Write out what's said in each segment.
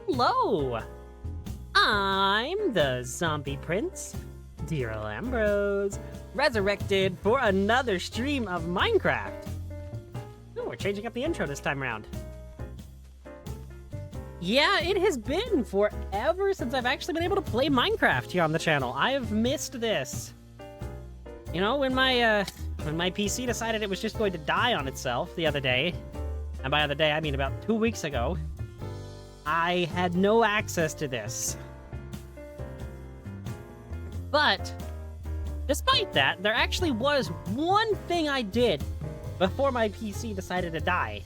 Hello! I'm the Zombie Prince, Dear Ambrose, resurrected for another stream of Minecraft. Ooh, we're changing up the intro this time around. Yeah, it has been forever since I've actually been able to play Minecraft here on the channel. I have missed this. You know, when my PC decided it was just going to die on itself the other day, and by other day I mean about 2 weeks ago, I had no access to this. But, despite that, there actually was one thing I did before my PC decided to die.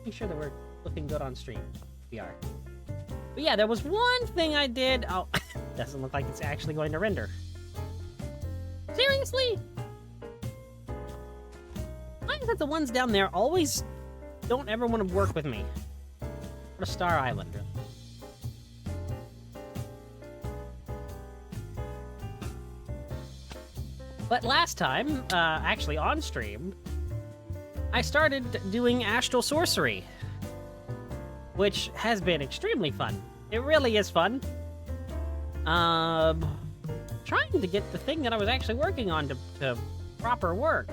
Make sure that we're looking good on stream. We are. But yeah, there was one thing I did. Oh, doesn't look like it's actually going to render. Seriously? Why is that the ones down there always don't ever want to work with me? What a Star Island, really. But last time, actually on stream, I started doing astral sorcery, which has been extremely fun. It really is fun. Trying to get the thing that I was actually working on to proper work.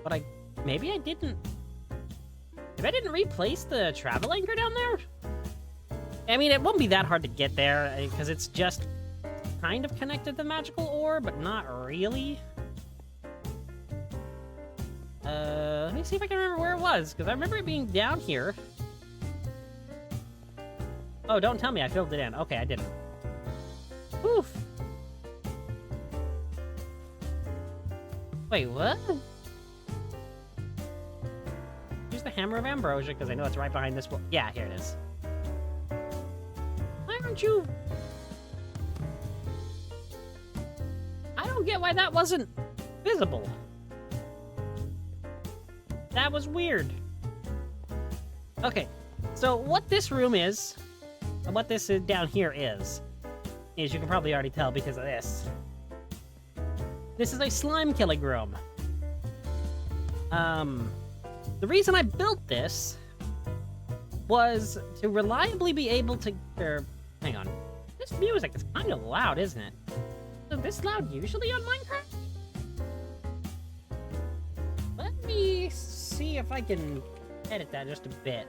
But maybe I didn't replace the travel anchor down there? I mean, it won't be that hard to get there, because it's just kind of connected to the magical ore, but not really. Let me see if I can remember where it was, because I remember it being down here. Oh, don't tell me I filled it in. Okay, I didn't. Oof. Wait, what? Use the Hammer of Ambrosia, because I know it's right behind this wall. Yeah, here it is. Why aren't you... I don't get why that wasn't visible. That was weird. Okay, so what this room is, and what this is down here is you can probably already tell because of this. This is a slime killing room. The reason I built this was to reliably be able to... hang on. This music is kind of loud, isn't it? Is this loud usually on Minecraft? Let me see if I can edit that just a bit.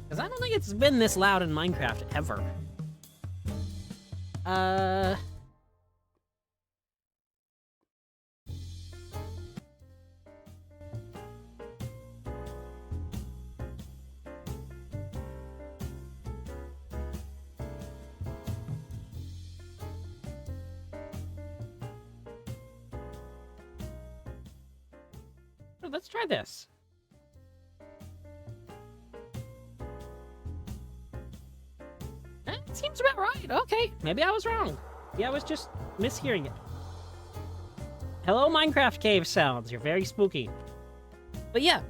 Because I don't think it's been this loud in Minecraft ever. Let's try this. That seems about right. Okay, maybe I was wrong. Yeah, I was just mishearing it. Hello, Minecraft cave sounds. You're very spooky. But yeah.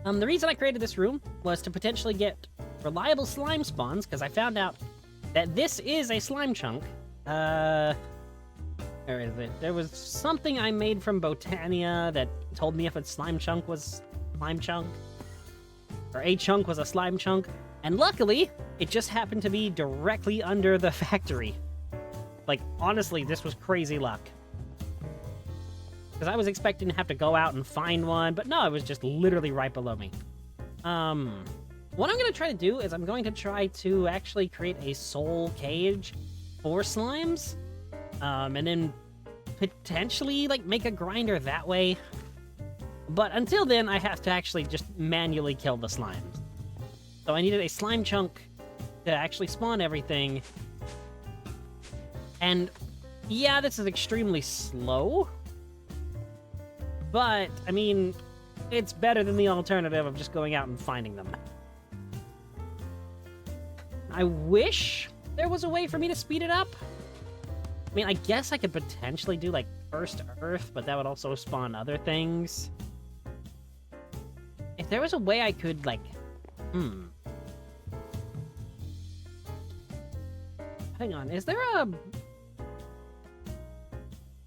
The reason I created this room was to potentially get reliable slime spawns, because I found out that this is a slime chunk. Where is it? There was something I made from Botania that told me if a slime chunk was slime chunk, or a chunk was a slime chunk, and luckily, it just happened to be directly under the factory. Like, honestly, this was crazy luck. Because I was expecting to have to go out and find one, but no, it was just literally right below me. What I'm going to try to do is I'm going to try to actually create a soul cage for slimes. And then potentially, like, make a grinder that way. But until then, I have to actually just manually kill the slimes. So I needed a slime chunk to actually spawn everything. And, yeah, this is extremely slow. But, I mean, it's better than the alternative of just going out and finding them. I wish there was a way for me to speed it up. I mean, I guess I could potentially do, like, first Earth, but that would also spawn other things. If there was a way I could, like... Hang on, is there a...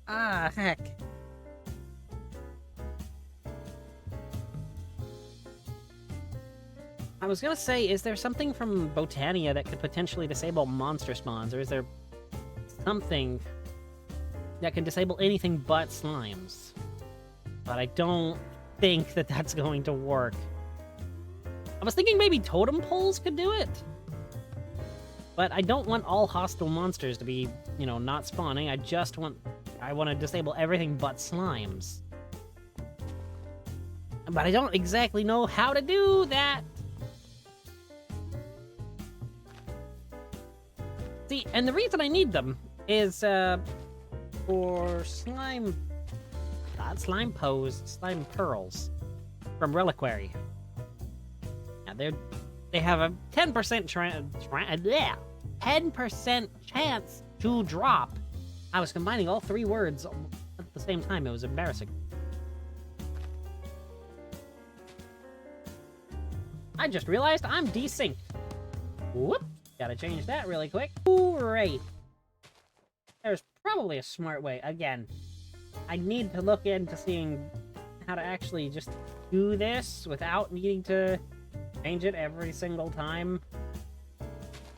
Ah, heck. I was gonna say, is there something from Botania that could potentially disable monster spawns, or is there something that can disable anything but slimes? But I don't think that that's going to work. I was thinking maybe totem poles could do it. But I don't want all hostile monsters to be, you know, not spawning. I want to disable everything but slimes. But I don't exactly know how to do that. See, and the reason I need them is, for slime... Not slime pose, slime pearls from Reliquary. Now, they have a 10% 10% chance to drop. I was combining all three words at the same time. It was embarrassing. I just realized I'm desynced. Whoop! Gotta change that really quick. Great. There's probably a smart way. Again, I need to look into seeing how to actually just do this without needing to change it every single time.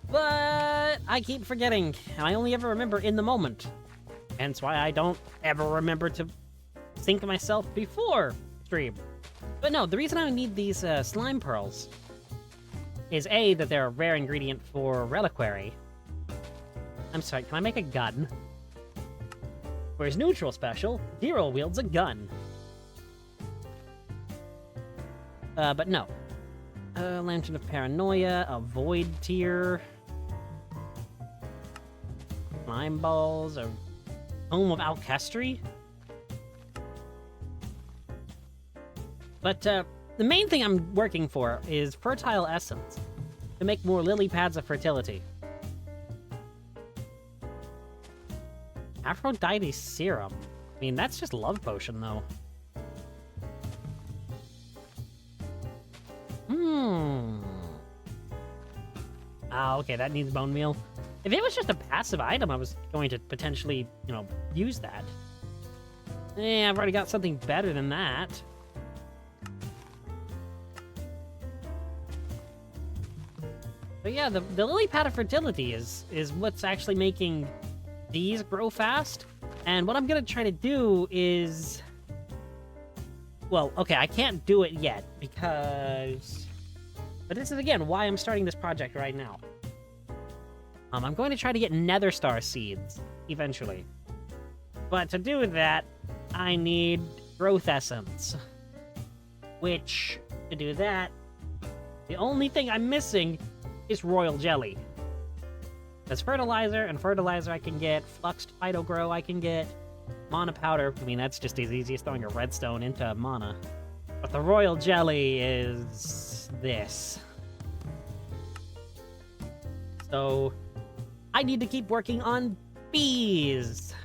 But I keep forgetting, and I only ever remember in the moment. Hence why I don't ever remember to sync myself before stream. But no, the reason I need these slime pearls is A, that they're a rare ingredient for Reliquary. I'm sorry, can I make a gun? Whereas neutral special, Zero wields a gun. But no. Lantern of Paranoia, a Void tier. Slime balls, a Home of Alkestry. But, the main thing I'm working for is Fertile Essence, to make more lily pads of fertility. Aphrodite Serum. I mean, that's just love potion, though. Ah, okay, that needs bone meal. If it was just a passive item, I was going to potentially, you know, use that. I've already got something better than that. But yeah, the lily pad of fertility is what's actually making these grow fast. And what I'm gonna try to do is... Well, okay, I can't do it yet, because... But this is, again, why I'm starting this project right now. I'm going to try to get Nether Star seeds, eventually. But to do that, I need Growth Essence. Which, to do that, the only thing I'm missing is Royal Jelly. There's fertilizer, and fertilizer I can get, Fluxed Phytogrow I can get, Mana Powder, I mean, that's just as easy as throwing a redstone into mana. But the Royal Jelly is... this. So, I need to keep working on bees.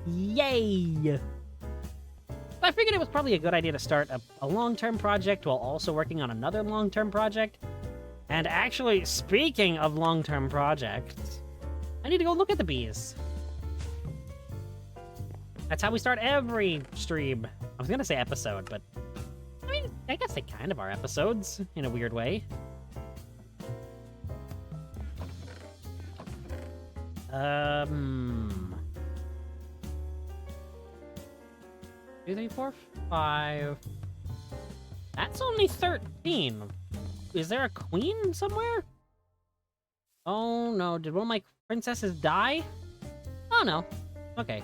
Yay! I figured it was probably a good idea to start a long-term project while also working on another long-term project. And actually, speaking of long-term projects, I need to go look at the bees. That's how we start every stream. I was gonna say episode, but... I mean, I guess they kind of are episodes, in a weird way. 2, 3, 4, 5... That's only 13. Is there a queen somewhere? Oh no, did one of my princesses die? Oh no. Okay.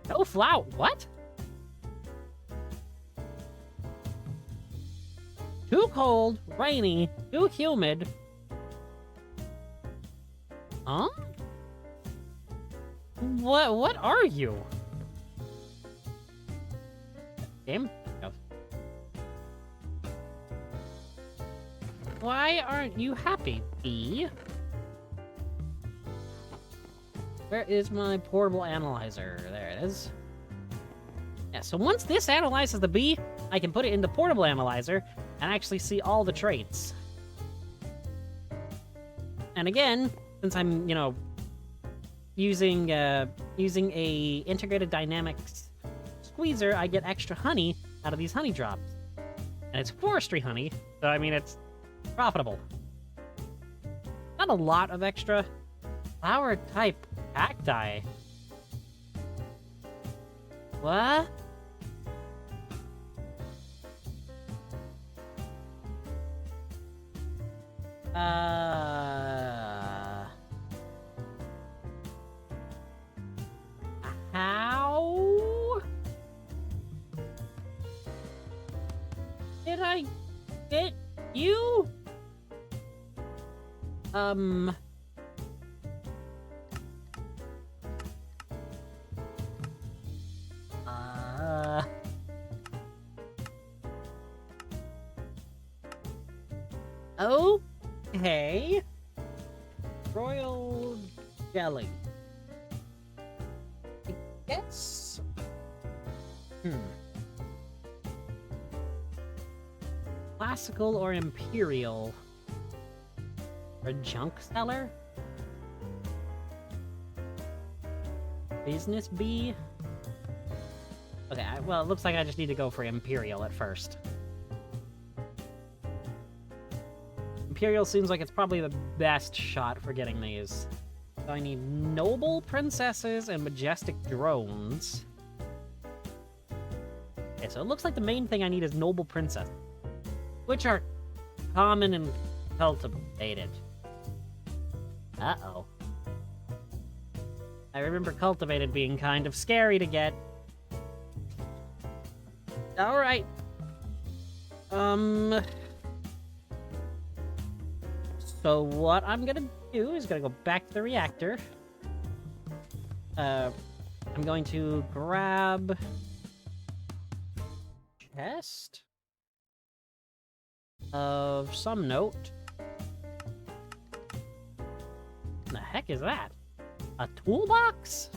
No flower. What? Too cold, rainy, too humid. Huh? What are you? Game? No. Why aren't you happy, bee? Where is my portable analyzer? There it is. Yeah, so once this analyzes the bee, I can put it in the portable analyzer and actually see all the traits. And again, since I'm, you know, using a integrated dynamics squeezer, I get extra honey out of these honey drops. And it's forestry honey, so I mean, it's profitable. Not a lot of extra flower type cacti. What? How did I get you? Okay. Royal jelly. I guess. Classical or imperial? Or a junk seller? Business bee? Okay, well, it looks like I just need to go for imperial at first. Imperial seems like it's probably the best shot for getting these. So I need noble princesses and majestic drones. Okay, so it looks like the main thing I need is noble princess, which are common and cultivated. Uh-oh. I remember cultivated being kind of scary to get. Alright. So what I'm gonna do is gonna go back to the reactor. I'm going to grab chest of some note. What the heck is that? A toolbox?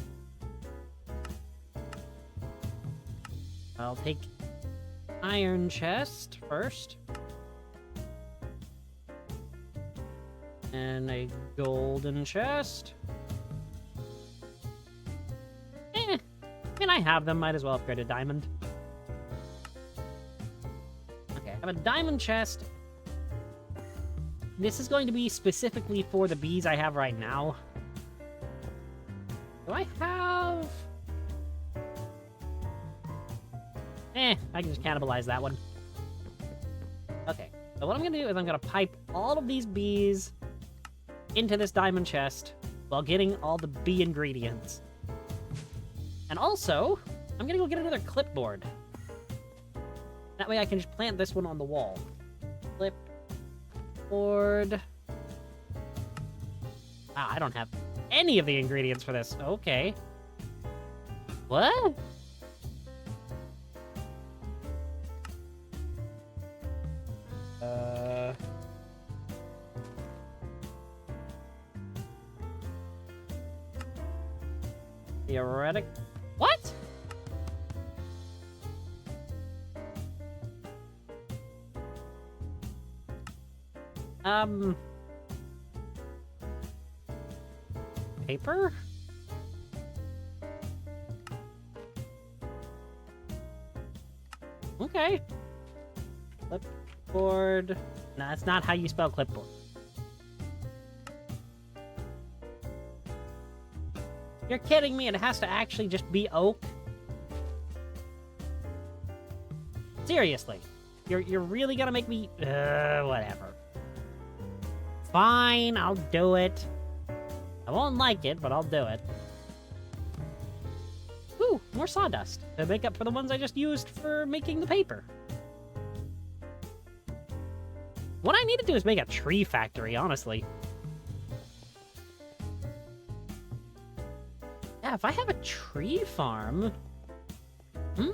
I'll take iron chest first. And a golden chest. Can I have them? Might as well upgrade a diamond. Okay, I have a diamond chest. This is going to be specifically for the bees I have right now. Do I have... I can just cannibalize that one. Okay, so what I'm gonna do is I'm gonna pipe all of these bees into this diamond chest while getting all the bee ingredients. And also, I'm gonna go get another clipboard. That way I can just plant this one on the wall. Clipboard. Wow, I don't have any of the ingredients for this. Okay. What? Theoretic. What? Paper? Okay. Clipboard. No, that's not how you spell clipboard. You're kidding me, it has to actually just be oak? Seriously. You're really gonna make me... whatever. Fine, I'll do it. I won't like it, but I'll do it. Ooh, more sawdust to make up for the ones I just used for making the paper. What I need to do is make a tree factory, honestly. Yeah, if I have a tree farm... Yeah,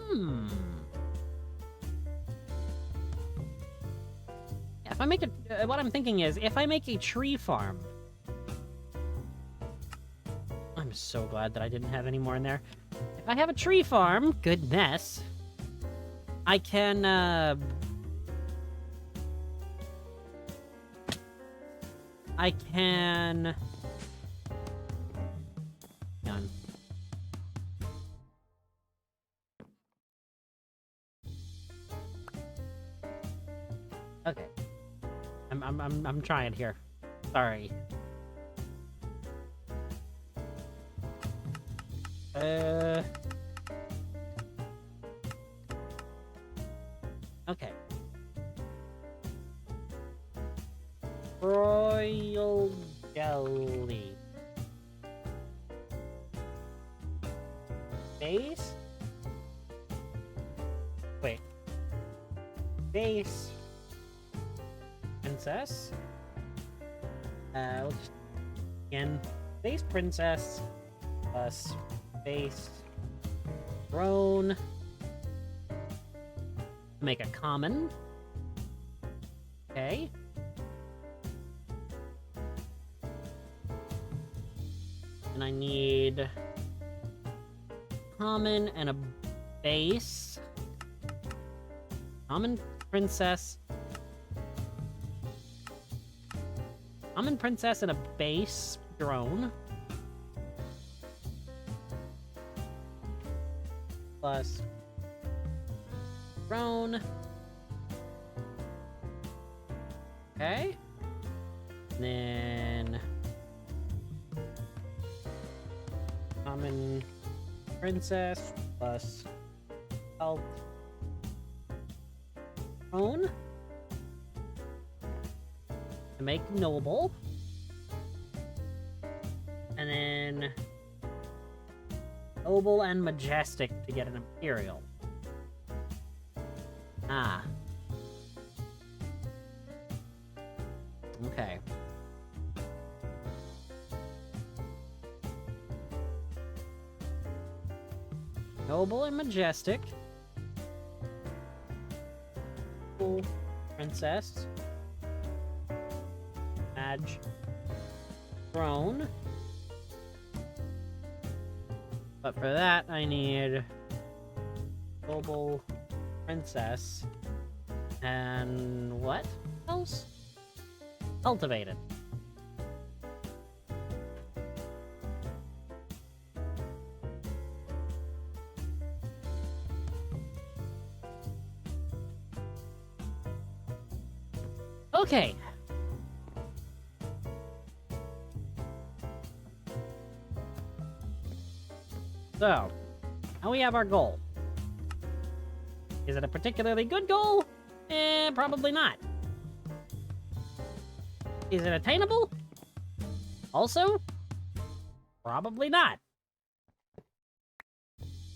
if I make a... what I'm thinking is, if I make a tree farm... I'm so glad that I didn't have any more in there. If I have a tree farm, goodness, I can, I can... Hang on. Okay. I'm trying here. Sorry. Okay. Royal jelly. Base? Wait. Base. Princess? We'll just... Again, base princess plus base throne. Make a common. Okay. And I need common and a base. Common princess. Common princess and a base drone. Plus drone. Okay. And then common princess plus health drone. To make noble. And then noble and majestic to get an imperial. Ah. Okay. Noble and majestic. Cool. Princess. Badge. Throne. But for that, I need noble princess. And what else? Cultivated. Okay. So, now we have our goal. Is it a particularly good goal? Probably not. Is it attainable? Also, probably not.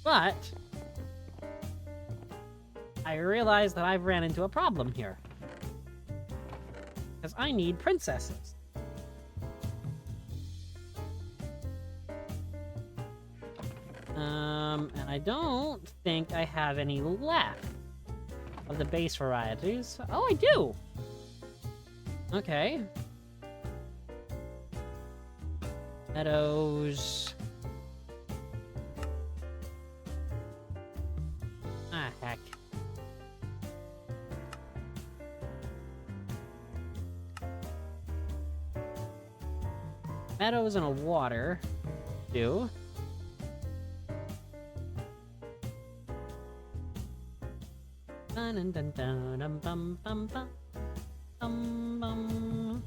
But I realize that I've ran into a problem here. Because I need princesses. And I don't think I have any left of the base varieties. Oh, I do! Okay. Meadows. Ah, heck. Meadows and a water. Do. Dun dun dun dun bum bum bum bum.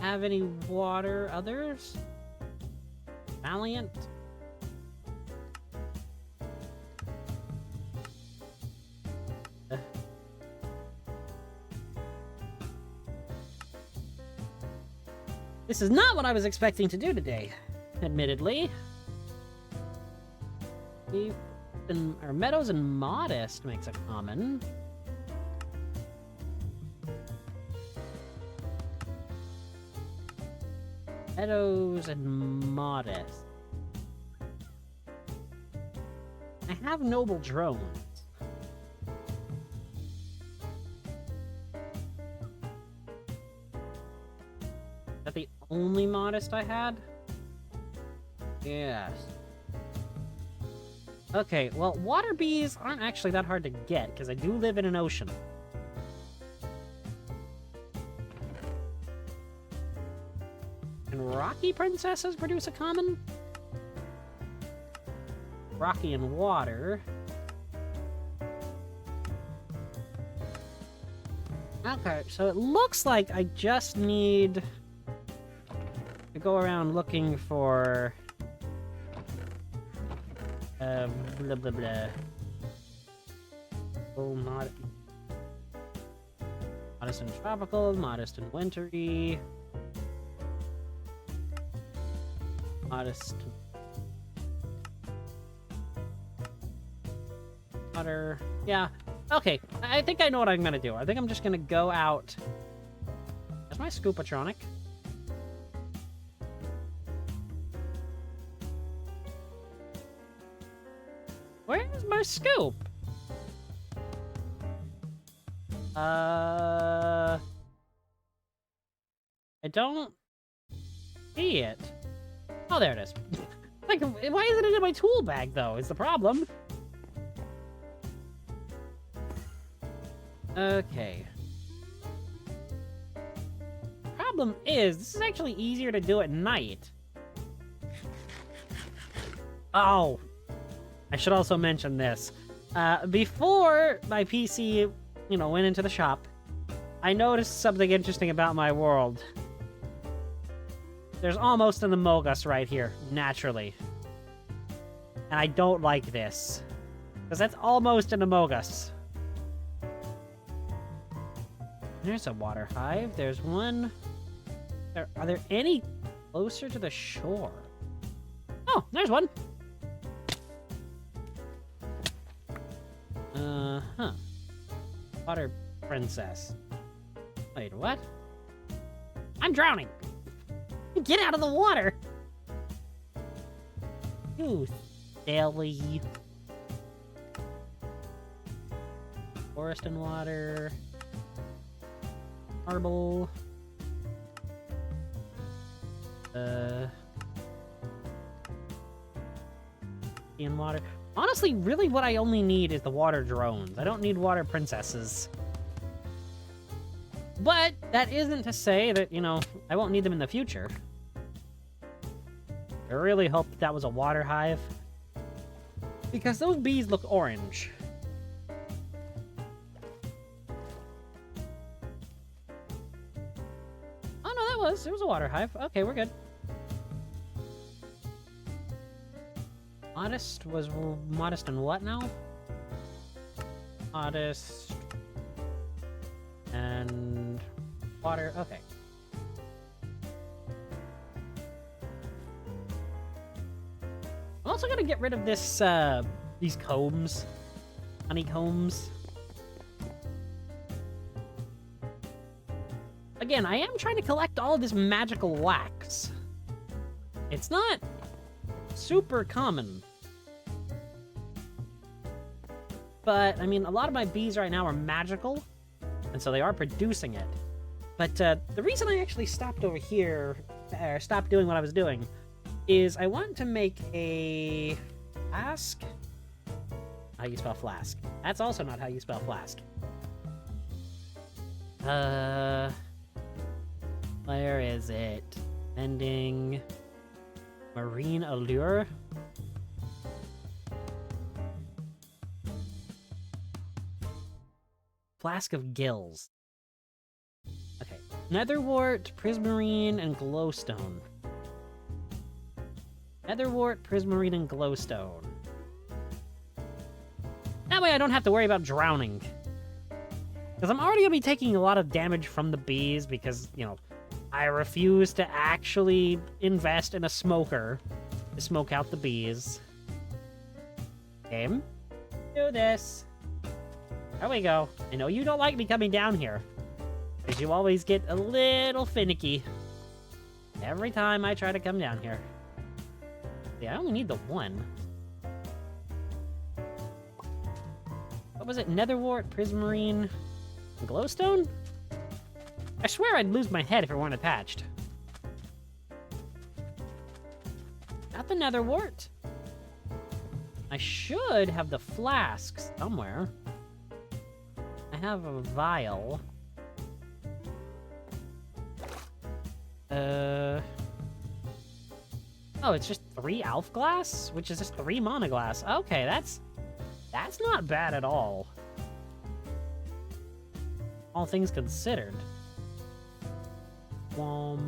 Have any water others? Valiant. This is not what I was expecting to do today, admittedly. Our Meadows and Modest makes a common. Meadows and Modest. I have Noble Drones. Is that the only Modest I had? Yes. Okay, well, water bees aren't actually that hard to get, because I do live in an ocean. Can rocky princesses produce a common? Rocky and water. Okay, so it looks like I just need to go around looking for... blah, blah, blah. Oh, modest and tropical, modest and wintry. Modest... water. Yeah. Okay, I think I know what I'm gonna do. I think I'm just gonna go out... Is my Scoopatronic? Where's my scoop? I don't see it. Oh, there it is. Like, why isn't it in my tool bag, though, is the problem. Okay. Problem is, this is actually easier to do at night. Oh. I should also mention this. Before my PC, went into the shop, I noticed something interesting about my world. There's almost an Among Us right here, naturally. And I don't like this. Because that's almost an Among Us. There's a water hive. There's one. Are there any closer to the shore? Oh, there's one. Huh. Water princess. Wait, what? I'm drowning! Get out of the water! You silly. Forest and water. Marble. In water. Honestly, really what I only need is the water drones. I don't need water princesses. But that isn't to say that, I won't need them in the future. I really hope that was a water hive. Because those bees look orange. Oh no, it was a water hive. Okay, we're good. Modest was modest and what now? Modest and water. Okay. I'm also gonna get rid of this these combs, honeycombs. Again, I am trying to collect all of this magical wax. It's not super common. But, I mean, a lot of my bees right now are magical, and so they are producing it. But the reason I actually stopped over here, or stopped doing what I was doing, is I want to make a flask. How you spell flask? That's also not how you spell flask. Where is it? Ending marine allure. Flask of gills. Okay. Netherwort, prismarine, and glowstone. Netherwort, prismarine, and glowstone. That way I don't have to worry about drowning. Because I'm already going to be taking a lot of damage from the bees because, I refuse to actually invest in a smoker to smoke out the bees. Game. Do this. There we go. I know you don't like me coming down here, because you always get a little finicky every time I try to come down here. Yeah, I only need the one. What was it? Netherwort, prismarine, glowstone? I swear I'd lose my head if it weren't attached. Not the netherwort. I should have the flasks somewhere. I have a vial. Oh, it's just 3 Alf glass, which is just 3 monoglass. Okay, that's not bad at all. all things considered. Do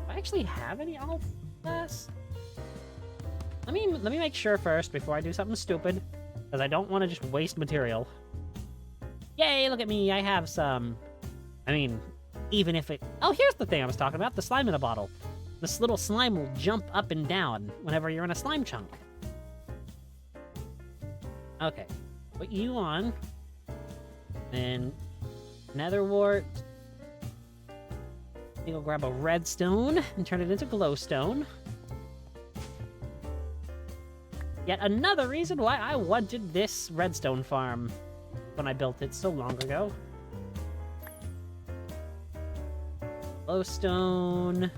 I actually have any alpha glass? Let me make sure first before I do something stupid, because I don't want to just waste material. Yay, look at me, I have some. I mean, even if it... Oh, here's the thing I was talking about, the slime in a bottle. This little slime will jump up and down whenever you're in a slime chunk. Okay, put you on. Then nether wart. I think I'll grab a redstone and turn it into glowstone. Yet another reason why I wanted this redstone farm when I built it so long ago. Glowstone.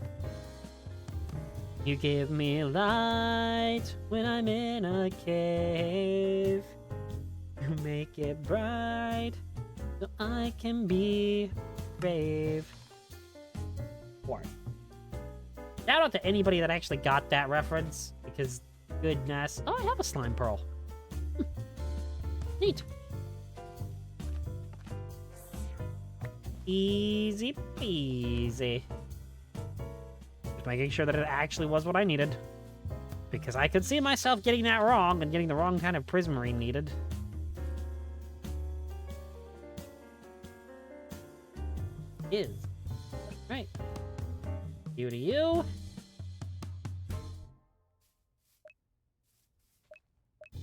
You give me light when I'm in a cave. You make it bright so I can be brave. Shout out to anybody that actually got that reference, because goodness. Oh, I have a slime pearl. Neat. Easy peasy. Just making sure that it actually was what I needed. Because I could see myself getting that wrong and getting the wrong kind of prismarine needed. Is. Right. You to you.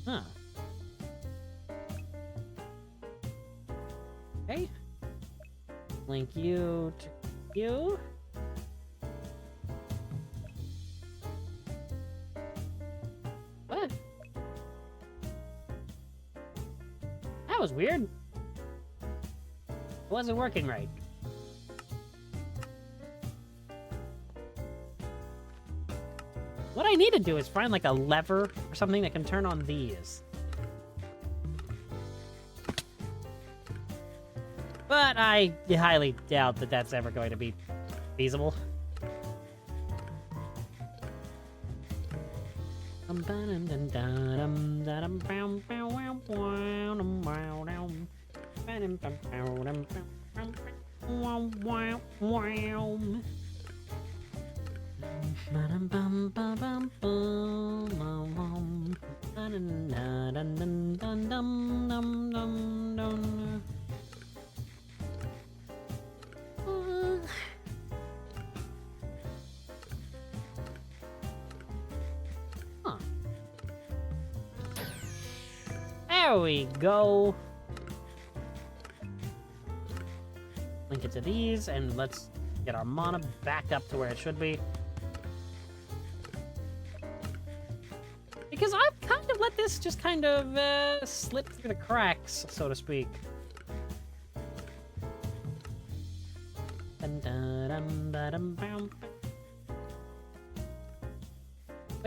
Huh. Okay. Link you to you. What? That was weird. It wasn't working right. What I need to do is find like a lever or something that can turn on these. But I highly doubt that that's ever going to be feasible. There we go. Link it to these, and let's get our mana back up to where it should be. Because I've kind of let this just kind of slip through the cracks, so to speak. Wait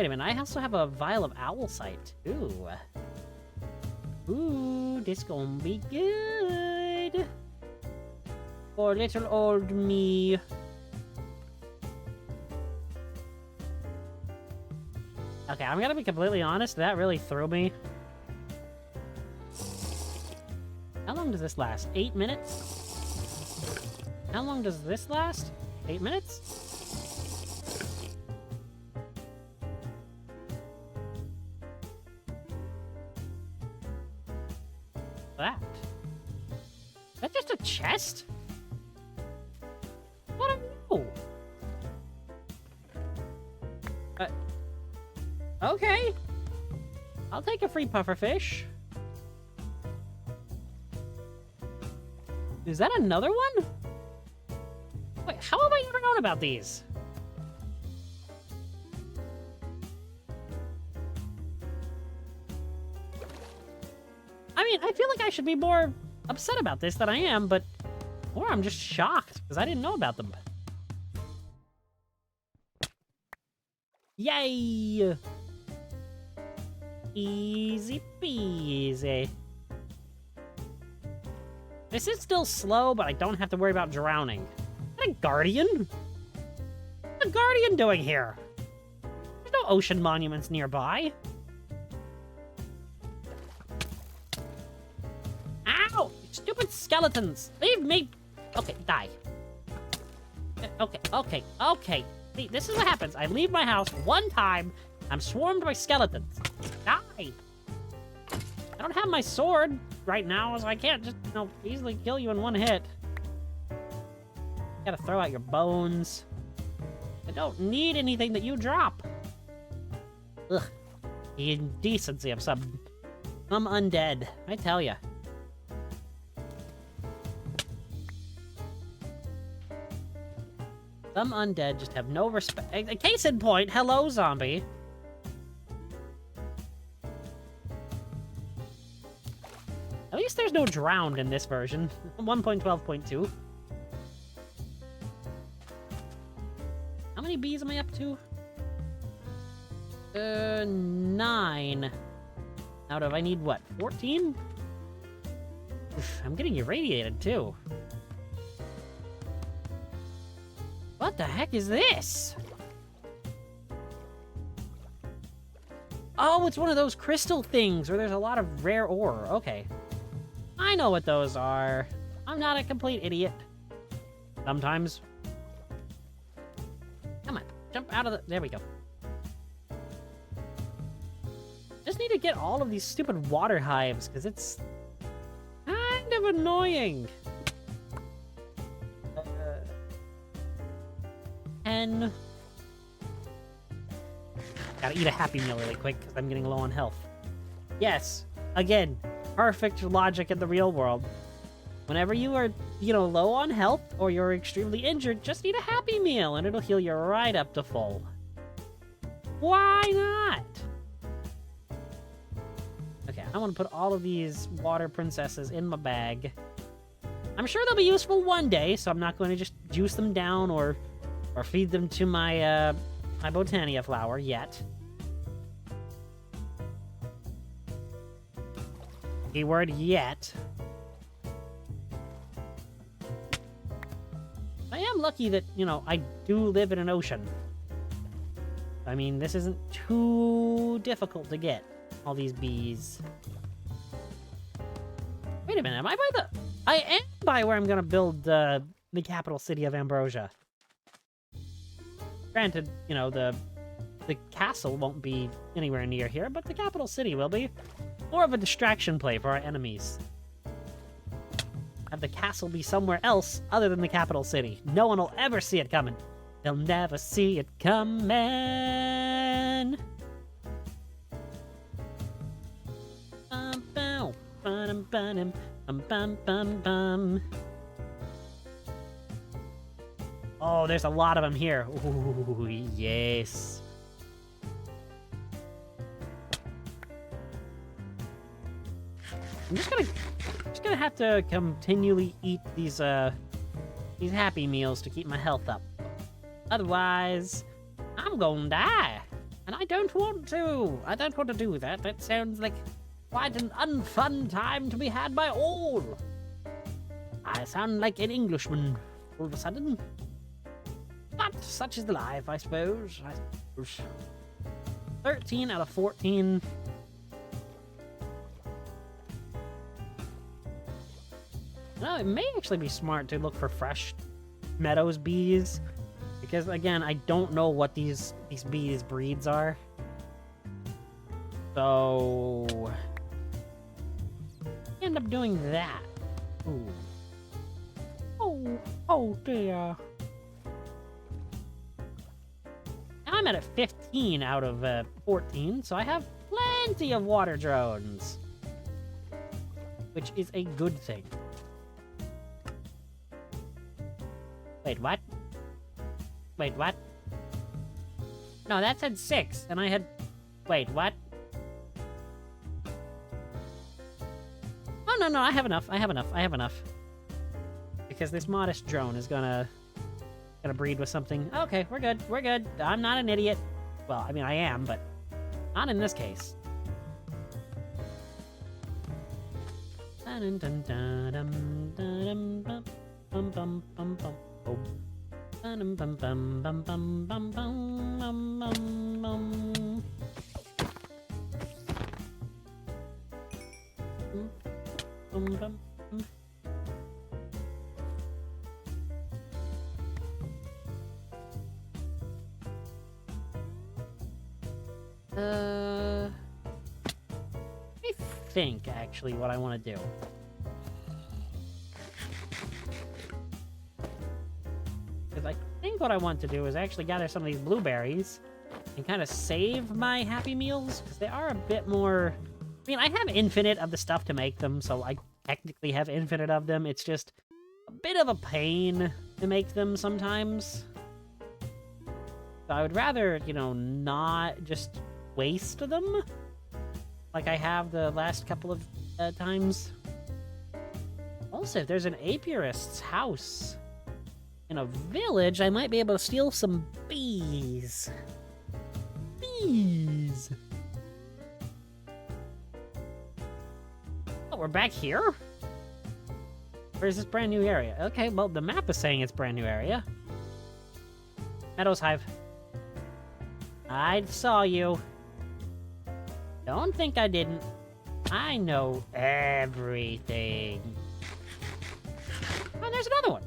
a minute, I also have a vial of owlsite, too. Ooh, this gonna be good. For little old me. Okay, I'm gonna be completely honest, that really threw me. How long does this last? 8 minutes? How long does this last? 8 minutes? That? Is that just a chest? I don't know. Okay. I'll take a free pufferfish. Is that another one? Wait, how have I never known about these? I mean, I feel like I should be more upset about this than I am, but... Or I'm just shocked, because I didn't know about them. Yay! Easy peasy. This is still slow, but I don't have to worry about drowning. Is that a guardian? What's a guardian doing here? There's no ocean monuments nearby. with skeletons. Leave me. Okay, die. Okay. See, this is what happens. I leave my house one time. I'm swarmed by skeletons. Die. I don't have my sword right now, so I can't just, easily kill you in one hit. Gotta throw out your bones. I don't need anything that you drop. Ugh. The indecency of some undead, I tell ya. Some undead just have no respect. A case in point, hello, zombie. At least there's no drowned in this version. 1.12.2. How many bees am I up to? 9. Out of, I need what, 14? I'm getting irradiated, too. What the heck is this? Oh, it's one of those crystal things where there's a lot of rare ore. Okay. I know what those are. I'm not a complete idiot. Sometimes. Come on, jump out of the... There we go. Just need to get all of these stupid water hives, because it's kind of annoying. 10. Gotta eat a Happy Meal really quick, because I'm getting low on health. Yes, again, perfect logic in the real world. Whenever you are, low on health, or you're extremely injured, just eat a Happy Meal, and it'll heal you right up to full. Why not? Okay, I want to put all of these water princesses in my bag. I'm sure they'll be useful one day, so I'm not going to just juice them down or feed them to my, my Botania flower yet. Keyword yet. I am lucky that, I do live in an ocean. I mean, this isn't too difficult to get, all these bees. Wait a minute, am I by the... I am by where I'm gonna build, the capital city of Ambrosia. Granted, the castle won't be anywhere near here, but the capital city will be. More of a distraction play for our enemies. Have the castle be somewhere else other than the capital city. No one will ever see it coming. They'll never see it coming. Oh, there's a lot of them here. Ooh, yes. I'm just gonna have to continually eat these Happy Meals to keep my health up. Otherwise, I'm gonna die. And I don't want to. I don't want to do that. That sounds like quite an unfun time to be had by all. I sound like an Englishman all of a sudden. But such is the life, I suppose. 13 out of 14. No, it may actually be smart to look for fresh meadows bees. Because, again, I don't know what these bees' breeds are. So... I end up doing that. Ooh. Oh dear. I'm at a 15 out of 14, so I have plenty of water drones. Which is a good thing. Wait, what? Wait, what? No, that said 6, and I had... Wait, what? Oh, no, I have enough. I have enough. Because this modest drone is gonna breed with something. Okay, we're good. I'm not an idiot. Well, I mean, I am, but not in this case. I think, actually, what I want to do. Because I think what I want to do is actually gather some of these blueberries and kind of save my Happy Meals, because they are a bit more... I mean, I have infinite of the stuff to make them, so I technically have infinite of them. It's just a bit of a pain to make them sometimes. So I would rather, you know, not just waste them like I have the last couple of times. Also, if there's an apiarist's house in a village, I might be able to steal some bees. Bees! Oh, we're back here? Or is this brand new area? Okay, well, the map is saying it's brand new area. Meadows Hive. I saw you. Don't think I didn't. I know everything. Oh, there's another one.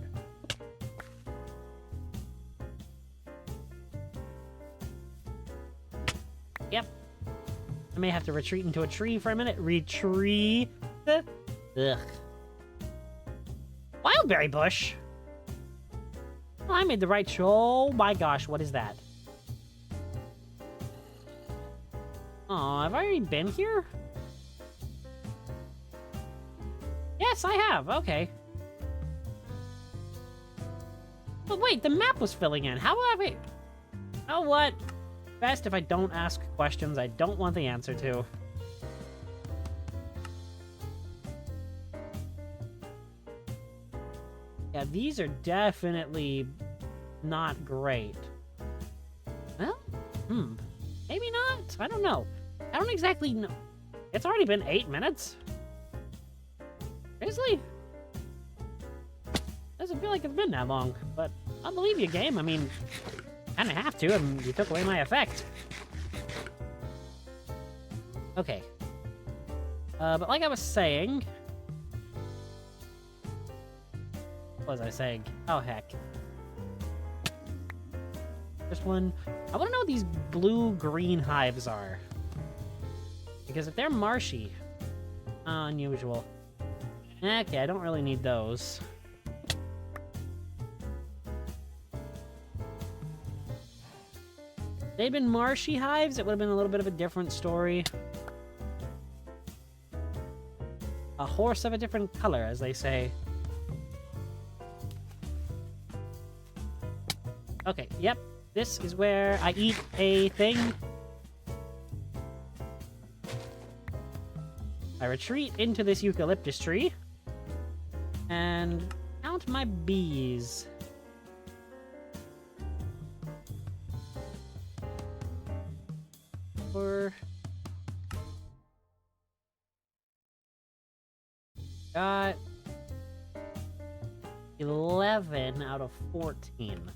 Yep. I may have to retreat into a tree for a minute. Retreat. Ugh. Wildberry bush? Oh, I made the right choice. Oh my gosh, what is that? Oh, have I already been here? Yes, I have. Okay. But wait, the map was filling in. How will I... Wait. You know what? Best if I don't ask questions I don't want the answer to. Yeah, these are definitely not great. Well, maybe not. I don't know. I don't exactly know. It's already been 8 minutes. Seriously? Doesn't feel like it's been that long, but I'll believe you, game. I mean, kind of have to, and you took away my effect. Okay. But like I was saying... What was I saying? Oh, heck. This one... I want to know what these blue-green hives are. Because if they're marshy... unusual. Okay, I don't really need those. If they'd been marshy hives, it would have been a little bit of a different story. A horse of a different color, as they say. Okay, yep. This is where I eat a thing. I retreat into this eucalyptus tree. And count my bees. Got 11 out of 14.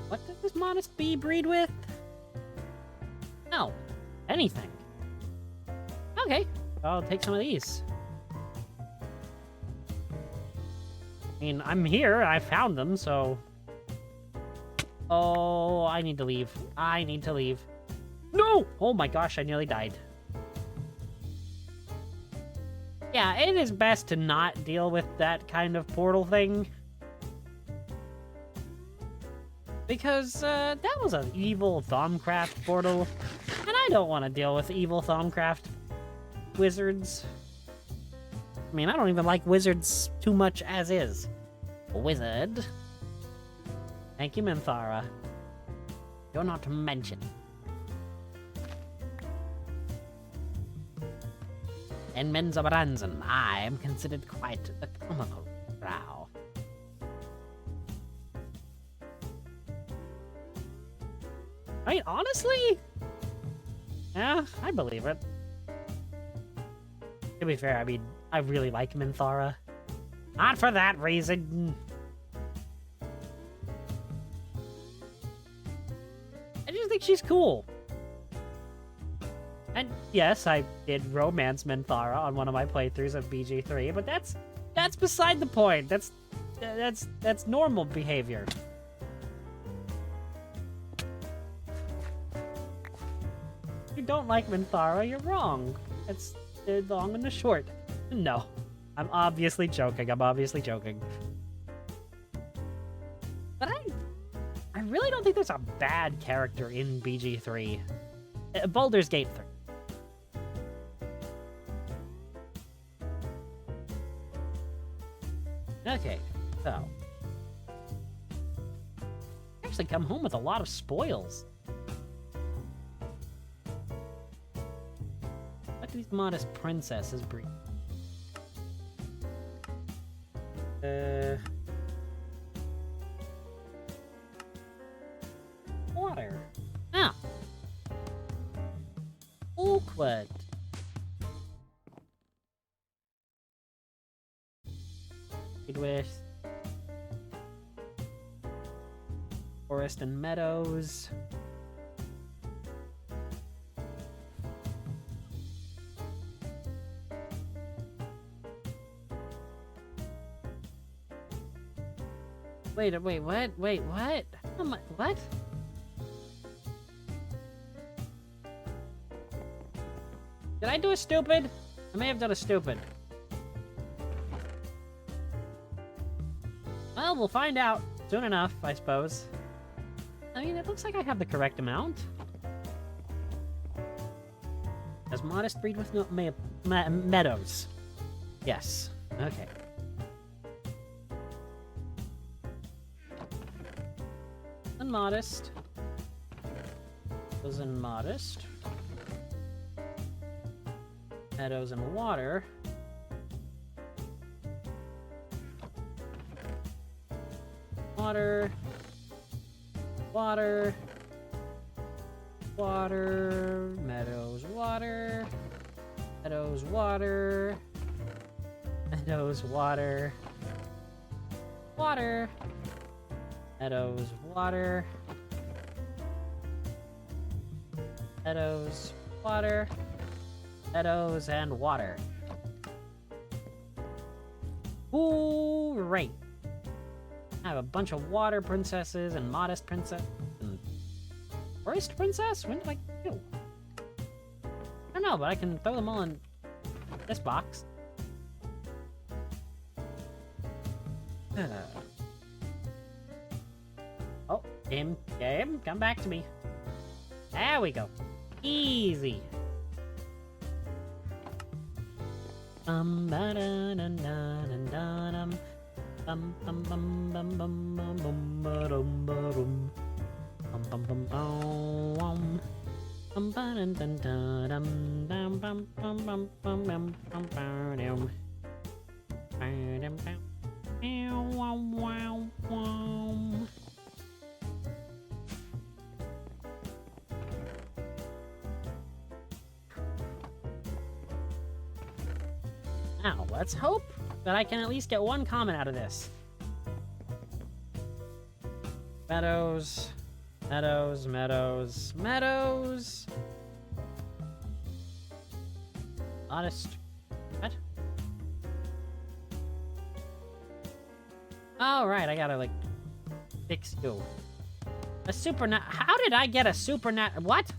What does this modest bee breed with? No. Anything. Okay. I'll take some of these. I mean, I'm here. I found them, so... Oh, I need to leave. I need to leave. No! Oh my gosh, I nearly died. Yeah, it is best to not deal with that kind of portal thing. Because, that was an evil Thaumcraft portal, and I don't want to deal with evil Thaumcraft wizards. I mean, I don't even like wizards too much as is. Wizard. Thank you, Minthara. You're not to mention. In Menzoberranzan, I am considered quite the comical brow. Right, honestly? Yeah, I believe it. To be fair, I mean, I really like Minthara. Not for that reason. I just think she's cool. And yes, I did romance Minthara on one of my playthroughs of BG3, but that's beside the point. That's normal behavior. If you don't like Minthara, you're wrong. It's the long and the short. No, I'm obviously joking. But I really don't think there's a bad character in BG3. Baldur's Gate 3. Okay, so. Actually come home with a lot of spoils. What do these modest princesses bring? Water. Ah. Awkward. With forest and meadows. Wait, what? Wait, what? What? Did I do a stupid? I may have done a stupid. Well, we'll find out soon enough, I suppose. I mean, it looks like I have the correct amount. Does modest breed with no meadows? Yes. Okay. Unmodest. Was in modest. Meadows and water. Water. Water. Water. Meadows, water. Meadows, water. Meadows, water. Water. Meadows, water. Meadows, water. Meadows, and water. Ooh, right. I have a bunch of water princesses and modest princess and forest princess? When did I do? I don't know, but I can throw them all in this box. Oh, game, come back to me. There we go. Easy. Bum ba da da da da dum. Bum bum bum bum bum bum bum ba dum ba dum. Bum bum bum bum. Bum ba dun dun dum dum bum bum bum bum bum bum ba dum. Ba dum bum. Wow wow wow. Now, let's hope that I can at least get one comment out of this. Meadows, meadows, meadows, meadows. Honest. What? Oh, right, I gotta, like, fix you. A supernat. How did I get a supernat? What?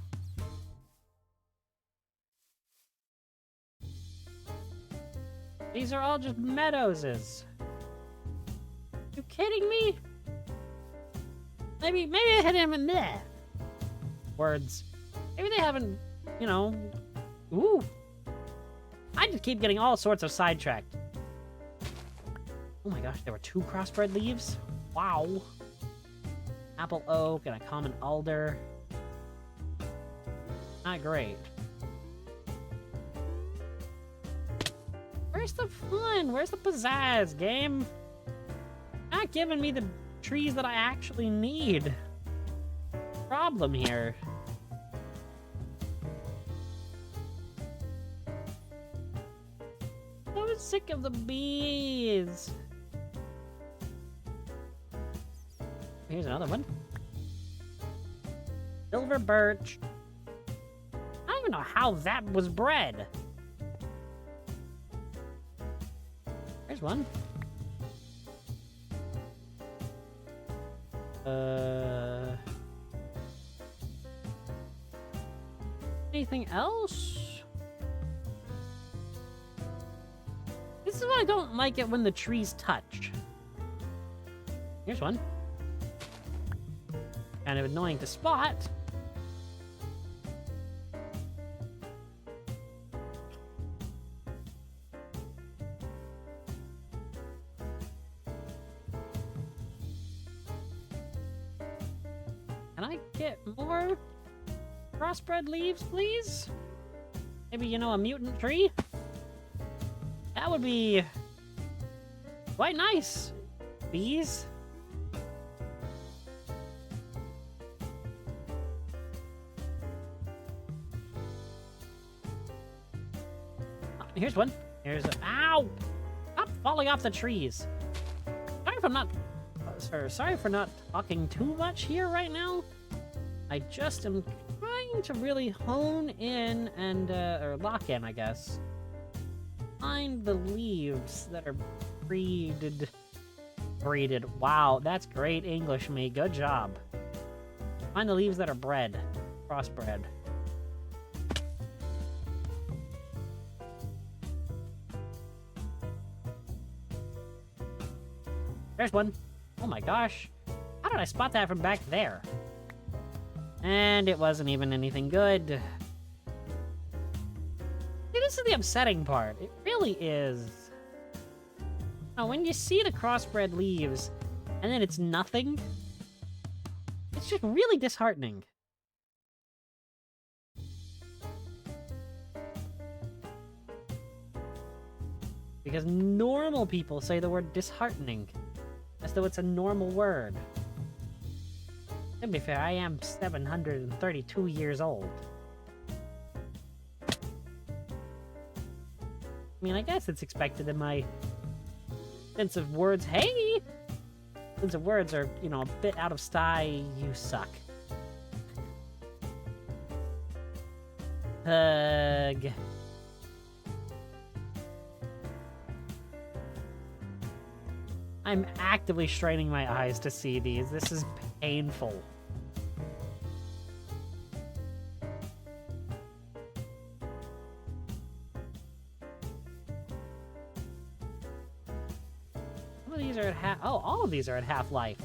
These are all just meadowses. You kidding me? Maybe I hit him in there. Words. Maybe they haven't, you know. Ooh. I just keep getting all sorts of sidetracked. Oh my gosh, there were 2 crossbred leaves? Wow. Apple oak and a common alder. Not great. Where's the fun? Where's the pizzazz, game? Not giving me the trees that I actually need. Problem here. sick of the bees. Here's another one. Silver birch. I don't even know how that was bred. There's one. Anything else? This is why I don't like it when the trees touch. Here's one. Kind of annoying to spot. Can I get more crossbred leaves, please? Maybe, you know, a mutant tree? That would be quite nice. Bees? Oh, here's one. Here's a... Ow! Stop falling off the trees. Sorry if I'm not... sorry for not talking too much here right now. I just am trying to really hone in and, or lock in, I guess. Find the leaves that are breeded. Wow, that's great English, me. Good job. Find the leaves that are bred. Crossbred. There's one. Oh my gosh. How did I spot that from back there? And it wasn't even anything good. See, this is the upsetting part. It really is. Now, when you see the crossbred leaves, and then it's nothing, it's just really disheartening. Because normal people say the word disheartening, as though it's a normal word. To be fair, I am 732 years old. I mean, I guess it's expected in my sense of words. Hey! Sense of words are, you know, a bit out of style. You suck. Hug. I'm actively straining my eyes to see these. This is painful. Some of these are at half... Oh, all of these are at half-life.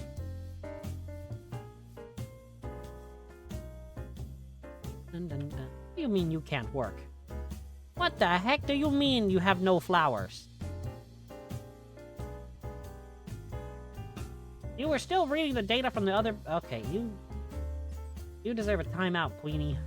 Dun, dun, dun. What do you mean you can't work? What the heck do you mean you have no flowers? You were still reading the data from the other... Okay, you deserve a timeout, Queenie.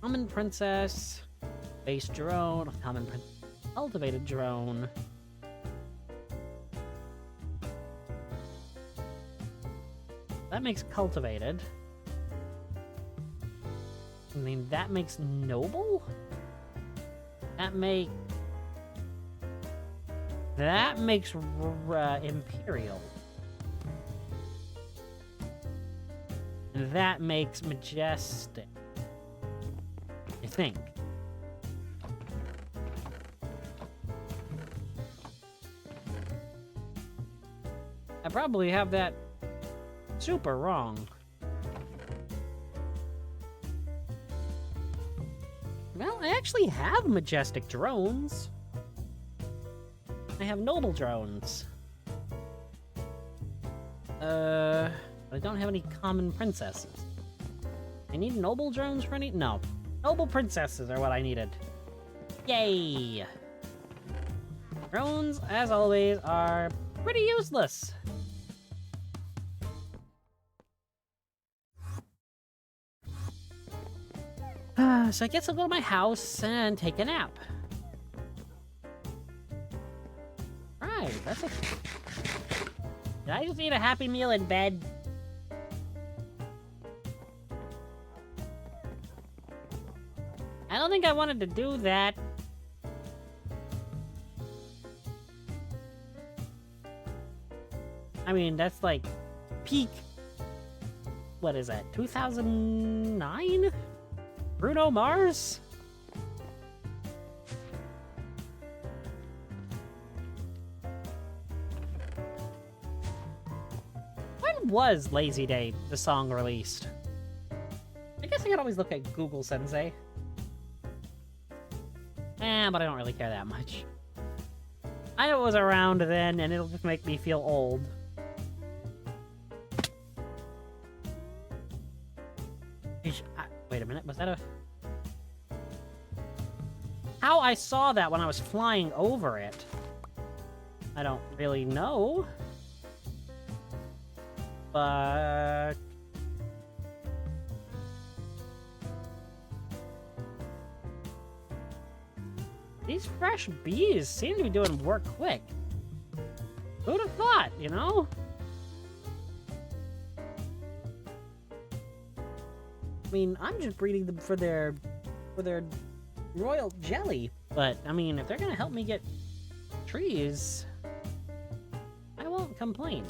Common princess, base drone, common cultivated drone. That makes cultivated. I mean, that makes noble? That makes imperial. And that makes majestic. I think. I probably have that super wrong. Well, I actually have majestic drones. I have noble drones. I don't have any common princesses. I need noble drones for any... No. Noble princesses are what I needed. Yay! Drones, as always, are pretty useless. So I guess I'll go to my house and take a nap. Right, that's it. Did I just eat a Happy Meal in bed? I don't think I wanted to do that. I mean, that's like peak. What is that? 2009? Bruno Mars? When was Lazy Day, the song, released? I guess I could always look at Google Sensei. But I don't really care that much. I know it was around then, and it'll just make me feel old. Wait a minute, was that a... How I saw that when I was flying over it, I don't really know. But... these fresh bees seem to be doing work quick. Who'd have thought, you know? I mean, I'm just breeding them for their royal jelly. But, I mean, if they're gonna help me get trees, I won't complain.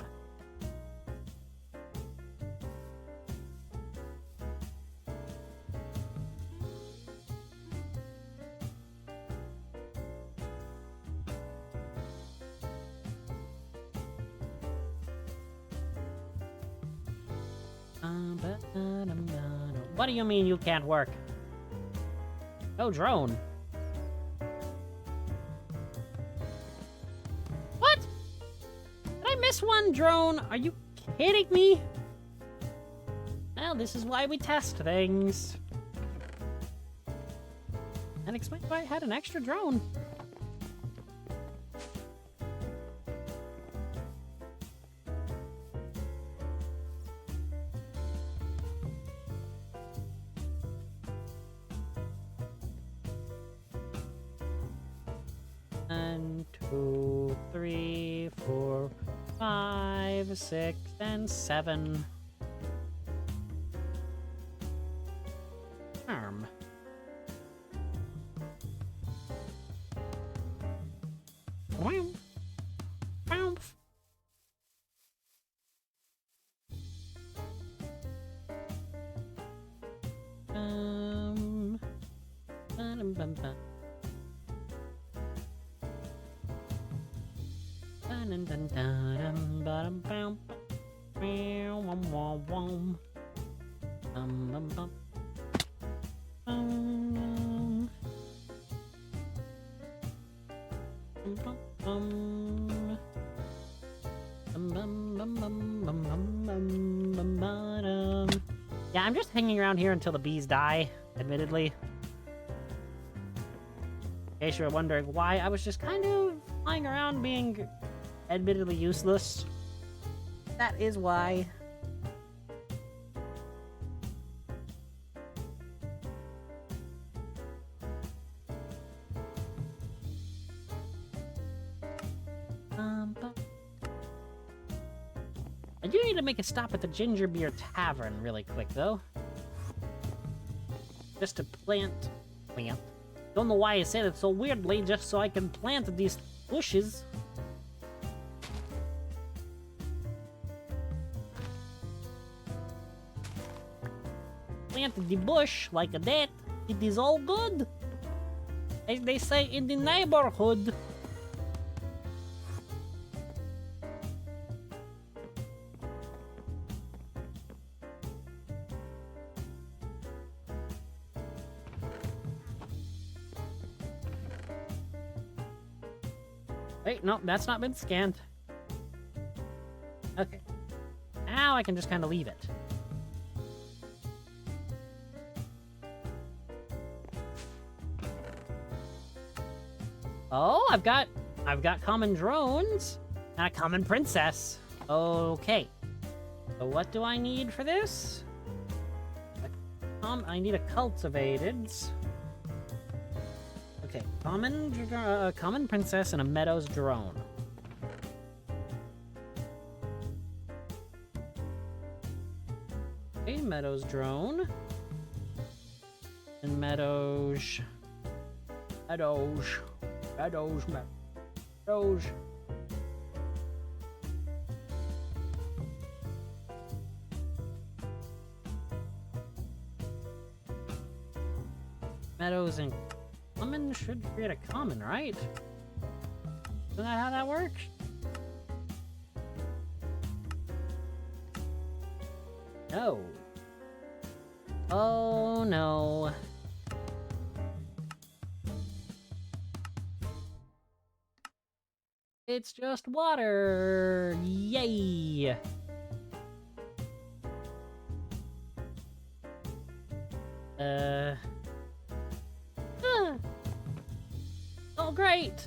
What do you mean you can't work? No drone. What? Did I miss one drone? Are you kidding me? Well, this is why we test things. And explain why I had an extra drone. One, two, three, 4, 5, 6, and 7. Arm. Wow. Wow. Bum, bum. Yeah, I'm just hanging around here until the bees die, admittedly. In case you were wondering why, I was just kind of flying around being admittedly useless. That is why. I do need to make a stop at the Ginger Beer Tavern really quick, though. Just to plant. Don't know why I said it so weirdly, just so I can plant these bushes. Plant the bush like that. It is all good. As they say in the neighborhood. Wait, no, that's not been scanned. Okay. Now I can just kind of leave it. Oh, I've got I've got common drones and a common princess. Okay. So what do I need for this? I need a cultivated. Okay, common princess and a meadows drone. Okay, meadows drone. And meadows. Meadows. Meadows. Meadows. Meadows and common should create a common, right? Isn't that how that works? No. Oh no. It's just water! Yay! Oh, great!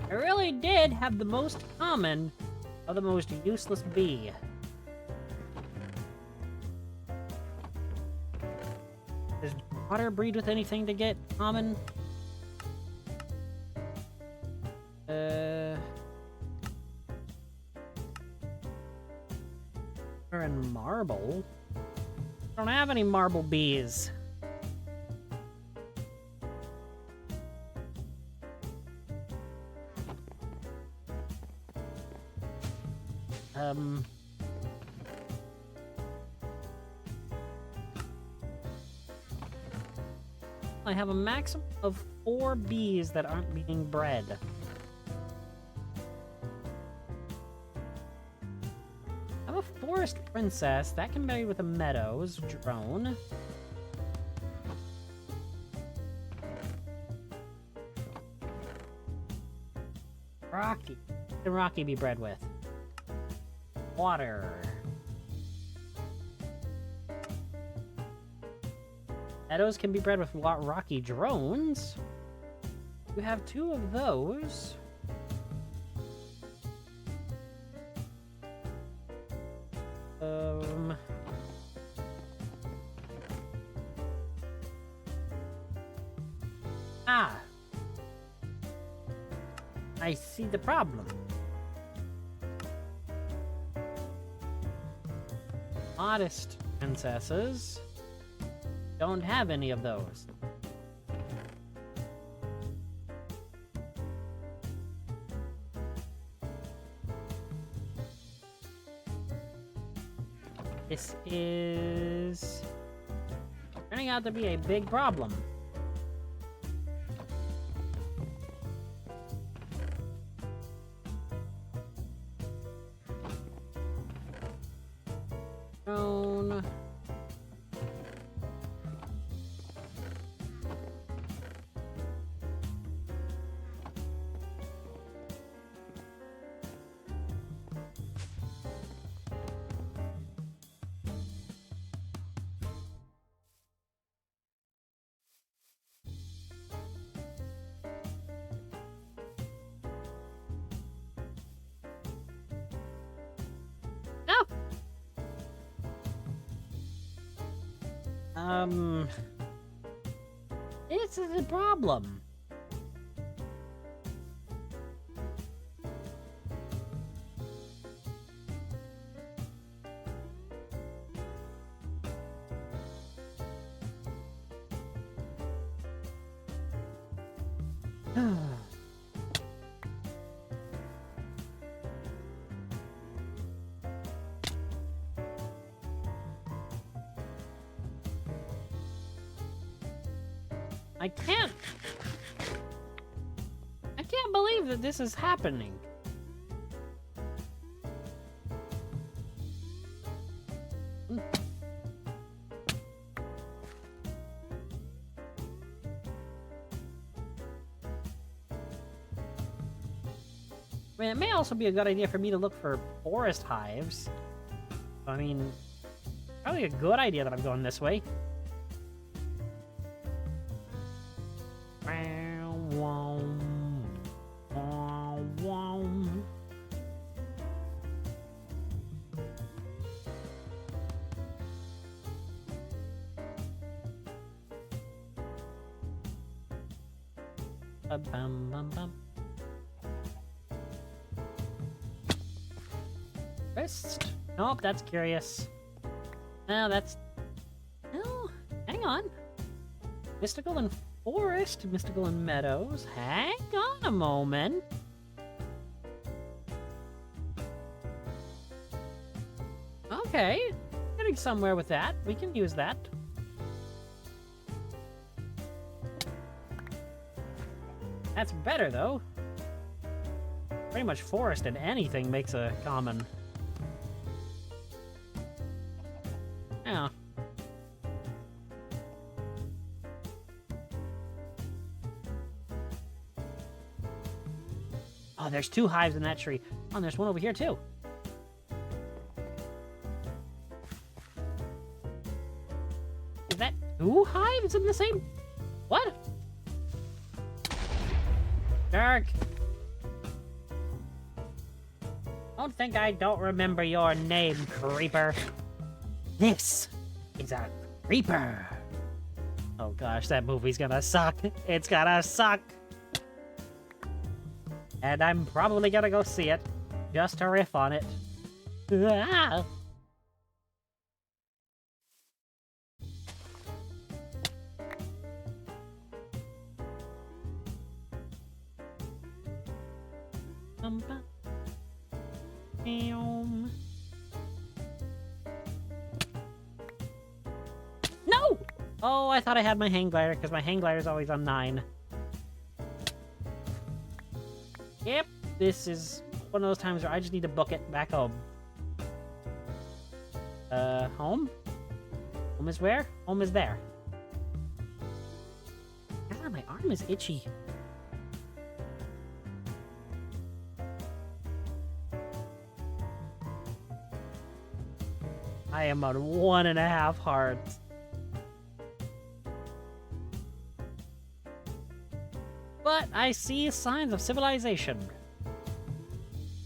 I really did have the most common of the most useless bee. Does water breed with anything to get common? Or in marble? I don't have any marble bees. I have a maximum of 4 bees that aren't being bred. I have a forest princess that can marry with a meadows drone. Rocky. What can Rocky be bred with? Water. Meadows can be bred with rocky drones. You have 2 of those. Ah. I see the problem. Modest princesses don't have any of those. This is turning out to be a big problem. Drone. This is a problem. I can't believe that this is happening. I mean, it may also be a good idea for me to look for forest hives. I mean, probably a good idea that I'm going this way. Bum, bum, bum. Wrist? Nope, that's curious. No, that's... No, hang on. Mystical and Forest, Mystical and Meadows. Hang on a moment. Okay, getting somewhere with that. We can use that. That's better, though. Pretty much forest and anything makes a common. Yeah. Oh, there's 2 hives in that tree. Oh, and there's one over here, too. Is that 2 hives in the same... What? Dark. Don't think I don't remember your name, Creeper. This is a Creeper. Oh gosh, that movie's gonna suck. It's gonna suck. And I'm probably gonna go see it, just to riff on it. Ah. No! Oh, I thought I had my hang glider, because my hang glider is always on 9. Yep, this is one of those times where I just need to book it back home. Home? Home is where? Home is there. Ah, my arm is itchy. I am on 1.5 hearts. But I see signs of civilization.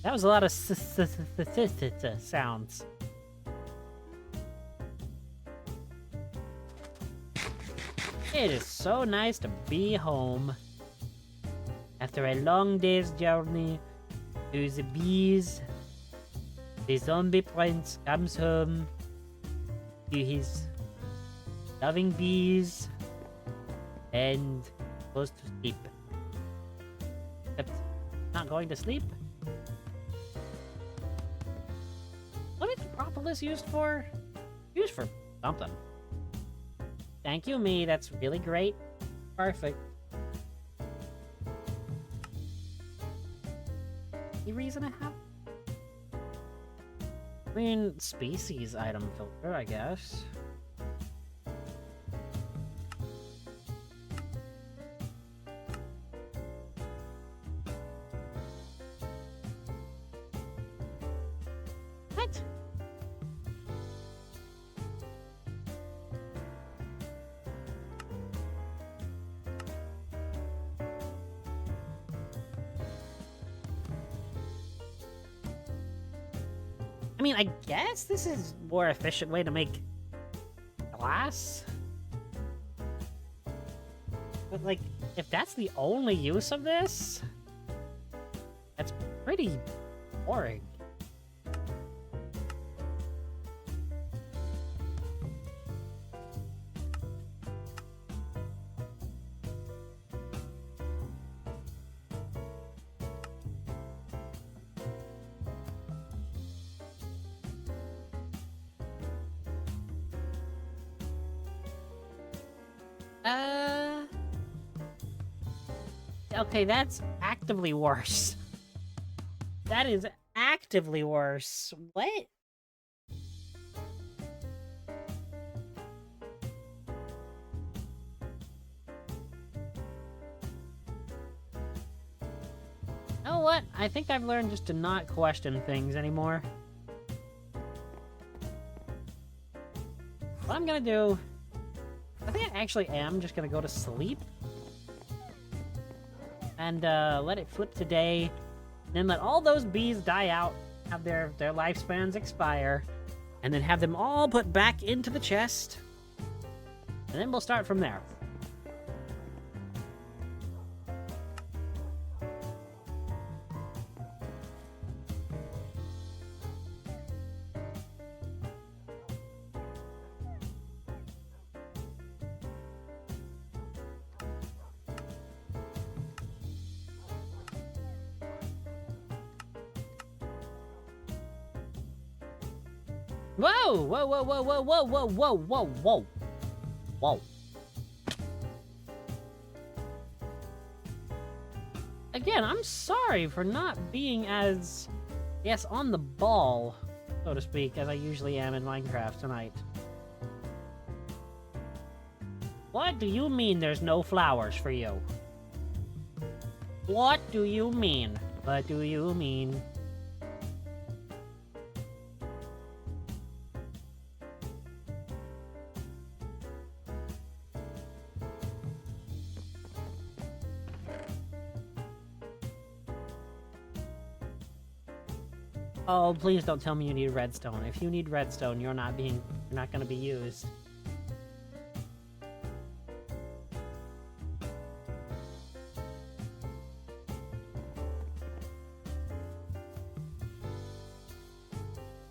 That was a lot of sounds. It is so nice to be home. After a long day's journey to the bees, the zombie prince comes home to his loving bees and goes to sleep. Except not going to sleep. What is propolis used for? Used for something. Thank you, me. That's really great. Perfect. Any reason I have? I mean, species item filter, I guess. What? I mean, I guess this is a more efficient way to make glass. But, like, if that's the only use of this, that's pretty boring. Okay, that's actively worse. That is actively worse. What? know what? I think I've learned just to not question things anymore. What I'm gonna do... I think I actually am just gonna go to sleep. And let it flip to day. Then let all those bees die out, have their lifespans expire, and then have them all put back into the chest. And then we'll start from there. Whoa! Whoa, whoa, whoa, whoa, whoa, whoa, whoa, whoa, whoa. Whoa. Again, I'm sorry for not being as, yes, on the ball, so to speak, as I usually am in Minecraft tonight. What do you mean there's no flowers for you? What do you mean? What do you mean? Oh, please don't tell me you need redstone. If you need redstone, you're not gonna be used.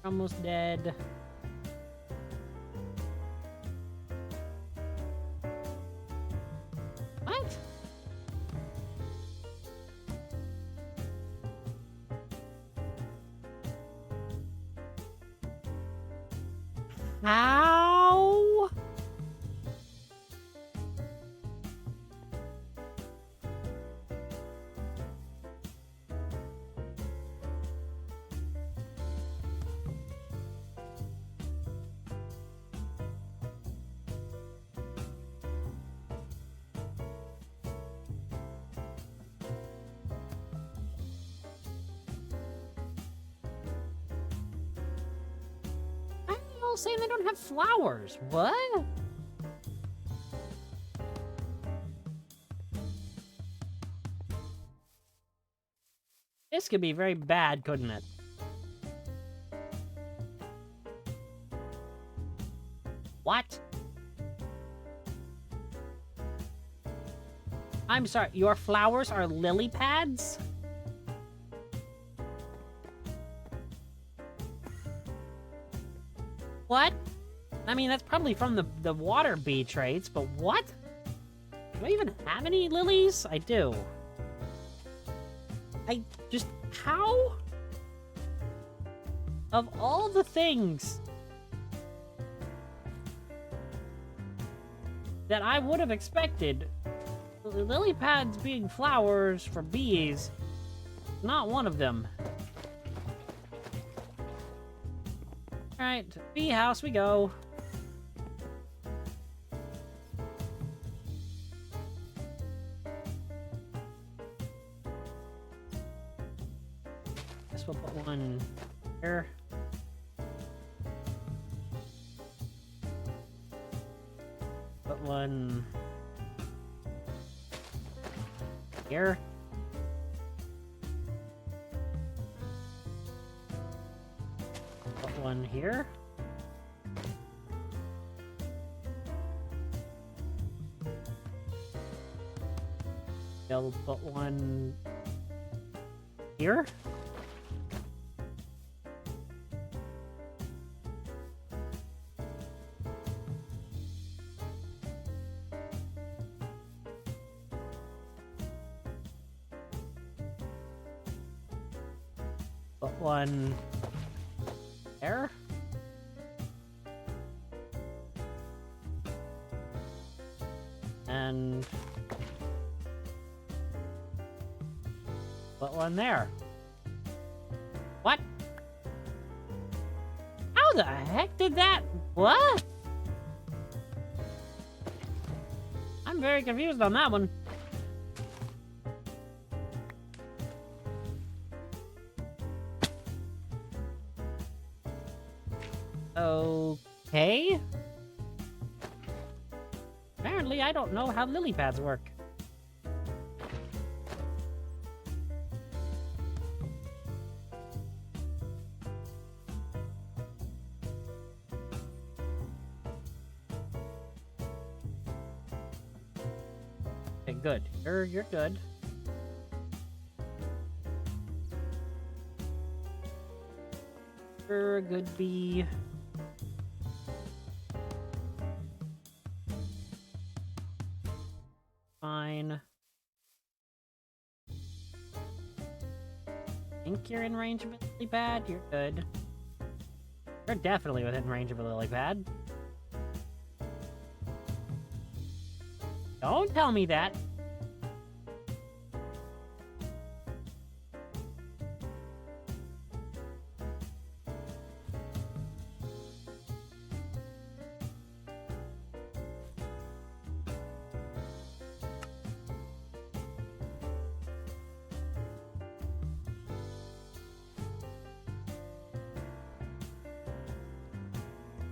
Almost dead. What? How? Saying they don't have flowers. What? This could be very bad, couldn't it? What? I'm sorry, your flowers are lily pads? What? I mean, that's probably from the water bee traits, but what? Do I even have any lilies? I do. I just... How? Of all the things that I would have expected, lily pads being flowers for bees, not one of them. Alright, bee house we go. Guess we'll put one here. Put one here. One here. They'll put one here. Put one there. And put one there. What? How the heck did that? What? I'm very confused on that one. Okay. Apparently, I don't know how lily pads work. Okay, good. You're good. You're a good bee. Fine. Think you're in range of a lily pad? You're good. You're definitely within range of a lily pad. Don't tell me that.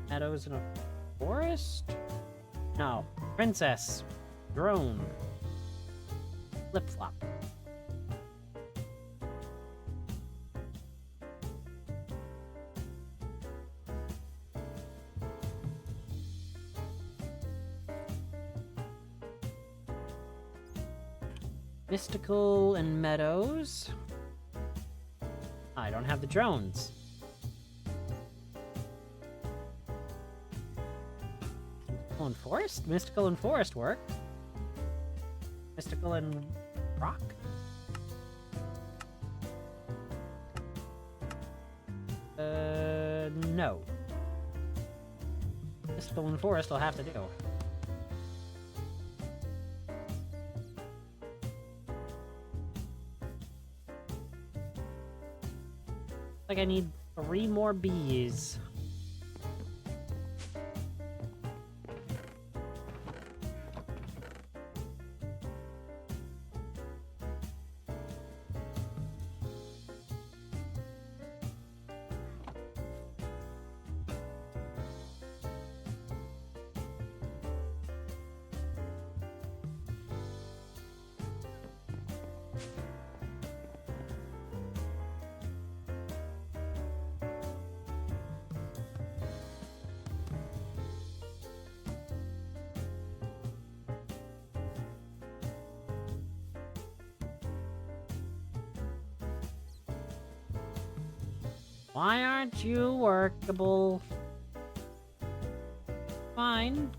Meadows in a forest? No. Princess. Drone. Flip-flop. Mystical and Meadows. I don't have the drones. Mystical and Forest? Mystical and Forest work. Mystical and Rock? No. Mystical and Forest I'll have to do. Like I need 3 more bees. Why aren't you workable? Fine.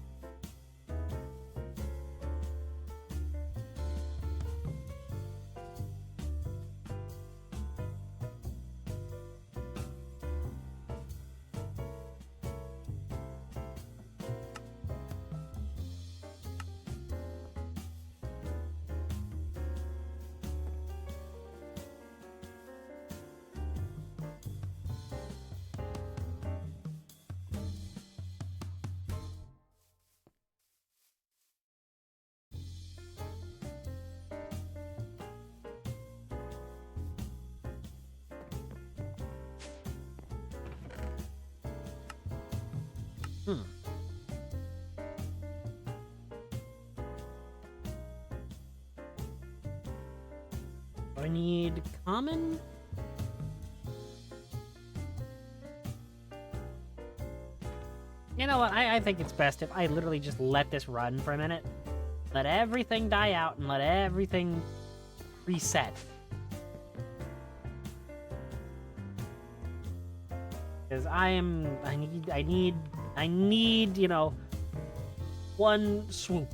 I need common? You know what? I think it's best if I literally just let this run for a minute. Let everything die out and let everything reset. Because I need, you know, one swoop.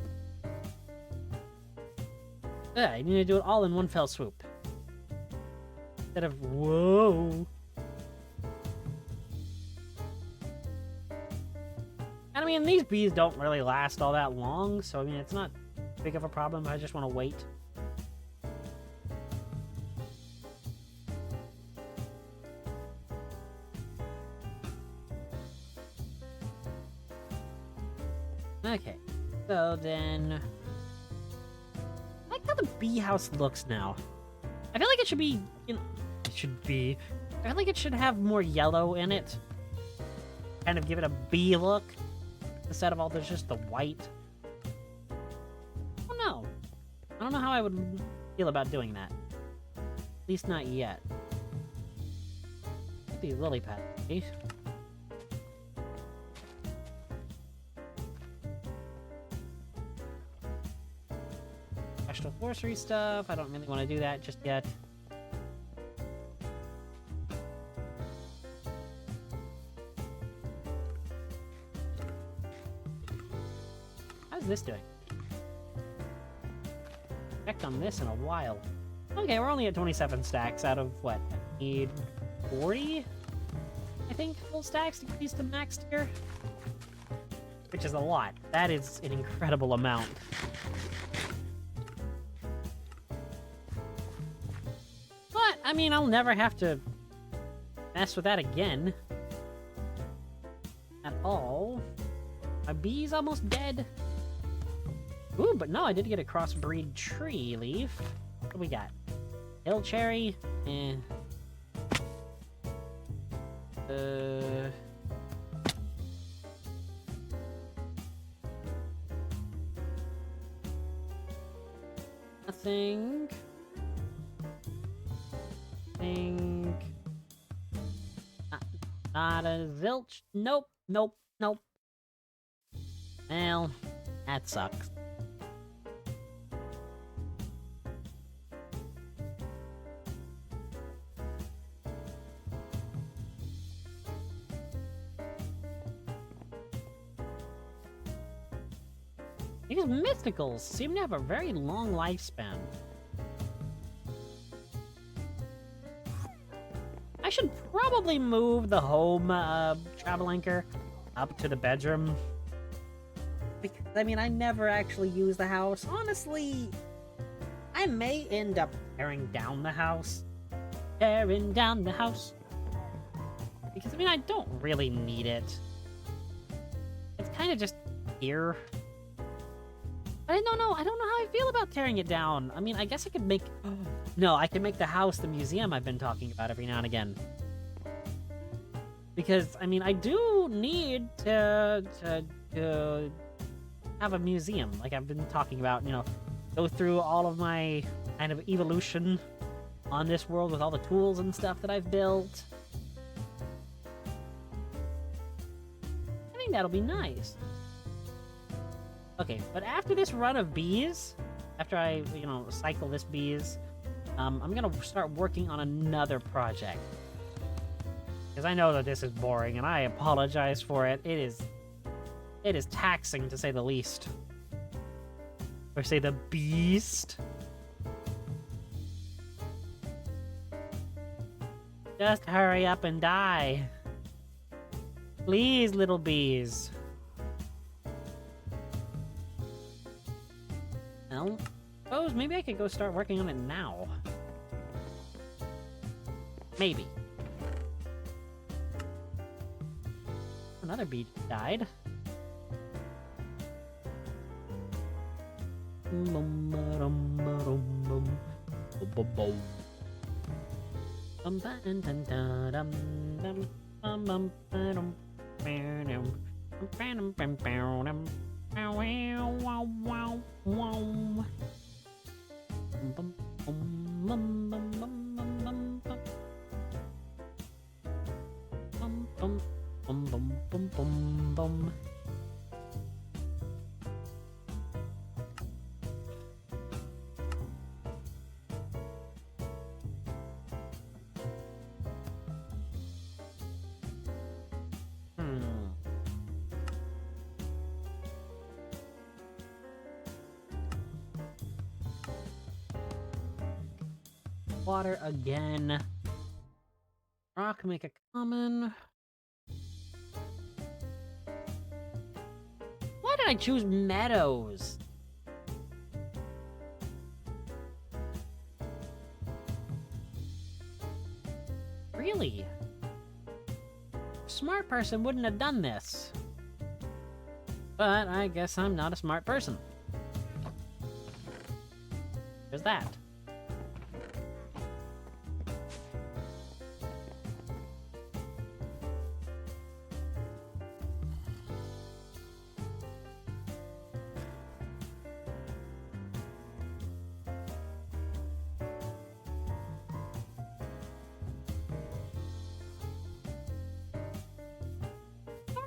Yeah, I need to do it all in one fell swoop. Instead of, whoa. And I mean, these bees don't really last all that long, so I mean, it's not big of a problem. I just want to wait. Okay, so then... I like how the bee house looks now. I feel like it should be, you know, I feel like it should have more yellow in it. kind of give it a bee look instead of all there's just the white. I don't know. I don't know how I would feel about doing that. At least not yet. These lily pads. Special sorcery stuff. I don't really want to do that just yet. How's this doing? Checked on this in a while. Okay, we're only at 27 stacks out of what? I need 40? I think full stacks to get these to max tier. Which is a lot. That is an incredible amount. But, I mean, I'll never have to mess with that again. At all. My bee's almost dead. Ooh, but no, I did get a crossbreed tree leaf. What do we got? Hill cherry? Eh. Nothing. Not a zilch. Nope, nope, nope. Well, that sucks. These mysticals seem to have a very long lifespan. I should probably move the home travel anchor up to the bedroom. Because, I mean, I never actually use the house. Honestly, I may end up tearing down the house. Tearing down the house. Because, I mean, I don't really need it. It's kind of just here. I don't know. I don't know how I feel about tearing it down. I mean, I guess I could make... No, I can make the house the museum I've been talking about every now and again. Because, I mean, I do need to have a museum, like I've been talking about, you know, go through all of my kind of evolution on this world with all the tools and stuff that I've built. I think that'll be nice. Okay, but after this run of bees, after I, you know, cycle this bees, I'm gonna start working on another project. Because I know that this is boring, and I apologize for it. It is taxing, to say the least. Or say the beast. Just hurry up and die. Please, little bees. Well, I suppose maybe I could go start working on it now. Maybe. Another bee died. Water again. Rock, make a common. Why did I choose meadows? Really? A smart person wouldn't have done this. But I guess I'm not a smart person. There's that.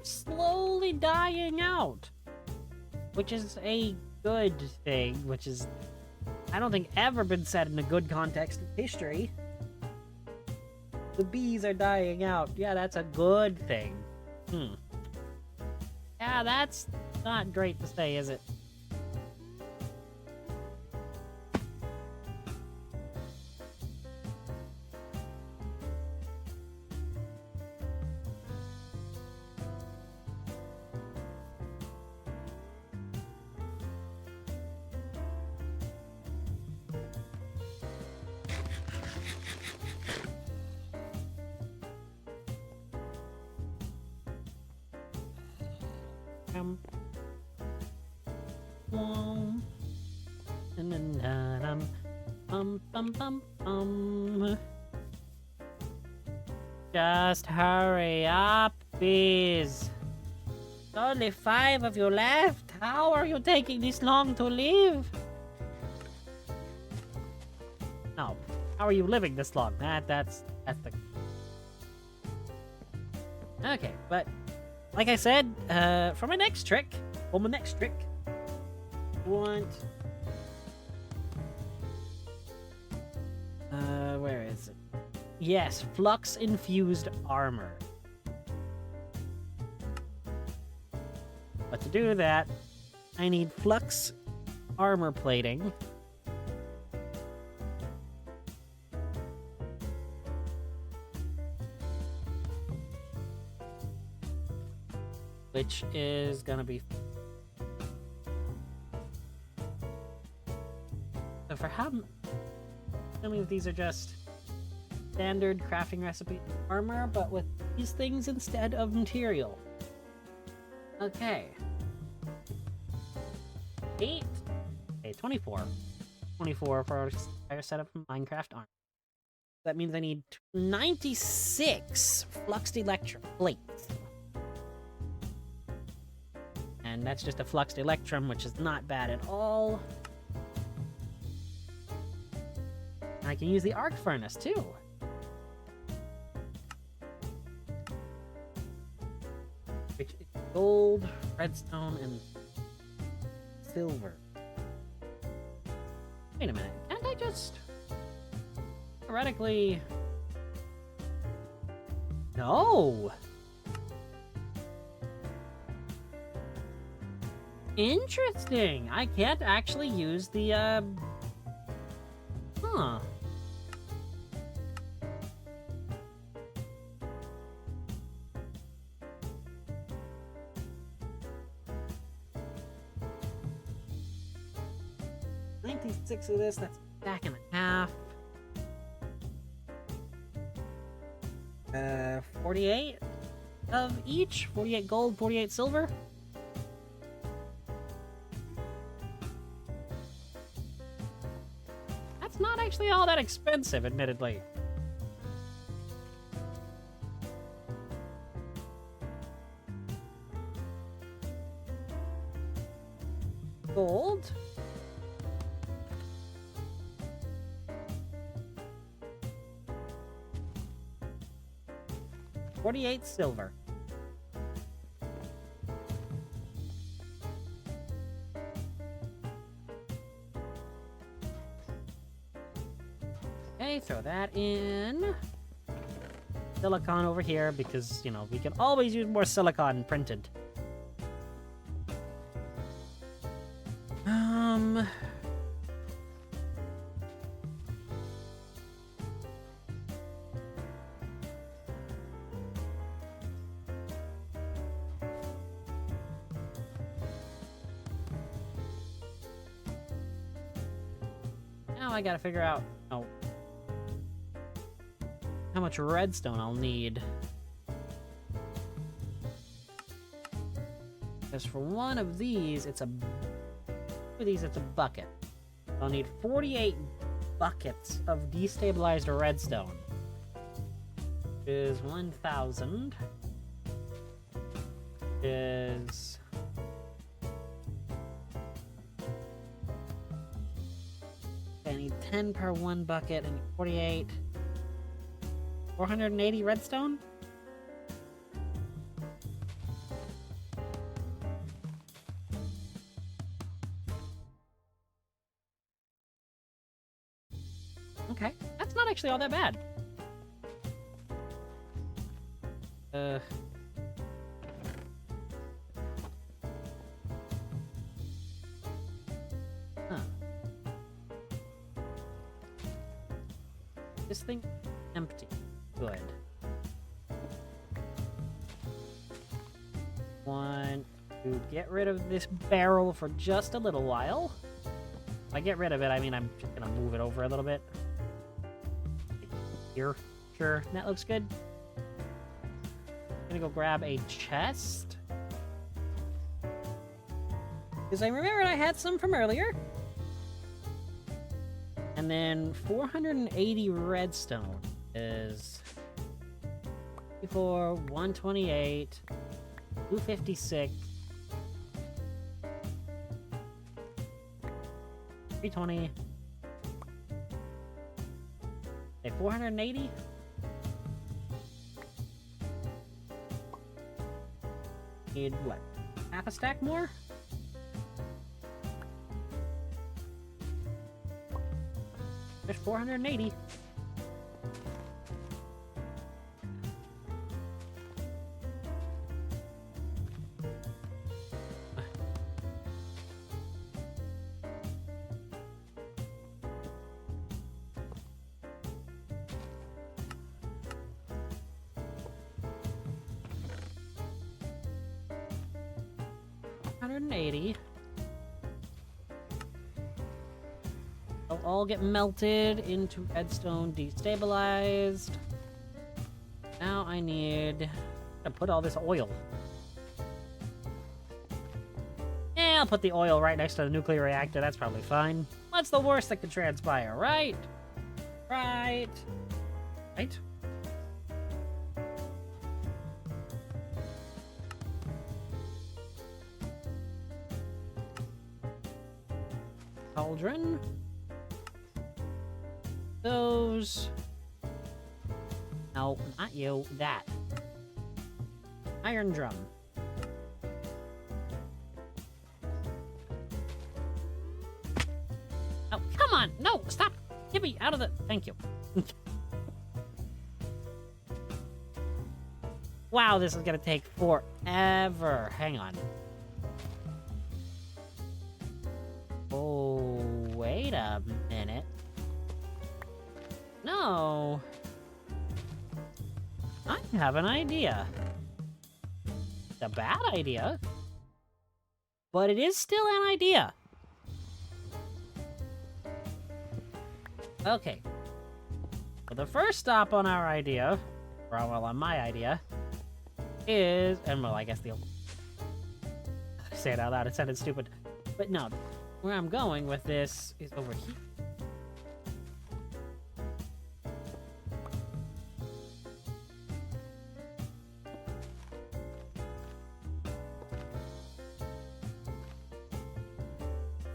slowly dying out, which is a good thing, which is, I don't think, ever been said in a good context of history. The bees are dying out. Yeah, that's a good thing. Yeah, that's not great to say, is it? Just hurry up, bees. Only 5 of you left. How are you taking this long to live? No. How are you living this long? That's the... Okay, but like I said, for my next trick, I want... where is it? Yes, flux-infused armor. But to do that, I need flux armor plating. Which is gonna be... So for how... many of these are just standard crafting recipe armor, but with these things instead of material. Okay. 8. Okay, 24. 24 for our entire setup from Minecraft armor. That means I need 96 fluxed electrum plates. And that's just a fluxed electrum, which is not bad at all. And I can use the arc furnace too. Which is gold, redstone, and silver. Wait a minute, can't I just theoretically... No! Interesting! I can't actually use the, Huh. $96 of this, that's a stack and a half. 48 of each? 48 gold, 48 silver? That's not actually all that expensive, admittedly. Gold. $48 silver. Okay, throw that in. Silicon over here because, you know, we can always use more silicon printed. Now I gotta figure out how much redstone I'll need. Because for one of these, it's a bucket. I'll need 48 buckets of destabilized redstone. Which is 1,000. Is... I need 10 per one bucket and 48. 480 redstone? actually all that bad. Huh. This thing empty. Good. Want to get rid of this barrel for just a little while. If I get rid of it, I mean I'm just gonna move it over a little bit. Here. Sure, that looks good. Gonna go grab a chest. Because I remembered I had some from earlier. And then 480 redstone is 54, 128, 256, 320. Okay, 480. Need what? Half a stack more? There's 480. $180. They'll all get melted into redstone, destabilized. Now I need to put all this oil. Yeah, I'll put the oil right next to the nuclear reactor. That's probably fine. What's the worst that could transpire, right? Right. Right? Cauldron. Those. No, not you. That. Iron drum. Oh, come on! No! Stop! Get me out of the... Thank you. Wow, this is gonna take forever. Hang on. Oh, wait a minute. No. I have an idea. It's a bad idea, but it is still an idea. Okay. So the first stop on our idea, or well, on my idea, is, and well, I guess the... Say it out loud, it sounded stupid. But no, where I'm going with this is over here.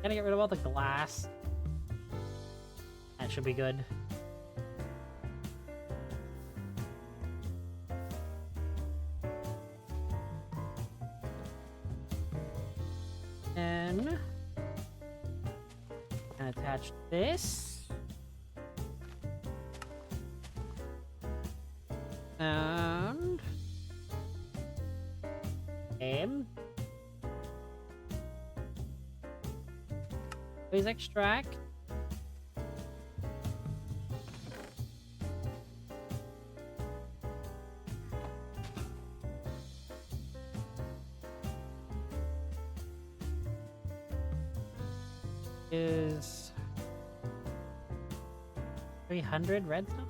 Gotta get rid of all the glass. That should be good. Then and attach this. And please extract. Is 300 redstone?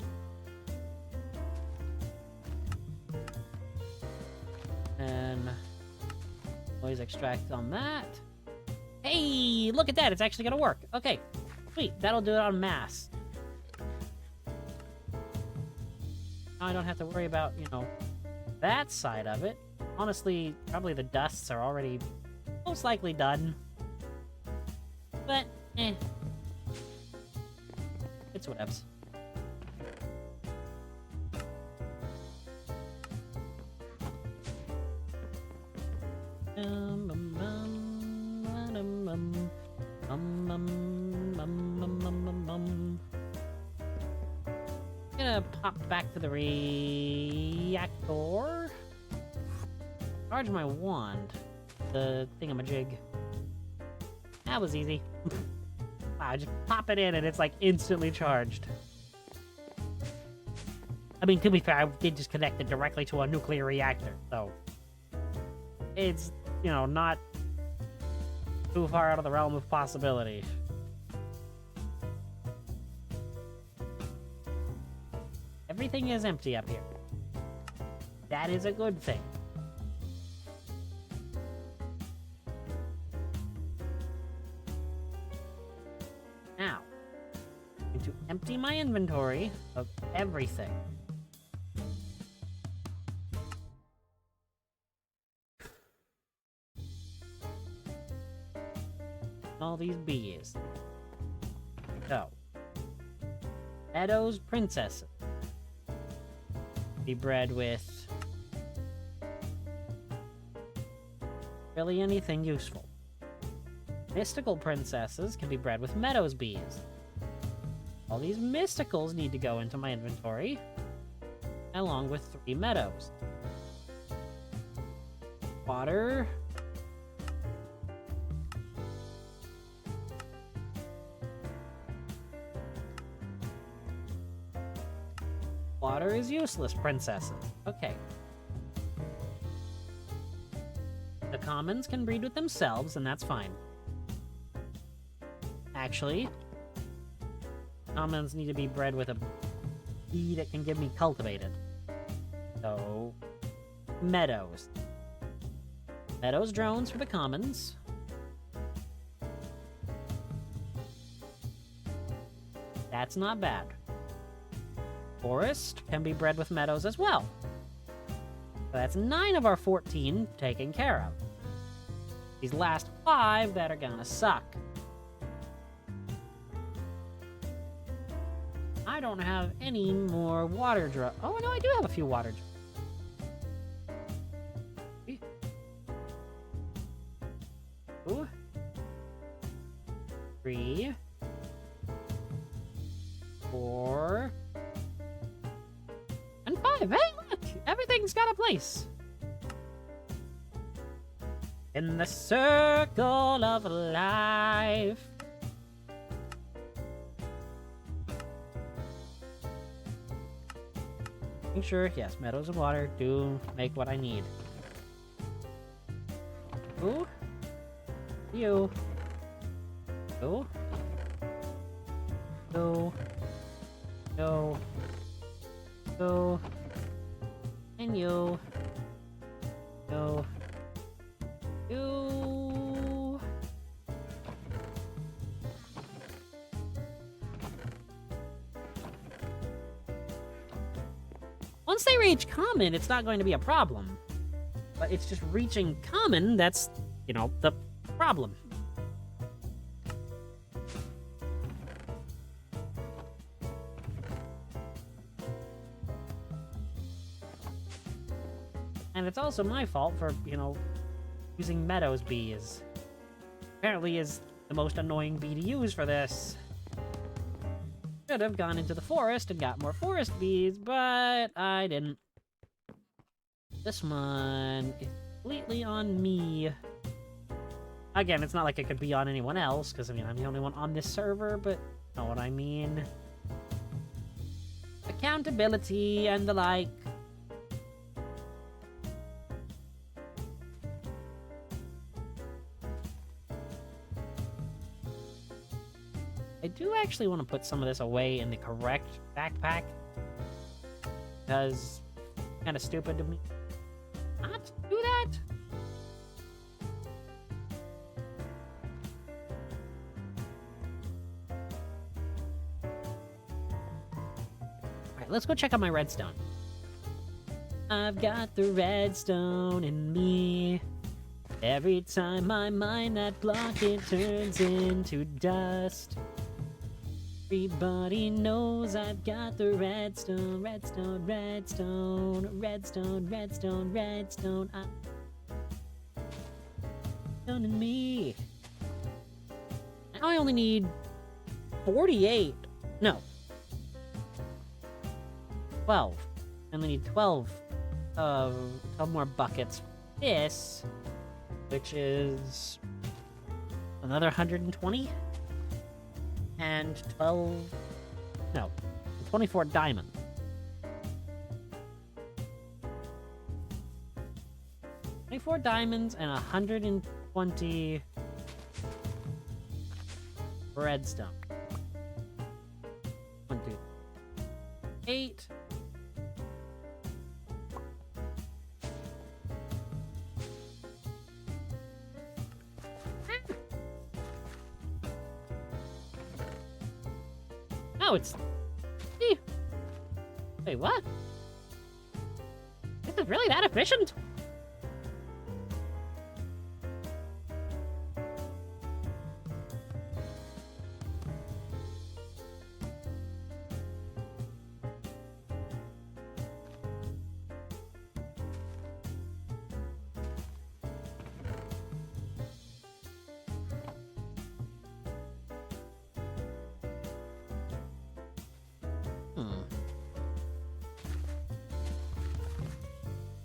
And always extract on that. Hey, look at that. It's actually gonna work. Okay, sweet. That'll do it on mass. Now I don't have to worry about, you know, that side of it. Honestly, probably the dusts are already most likely done. But, it's whatevs. gonna pop back to the reactor. Charge my wand. The thingamajig. That was easy. Wow, just pop it in and it's like instantly charged. I mean, to be fair, I did just connect it directly to a nuclear reactor, so it's, you know, not too far out of the realm of possibility. Everything is empty up here. That is a good thing. Now, I'm going to empty my inventory of everything. All these bees. So, Meadows Princesses. Be bred with really anything useful. Mystical princesses can be bred with Meadows bees. All these mysticals need to go into my inventory, along with 3 meadows. Water. Water is useless, princesses. Okay. The commons can breed with themselves, and that's fine. Actually, commons need to be bred with a bee that can give me cultivated. So, meadows. Meadows drones for the commons. That's not bad. Forest can be bred with meadows as well. So that's 9 of our 14 taken care of. These last 5 that are gonna suck. I don't have any more water drop. Oh no, I do have a few water drops. 2, 3, 4, and 5. Hey, look! Everything's got a place. In the circle of life. Make sure, yes, meadows and water do make what I need. Ooh. You. Go. Go. Go. Go. And you. Go. You. Once they reach common, it's not going to be a problem. But it's just reaching common that's, you know, the problem. And it's also my fault for, you know, using Meadows bees. Apparently is the most annoying bee to use for this. Should have gone into the forest and got more forest bees, but I didn't. This one is completely on me. Again, it's not like it could be on anyone else, because, I mean, I'm the only one on this server, but you know what I mean. Accountability and the like. I do actually want to put some of this away in the correct backpack, because it's kind of stupid to me not to do that. Alright, let's go check out my redstone. I've got the redstone in me. Every time I mine that block, it turns into dust. Everybody knows I've got the redstone, redstone, redstone, redstone, redstone, redstone. Redstone in me. Now I only need 48. No. 12. I only need 12 more buckets. This, which is another 120, and 24 diamonds. Four diamonds and 120 redstone. 1, 2, 8. Oh, it's... Wait, what? This is really that efficient?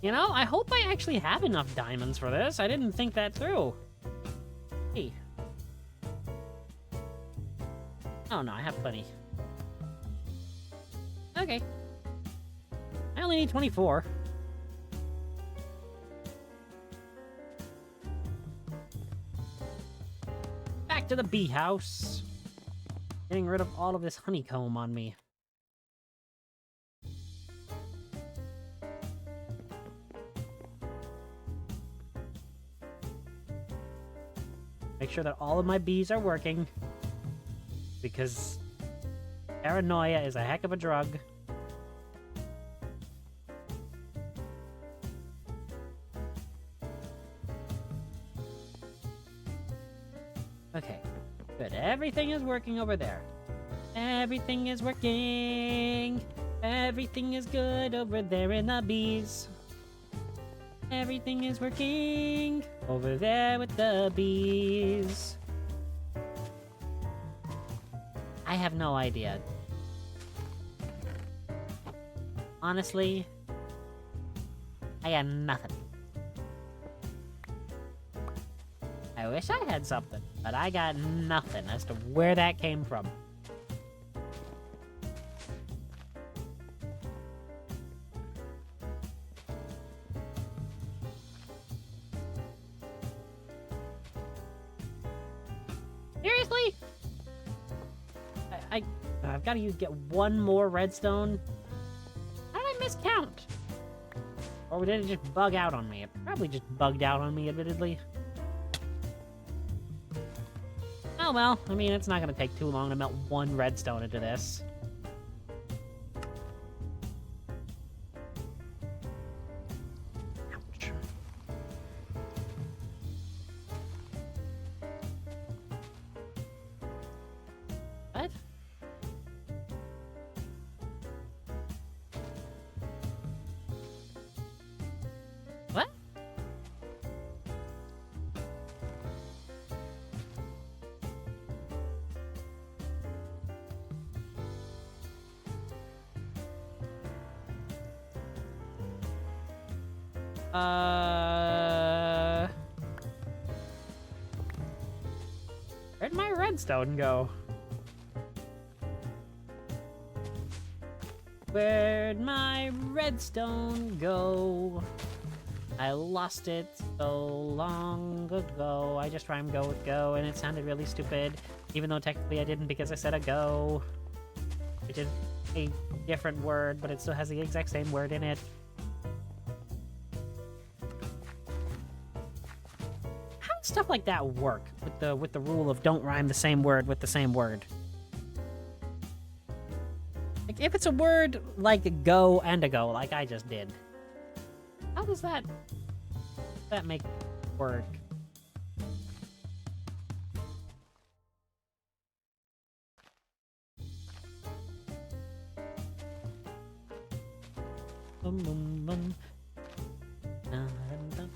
You know, I hope I actually have enough diamonds for this. I didn't think that through. Hey. Oh no, I have plenty. Okay. I only need 24. Back to the bee house. Getting rid of all of this honeycomb on me. Make sure that all of my bees are working, because paranoia is a heck of a drug. Okay, good. Everything is working over there. Everything is working. Everything is good over there in the bees. Everything is working over there with the bees. I have no idea. Honestly, I got nothing. I wish I had something, but I got nothing as to where that came from. Seriously? I've got to get one more redstone. How did I miscount? Or did it just bug out on me? It probably just bugged out on me, admittedly. Oh well, I mean, it's not going to take too long to melt one redstone into this. Ouch. What? What? Where'd my redstone go? Where'd my redstone go? I lost it so long ago. I just rhymed go with go, and it sounded really stupid, even though technically I didn't because I said a go, which is a different word, but it still has the exact same word in it. How does stuff like that work with the rule of don't rhyme the same word with the same word? Like, if it's a word like go and a go, like I just did, how does that make work? Bum, bum, bum. Dun, dun, dun.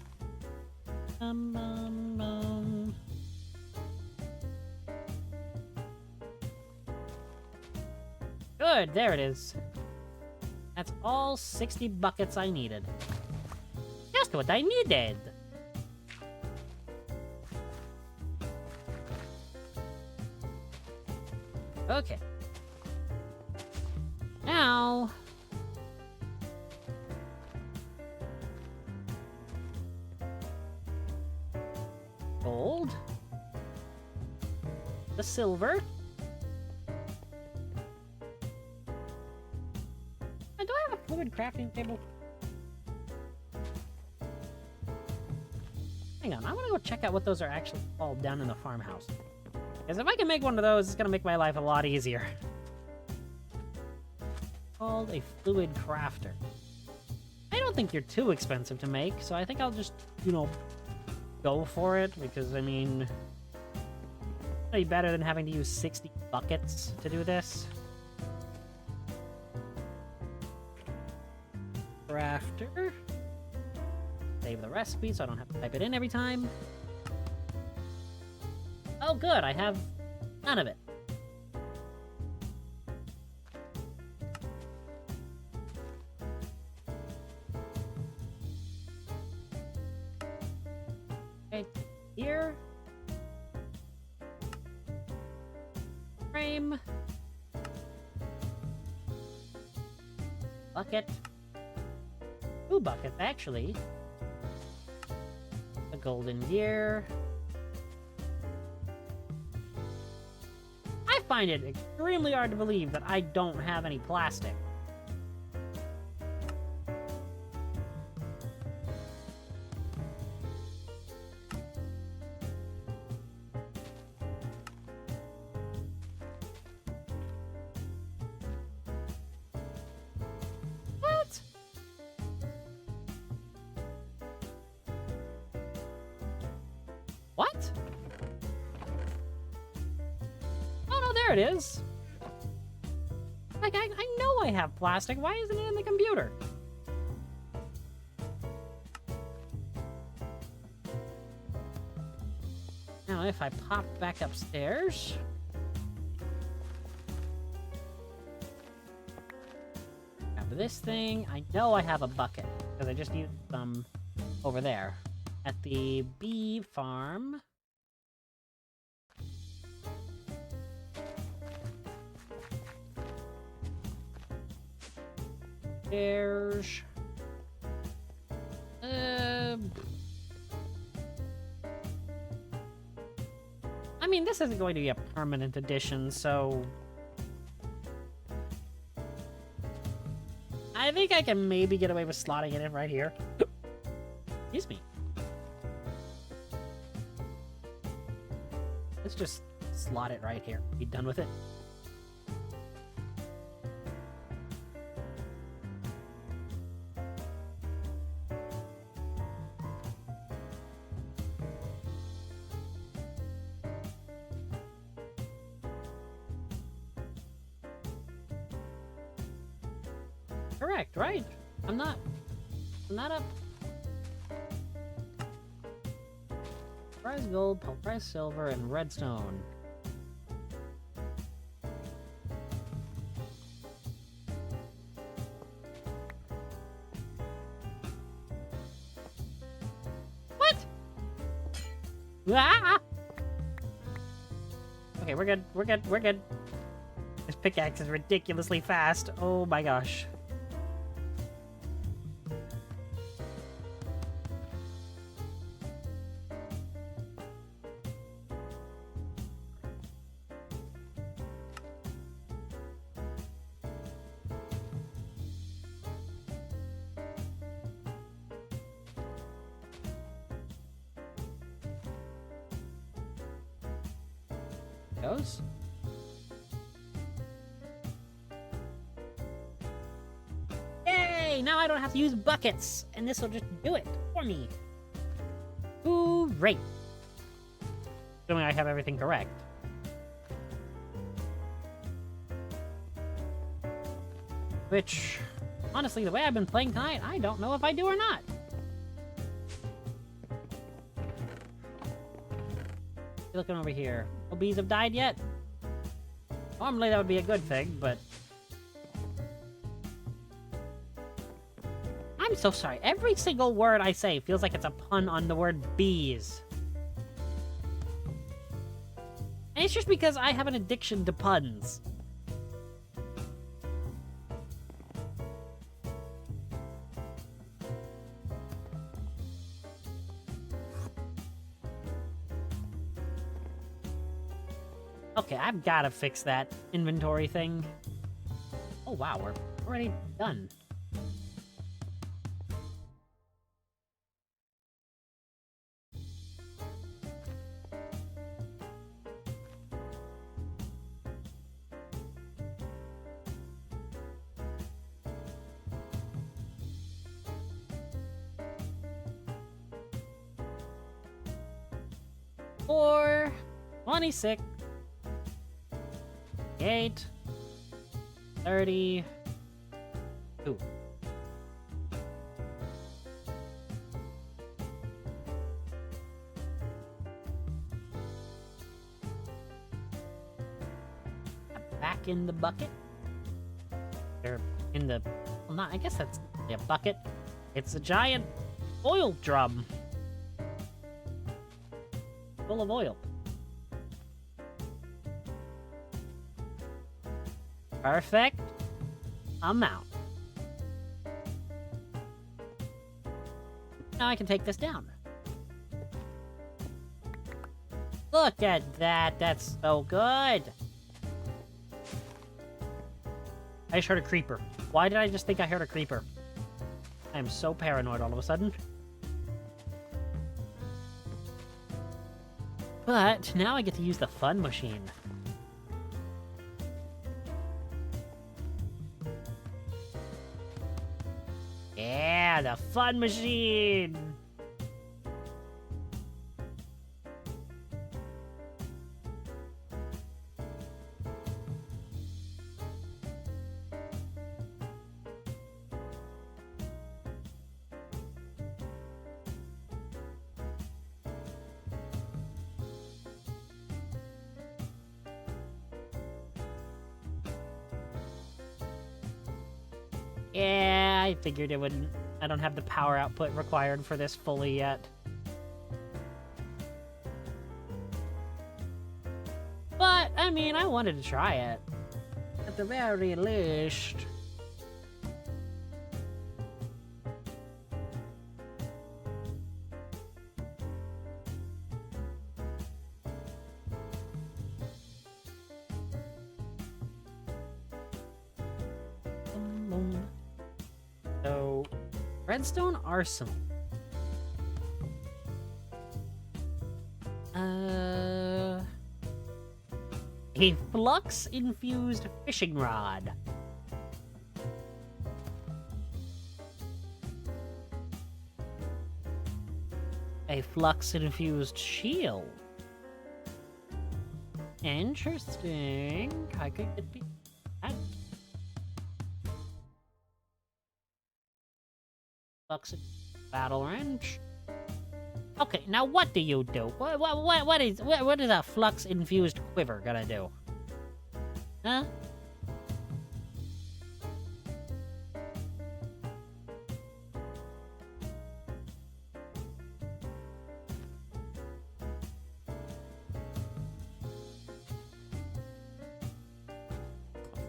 Bum, bum, bum. Good, there it is. That's all 60 buckets I needed. Just what I needed. Okay. Now... gold. The silver. And do I have a fluid crafting table? Hang on, I want to go check out what those are actually called down in the farmhouse. Because if I can make one of those, it's going to make my life a lot easier. Called a fluid crafter. I don't think you're too expensive to make, so I think I'll just, you know, go for it. Because, I mean, it'll be better than having to use 60 buckets to do this. Crafter. Save the recipe so I don't have to type it in every time. Oh, good. I have none of it. Okay, here. Frame. Bucket. 2 buckets, actually. The golden gear. I find it extremely hard to believe that I don't have any plastic. What? What? Oh, no, there it is. Like, I know I have plastic. Why isn't it in the computer? Now, if I pop back upstairs... grab this thing. I know I have a bucket, because I just need some over there. At the bee farm. There's... I mean, this isn't going to be a permanent addition, so... I think I can maybe get away with slotting it in right here. Excuse me. Let's just slot it right here. Be done with it. Correct, right? I'm not up. Prize gold, prize silver, and redstone. What? Ah! Okay, we're good. We're good. We're good. This pickaxe is ridiculously fast. Oh my gosh. Goes. Yay! Now I don't have to use buckets, and this will just do it for me. Hooray! Assuming I have everything correct. Which, honestly, the way I've been playing tonight, I don't know if I do or not. Looking over here. No bees have died yet? Normally that would be a good thing, but... I'm so sorry. Every single word I say feels like it's a pun on the word bees. And it's just because I have an addiction to puns. Okay, I've got to fix that inventory thing. Oh wow, we're already done. Four, 26, 8, 30, 2. Back in the bucket. Or in the, well, not, I guess that's a bucket. It's a giant oil drum. Full of oil. Perfect amount. Now I can take this down. Look at that. That's so good. I just heard a creeper. Why did I just think I heard a creeper? I am so paranoid all of a sudden. But now I get to use the fun machine. Yeah, the fun machine! Yeah, I figured it wouldn't. I don't have the power output required for this fully yet. But, I mean, I wanted to try it. At the very least. So, Redstone Arsenal. A flux-infused fishing rod. A flux-infused shield. Interesting. I could get that. Flux battle wrench. Okay, now what do you do? What is a flux-infused quiver gonna do? Huh?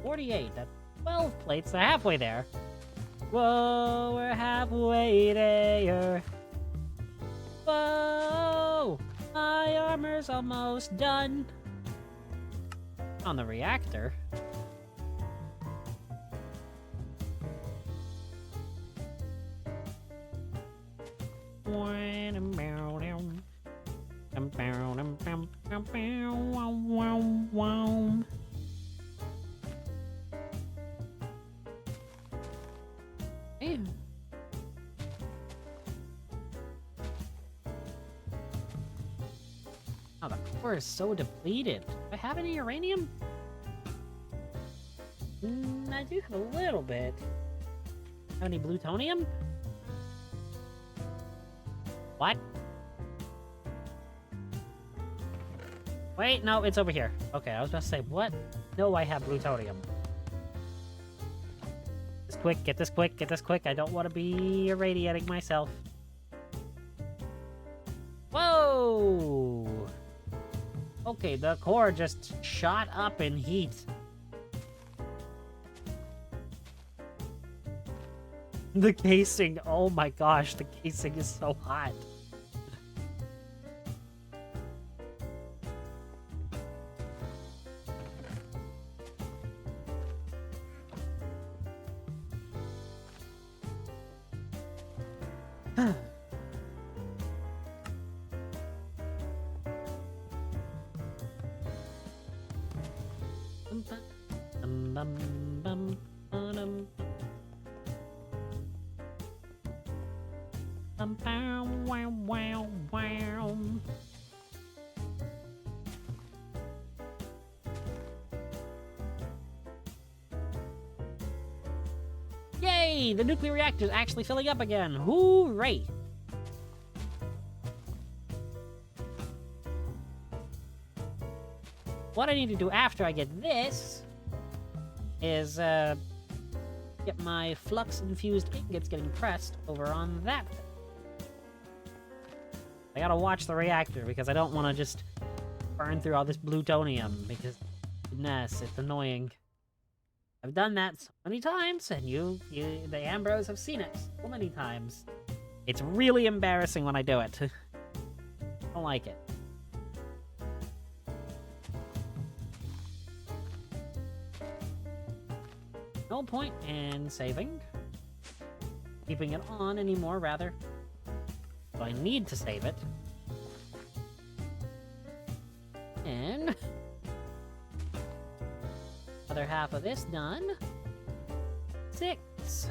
$48. That's 12 plates. They're halfway there. Whoa, we're halfway there. Whoa! My armor's almost done. On the reactor. Ew. Oh, the core is so depleted. Do I have any uranium? I do have a little bit. Have any plutonium? What? Wait, no, it's over here. Okay, I was about to say, what? No, I have plutonium. This quick, get this quick, get this quick. I don't want to be irradiating myself. Whoa! Okay, the core just shot up in heat. The casing, oh my gosh, the casing is so hot. Yay! The nuclear reactor is actually filling up again. Hooray! What I need to do after I get this is get my flux-infused ingots getting pressed over on that. I gotta watch the reactor because I don't want to just burn through all this plutonium because, goodness, it's annoying. I've done that so many times, and the Ambros have seen it so many times. It's really embarrassing when I do it. I don't like it. No point in saving. Keeping it on anymore, rather. So I need to save it. And other half of this done. 6.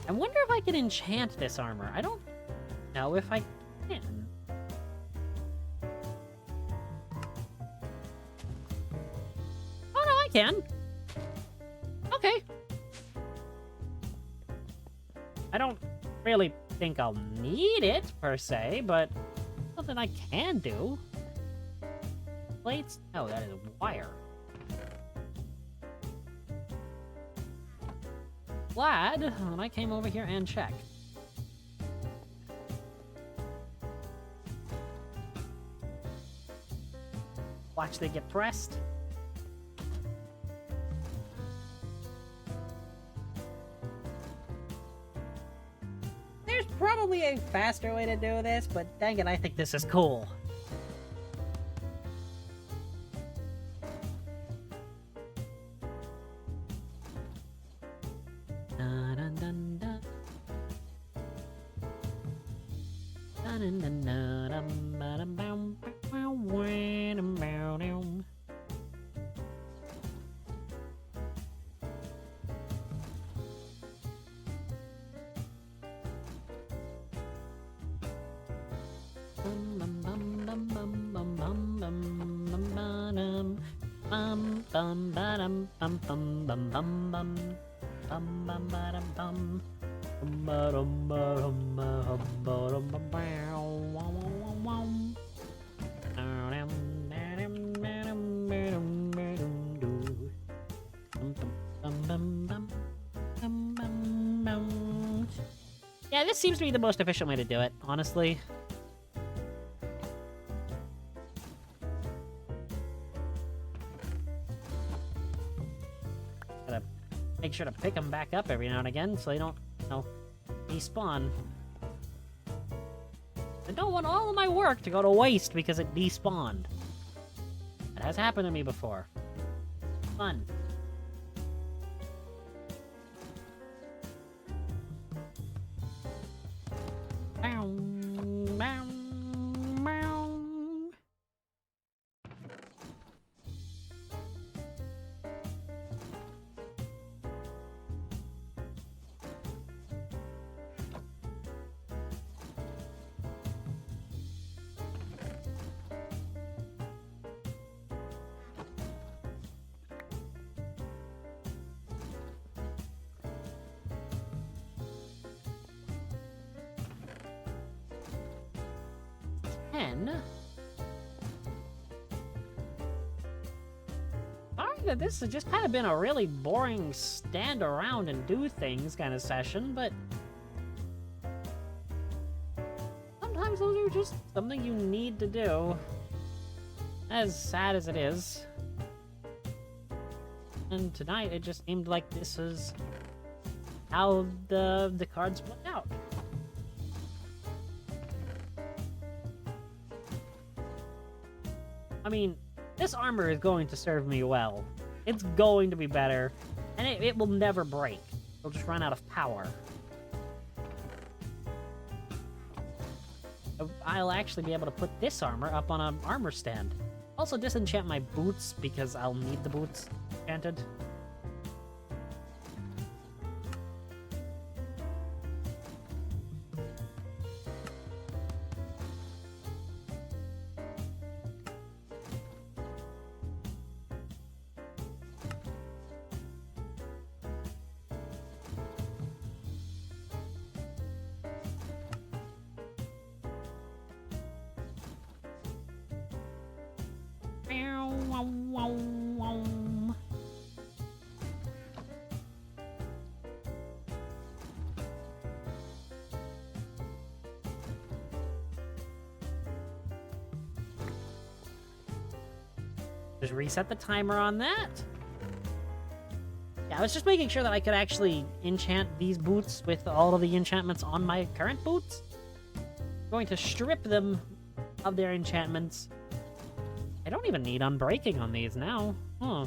I wonder if I can enchant this armor. I don't know if I can. Oh no, I can. Okay. I don't really think I'll need it, per se, but something I can do. Plates? Oh, that is a wire. Glad when I came over here and checked. Watch they get pressed. There's probably a faster way to do this, but dang it, I think this is cool. Yeah, this seems to be the most efficient way to do it, honestly. Gotta make sure to pick them back up every now and again so they don't, you know, despawn. I don't want all of my work to go to waste because it despawned. That has happened to me before. Fun. that this has just kind of been a really boring stand around and do things kind of session, but sometimes those are just something you need to do. As sad as it is. And tonight it just seemed like this is how the cards went out. I mean, this armor is going to serve me well. It's going to be better, and it will never break. It'll just run out of power. I'll actually be able to put this armor up on an armor stand. Also disenchant my boots, because I'll need the boots enchanted. Just reset the timer on that. Yeah, I was just making sure that I could actually enchant these boots with all of the enchantments on my current boots. I'm going to strip them of their enchantments. I don't even need Unbreaking on these now. Huh.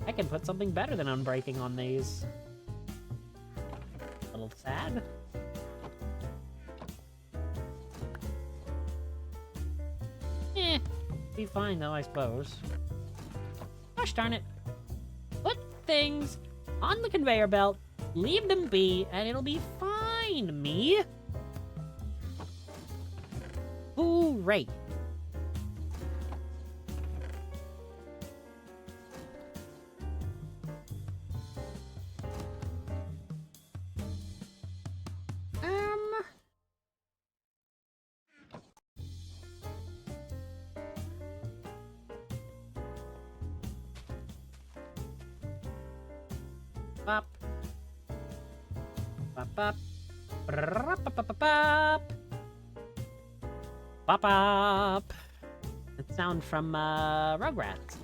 I can put something better than Unbreaking on these. A little sad. Be fine though, I suppose. Gosh darn it. Put things on the conveyor belt, leave them be, and it'll be fine, me. Hooray. Bop. Bop bop. Bop bop bop bop. Bop bop. That sound from Rugrats.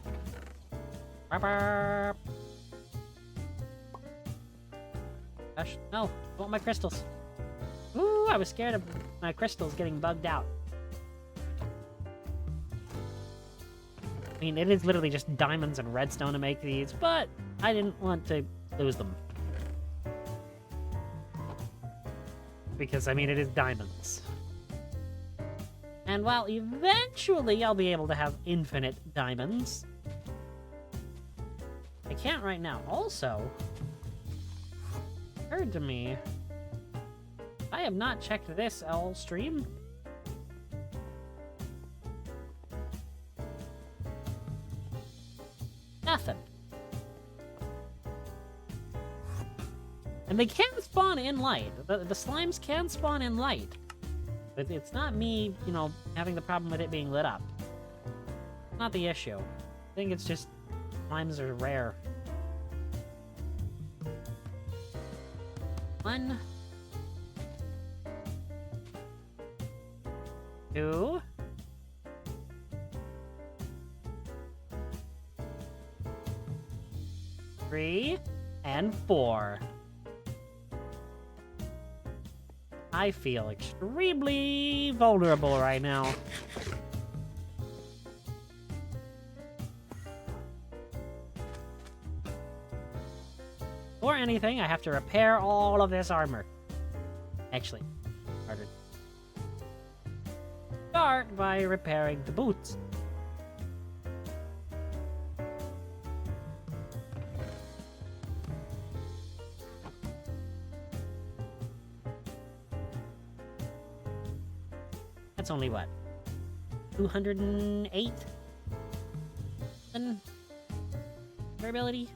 Bop bop. Gosh, no, I want my crystals. Ooh, I was scared of my crystals getting bugged out. I mean, it is literally just diamonds and redstone to make these, but I didn't want to lose them. Because, I mean, it is diamonds. And while eventually I'll be able to have infinite diamonds, I can't right now. Also, occurred to me, I have not checked this all stream. Nothing. And they can spawn in light. The slimes can spawn in light. But it's not me, you know, having the problem with it being lit up. Not the issue. I think it's just slimes are rare. 1, 2, 3, and 4. I feel extremely vulnerable right now. Or anything, I have to repair all of this armor. Actually, harder. Start by repairing the boots. That's only what? 208? Durability?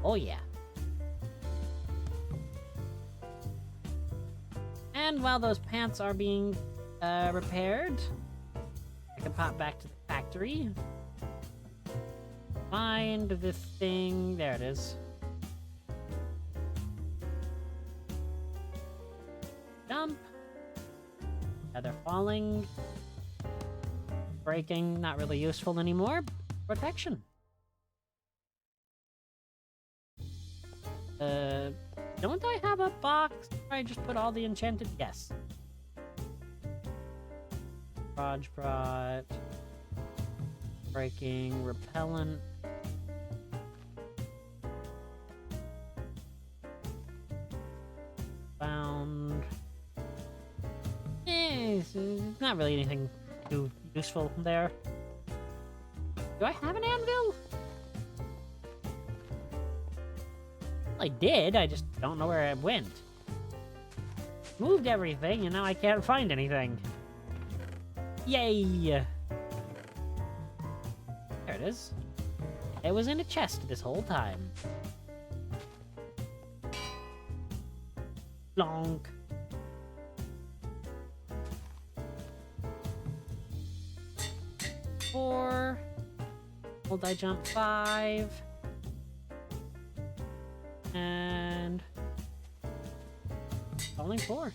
Oh yeah. And while those pants are being repaired. I can pop back to the factory. Find this thing. There it is. Jump. Yeah, they're falling. Breaking, not really useful anymore. Protection. Don't I have a box where I just put all the enchanted? Yes. Prot. Breaking, repellent. Found. Not really anything too useful there. Do I have an anvil? I did, I just don't know where it went. Moved everything, and now I can't find anything. Yay! There it is. It was in a chest this whole time. Blonk. Four. Multi-jump 5. And only 4.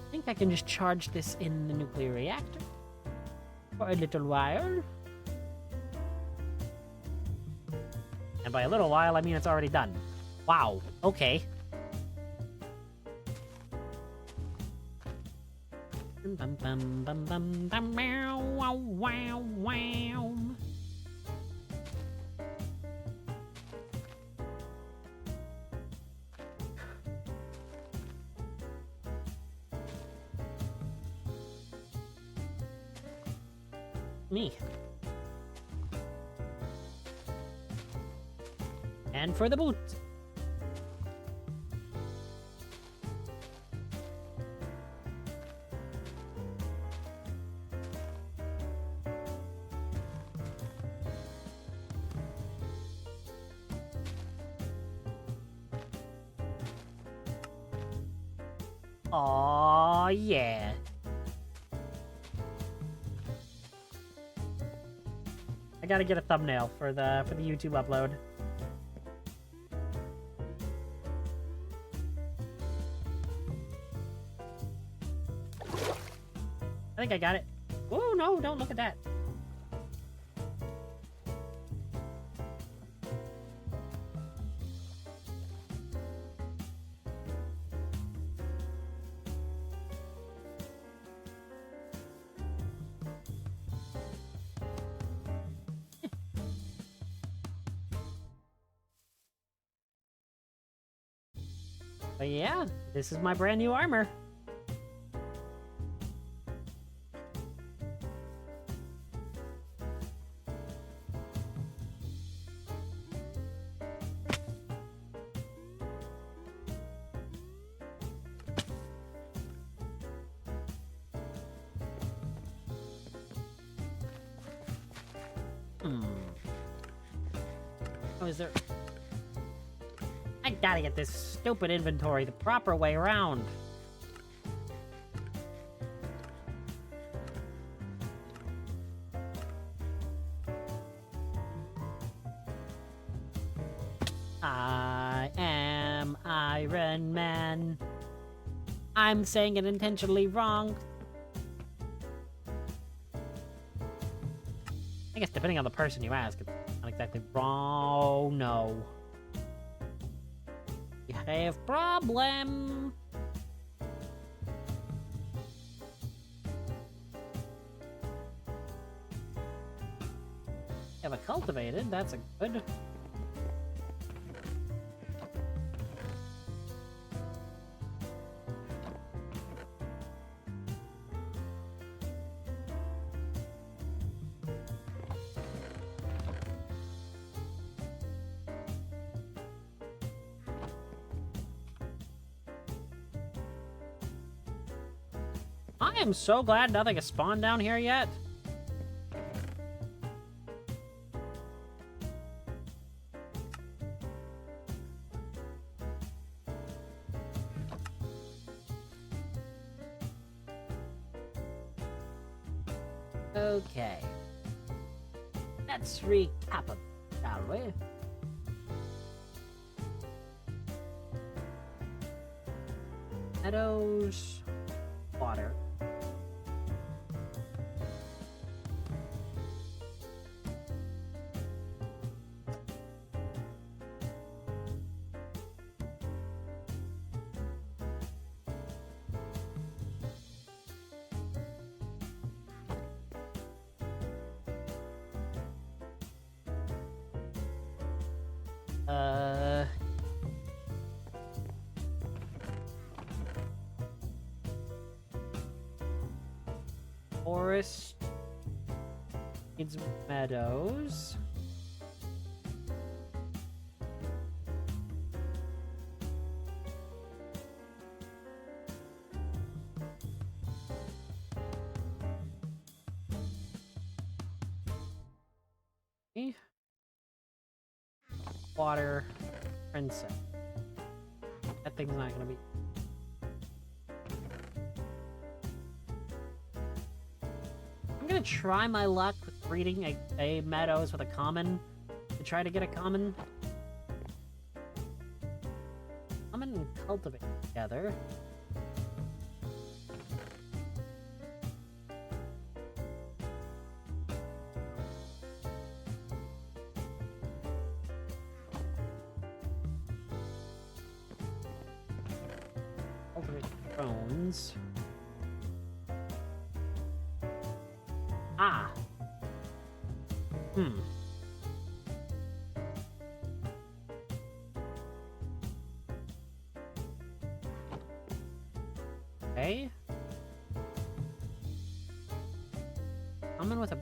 I think I can just charge this in the nuclear reactor for a little while. And by a little while, I mean it's already done. Wow, okay. Bum bum bum bum bum wow wow wow. Me. And for the boot. Aw, yeah. I gotta get a thumbnail for the YouTube upload. I think I got it. Oh no, don't look at that. But yeah, this is my brand new armor. Oh, is there... I gotta get this stupid inventory the proper way around. I am Iron Man. I'm saying it intentionally wrong. I guess depending on the person you ask, it's not exactly wrong. No. You have problem. You have a cultivated, that's a good. I am so glad nothing has spawned down here yet. Okay. Let's recap it, shall we? Meadows, water. Forest needs meadows. Water princess. That thing's not gonna be. I'm gonna try my luck with breeding a meadows with a common to try to get a common. Common and cultivate together. Cultivate drones. Ah. Okay. Common with a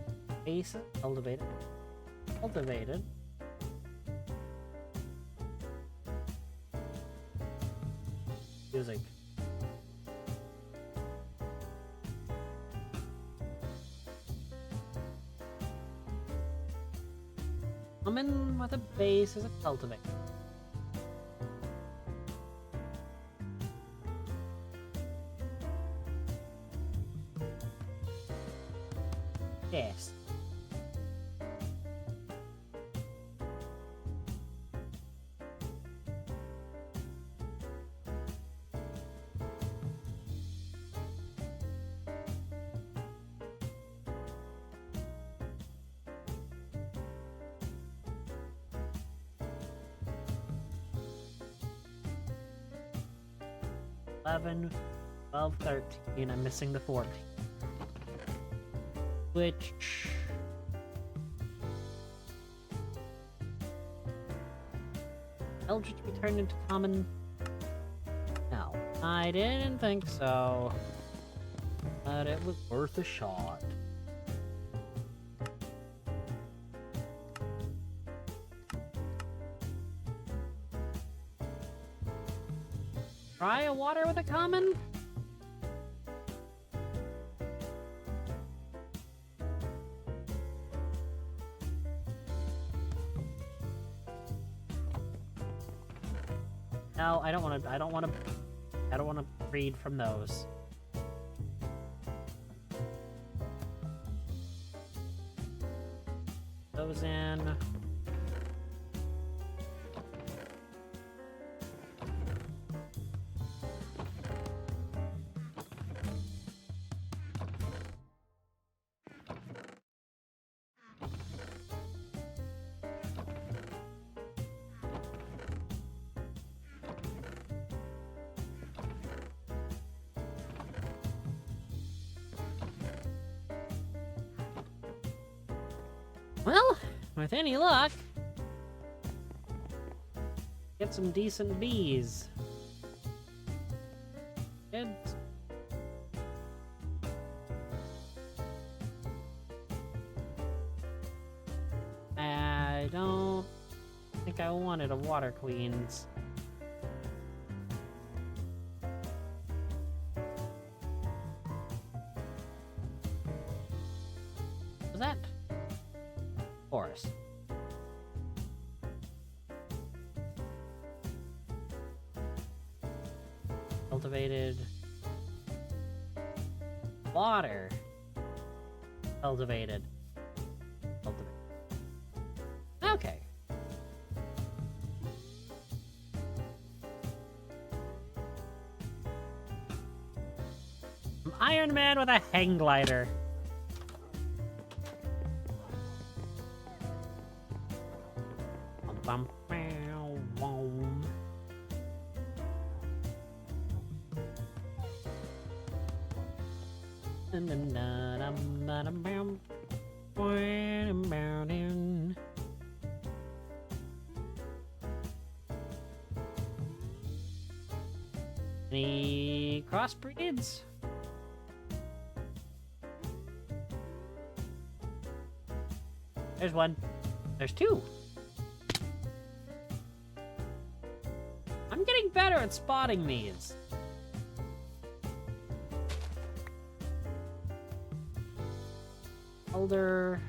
base cultivated. Cultivated. Music. Common with a base is a cultivate. Yes. $11, $12, $13. I'm missing the 14. Which Eldritch be turned into common? No, I didn't think so. But it was worth a shot. Try a water with a common? No, I don't want to breed from those. Those in. Well, with any luck, get some decent bees. Good. I don't think I wanted a water queens. Was that? Forest. Cultivated water. Cultivated. Okay. I'm Iron Man with a hang glider. Any crossbreeds? There's one. There's two. I'm getting better at spotting these. Older.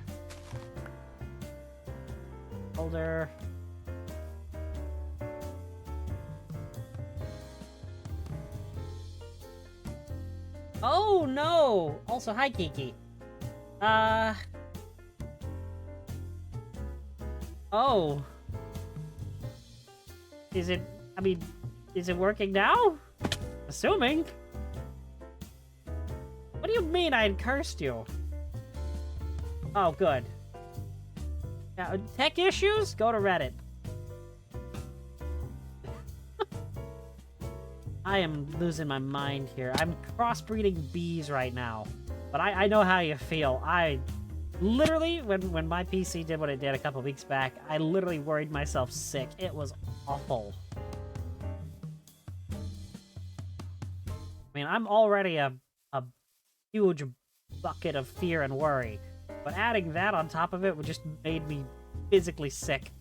Oh no! Also, hi Kiki. Oh. Is it working now? Assuming. What do you mean I had cursed you? Oh, good. Now, tech issues? Go to Reddit. I am losing my mind here. I'm crossbreeding bees right now. But I know how you feel. I literally, when my PC did what it did a couple weeks back, I literally worried myself sick. It was awful. I mean, I'm already a huge bucket of fear and worry. But adding that on top of it would just made me physically sick.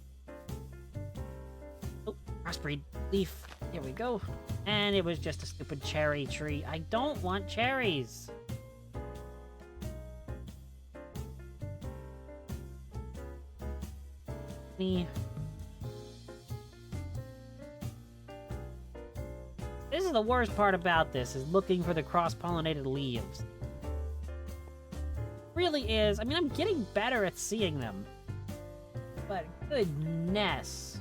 Oh, crossbreed leaf. Here we go. And it was just a stupid cherry tree. I don't want cherries. Me. This is the worst part about this, is looking for the cross-pollinated leaves. Really is. I mean, I'm getting better at seeing them. But goodness.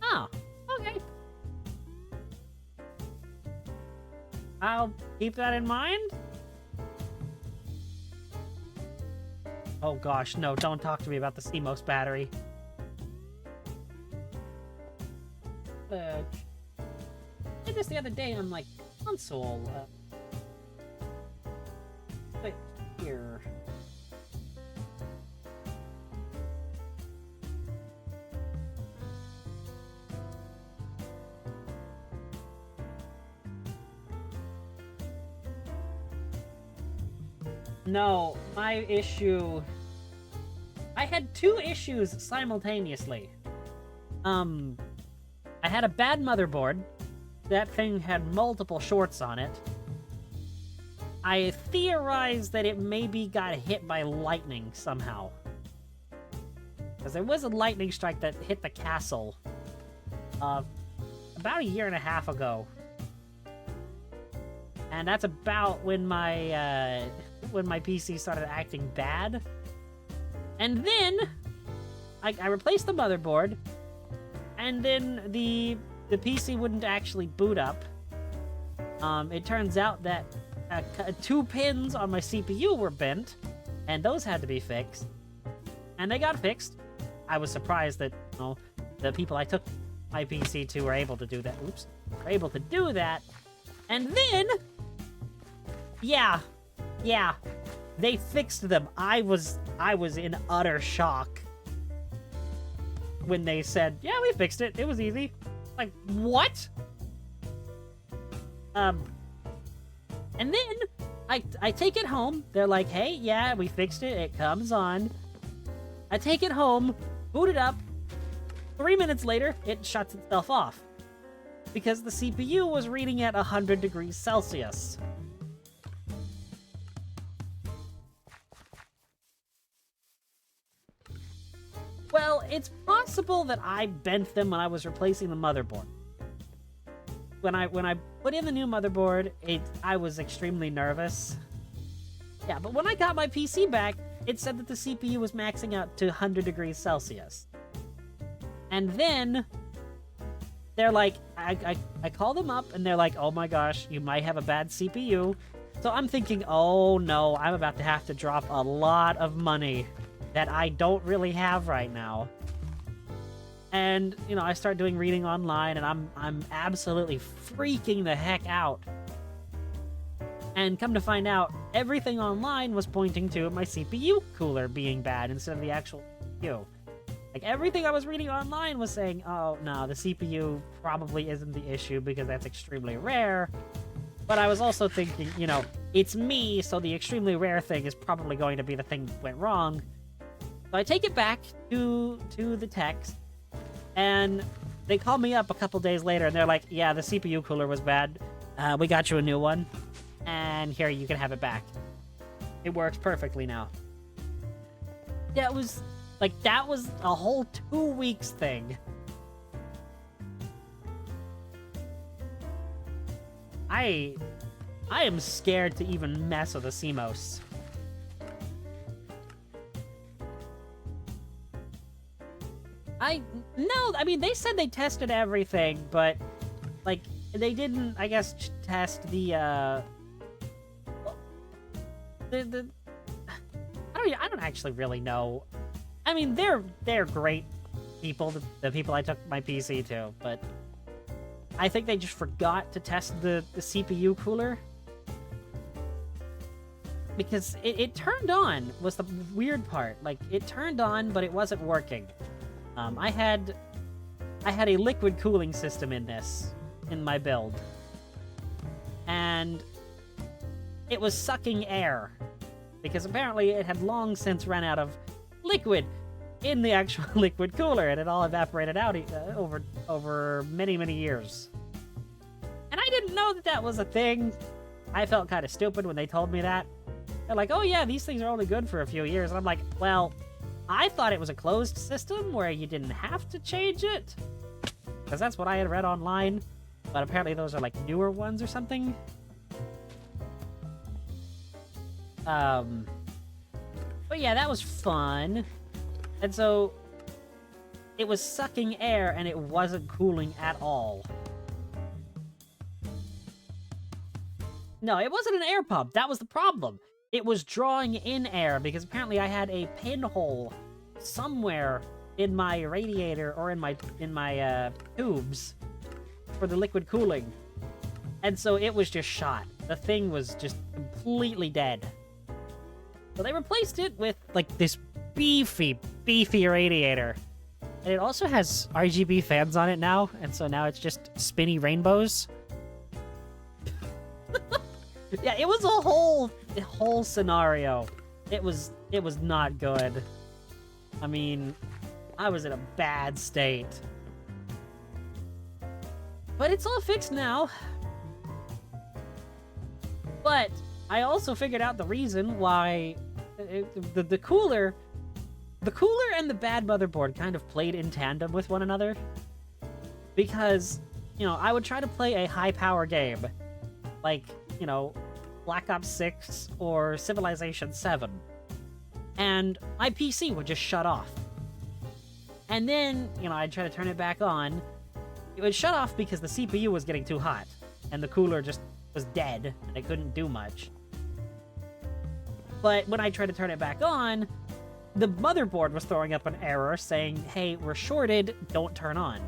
Oh, okay. I'll keep that in mind. Oh gosh, no, don't talk to me about the CMOS battery. I did this the other day on my console. Wait, here. No, my issue... I had two issues simultaneously. I had a bad motherboard. That thing had multiple shorts on it. I theorized that it maybe got hit by lightning somehow. Because there was a lightning strike that hit the castle about a year and a half ago. And that's about when my PC started acting bad. And then I replaced the motherboard, and then the PC wouldn't actually boot up. It turns out that two pins on my CPU were bent, and those had to be fixed. And they got fixed. I was surprised that, you know, the people I took my PC to were able to do that. Oops. Were able to do that. And then... Yeah, they fixed them. I was in utter shock when they said, "Yeah, we fixed it. It was easy." Like, what? And then I take it home. They're like, "Hey, yeah, we fixed it. It comes on." I take it home, boot it up. 3 minutes later, it shuts itself off because the CPU was reading at 100 degrees Celsius. Well, it's possible that I bent them when I was replacing the motherboard. When I put in the new motherboard, I was extremely nervous. Yeah, but when I got my PC back, it said that the CPU was maxing out to 100 degrees Celsius. And then they're like, I call them up and they're like, oh my gosh, you might have a bad CPU. So I'm thinking, oh no, I'm about to have to drop a lot of money that I don't really have right now. And, you know, I start doing reading online and I'm absolutely freaking the heck out. And come to find out, everything online was pointing to my CPU cooler being bad instead of the actual CPU. Like, everything I was reading online was saying, oh, no, the CPU probably isn't the issue because that's extremely rare. But I was also thinking, you know, it's me, so the extremely rare thing is probably going to be the thing that went wrong. So I take it back to the techs, and they call me up a couple days later, and they're like, yeah, the CPU cooler was bad. We got you a new one, and here, you can have it back. It works perfectly now. Yeah, it was... like, that was a whole 2 weeks thing. I am scared to even mess with a CMOS. I mean, they said they tested everything, but, like, they didn't, I guess, test I don't actually really know. I mean, they're great people, the people I took my PC to, but I think they just forgot to test the CPU cooler. Because it turned on, was the weird part. Like, it turned on, but it wasn't working. I had a liquid cooling system in my build. And it was sucking air. Because apparently it had long since run out of liquid in the actual liquid cooler, and it all evaporated out over many, many years. And I didn't know that was a thing. I felt kind of stupid when they told me that. They're like, oh yeah, these things are only good for a few years. And I'm like, well, I thought it was a closed system where you didn't have to change it. Because that's what I had read online. But apparently those are like newer ones or something. But yeah, that was fun. And so it was sucking air and it wasn't cooling at all. No, it wasn't an air pump. That was the problem. It was drawing in air because apparently I had a pinhole somewhere in my radiator or in my tubes for the liquid cooling. And so it was just shot. The thing was just completely dead. So they replaced it with, like, this beefy radiator. And it also has RGB fans on it now, and so now it's just spinny rainbows. Yeah, it was a whole scenario. It was not good. I mean, I was in a bad state. But it's all fixed now. But I also figured out the reason why the cooler and the bad motherboard kind of played in tandem with one another. Because, you know, I would try to play a high-power game, like, you know, Black Ops 6 or Civilization 7, and my PC would just shut off. And then, you know, I'd try to turn it back on. It would shut off because the CPU was getting too hot, and the cooler just was dead, and it couldn't do much. But when I tried to turn it back on, the motherboard was throwing up an error saying, hey, we're shorted, don't turn on.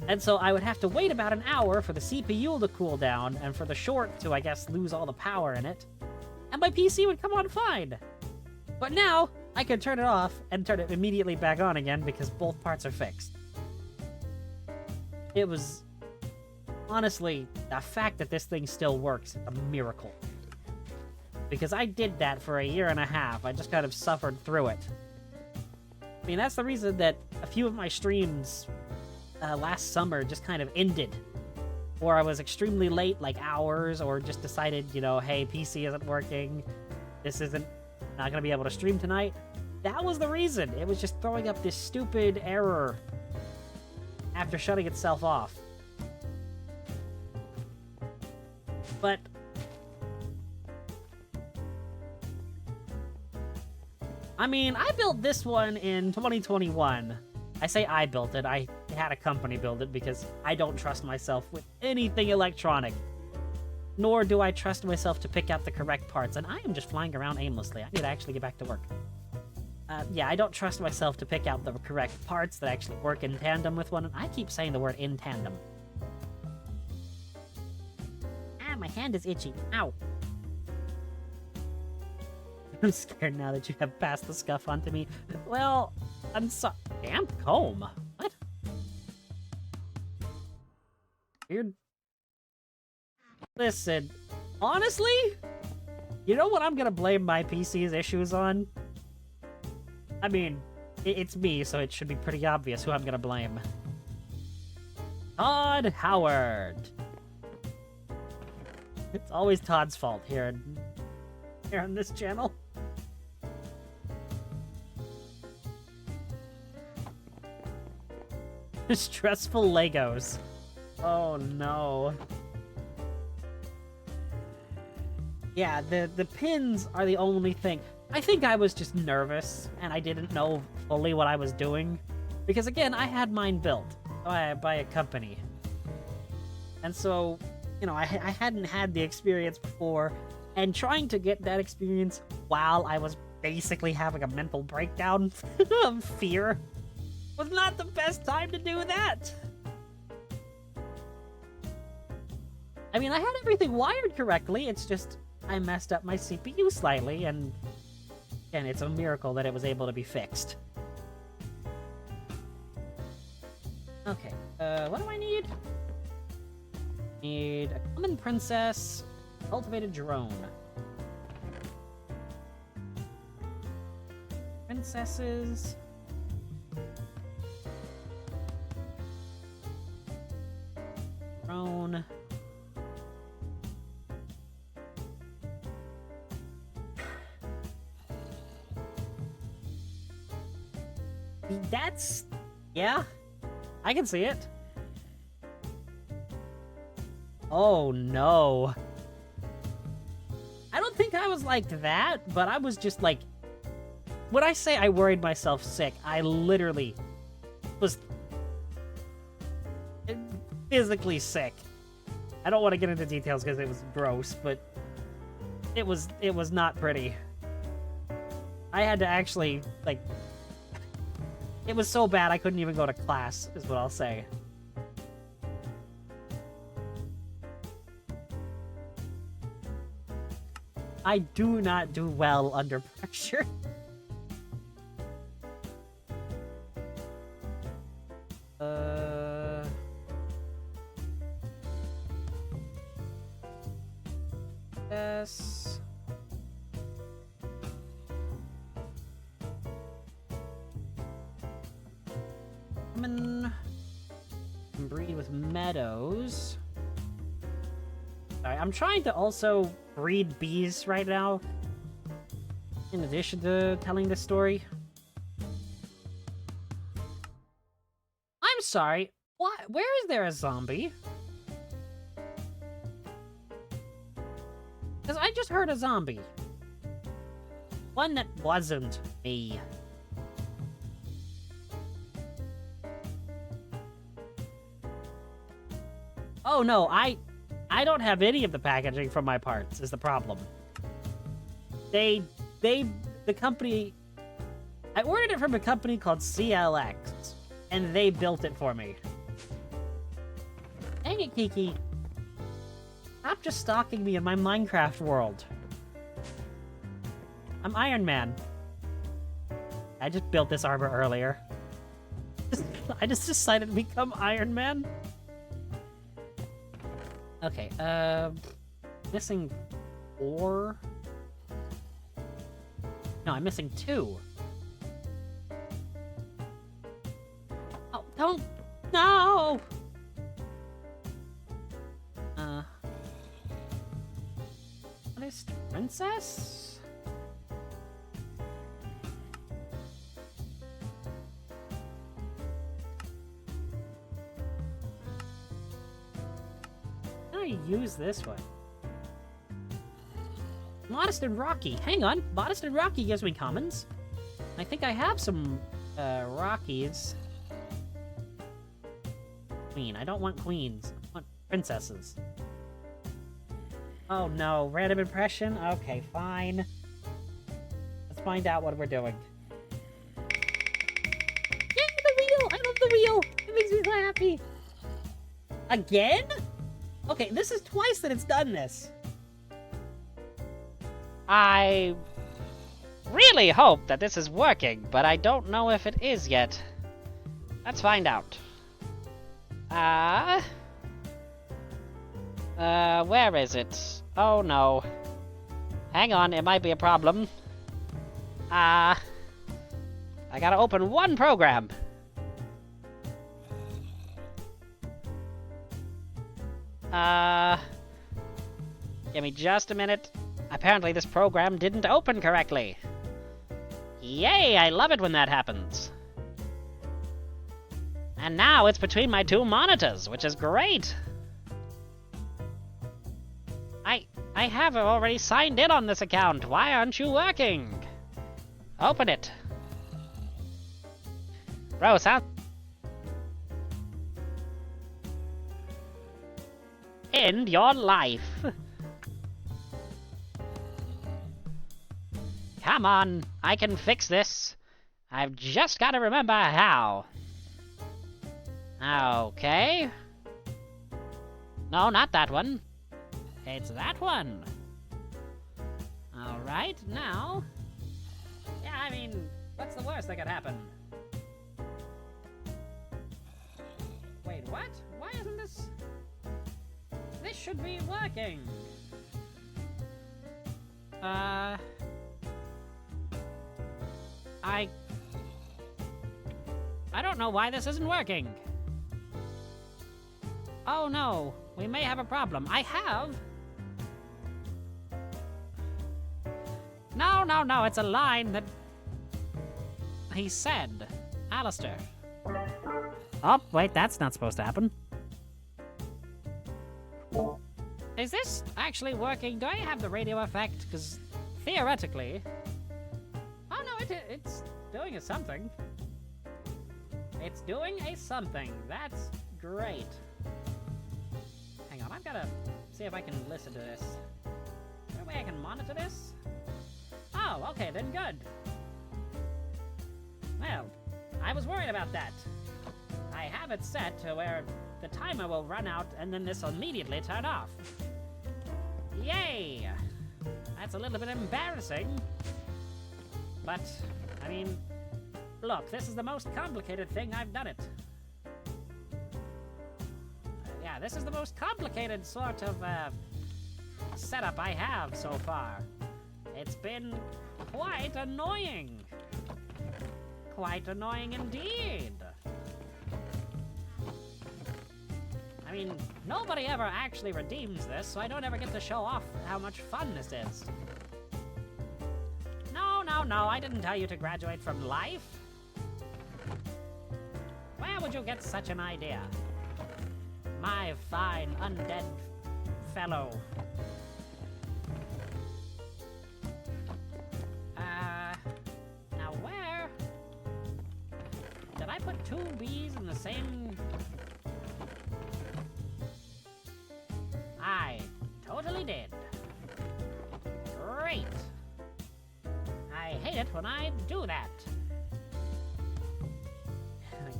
And so I would have to wait about an hour for the CPU to cool down, and for the short to, I guess, lose all the power in it. And my PC would come on fine. But now, I can turn it off and turn it immediately back on again because both parts are fixed. It was... honestly, the fact that this thing still works is a miracle. Because I did that for a year and a half. I just kind of suffered through it. I mean, that's the reason that a few of my streams last summer just kind of ended. Or I was extremely late, like hours, or just decided, you know, hey, PC isn't working. This isn't... not going to be able to stream tonight. That was the reason. It was just throwing up this stupid error after shutting itself off. But I mean, I built this one in 2021. I say I built it. I had a company build it because I don't trust myself with anything electronic. Nor do I trust myself to pick out the correct parts, and I am just flying around aimlessly. I need to actually get back to work. Yeah, I don't trust myself to pick out the correct parts that actually work in tandem with one, and I keep saying the word in tandem. Ah, my hand is itchy. Ow. I'm scared now that you have passed the scuff onto me. Well, I'm so... Damp comb? What? Weird. Listen, honestly, you know what I'm gonna blame my PC's issues on? I mean, it's me, so it should be pretty obvious who I'm gonna blame. Todd Howard. It's always Todd's fault here on this channel. Stressful Legos. Oh no. Yeah, the pins are the only thing. I think I was just nervous, and I didn't know fully what I was doing. Because again, I had mine built by a company. And so, you know, I hadn't had the experience before, and trying to get that experience while I was basically having a mental breakdown of fear was not the best time to do that. I mean, I had everything wired correctly, it's just I messed up my CPU slightly, and it's a miracle that it was able to be fixed. Okay, what do I need? Need a common princess, cultivated drone. Princesses. Drone. That's... yeah, I can see it. Oh no. I don't think I was like that, but I was just like... when I say I worried myself sick, I literally was physically sick. I don't want to get into details because it was gross, but it was not pretty. I had to actually, like... it was so bad I couldn't even go to class, is what I'll say. I do not do well under pressure. Yes. Common. Breed with meadows. Alright, I'm trying to also breed bees right now, in addition to telling this story. I'm sorry, what? Where is there a zombie? Because I just heard a zombie. One that wasn't me. Oh no, I don't have any of the packaging from my parts, is the problem. The company... I ordered it from a company called CLX, and they built it for me. Dang it, Kiki. Stop just stalking me in my Minecraft world. I'm Iron Man. I just built this armor earlier. I just decided to become Iron Man. Okay, missing 4? No, I'm missing 2. Oh, don't... no! Honest princess? I use this one? Modest and Rocky. Hang on. Modest and Rocky gives me commons. I think I have some Rockies. Queen. I don't want queens. I want princesses. Oh no. Random impression? Okay, fine. Let's find out what we're doing. Yeah, the wheel! I love the wheel! It makes me so happy. Again? Okay, this is twice that it's done this. I really hope that this is working, but I don't know if it is yet. Let's find out. Where is it? Oh no. Hang on, it might be a problem. I gotta open one program. Give me just a minute. Apparently this program didn't open correctly. Yay, I love it when that happens. And now it's between my two monitors, which is great. I have already signed in on this account. Why aren't you working? Open it. Bro, sound... End your life. Come on, I can fix this. I've just got to remember how. Okay. No, not that one. It's that one. Alright, now... Yeah, I mean, what's the worst that could happen? Wait, what? Why isn't this... This should be working. I don't know why this isn't working. Oh no, we may have a problem. I have... No, it's a line that... he said. Alistair. Oh, wait, that's not supposed to happen. Is this actually working? Do I have the radio effect? Because theoretically... Oh no, it's doing a something. It's doing a something. That's great. Hang on, I've got to see if I can listen to this. Is there a way I can monitor this? Oh, okay, then good. Well, I was worried about that. I have it set to where the timer will run out and then this will immediately turn off. Yay! That's a little bit embarrassing. But, I mean, look, this is the most complicated thing I've done it. Yeah, this is the most complicated sort of setup I have so far. It's been quite annoying. Quite annoying indeed. I mean, nobody ever actually redeems this, so I don't ever get to show off how much fun this is. No, I didn't tell you to graduate from life. Where would you get such an idea? My fine undead fellow. Now where? Did I put two bees in the same... I totally did. Great. I hate it when I do that.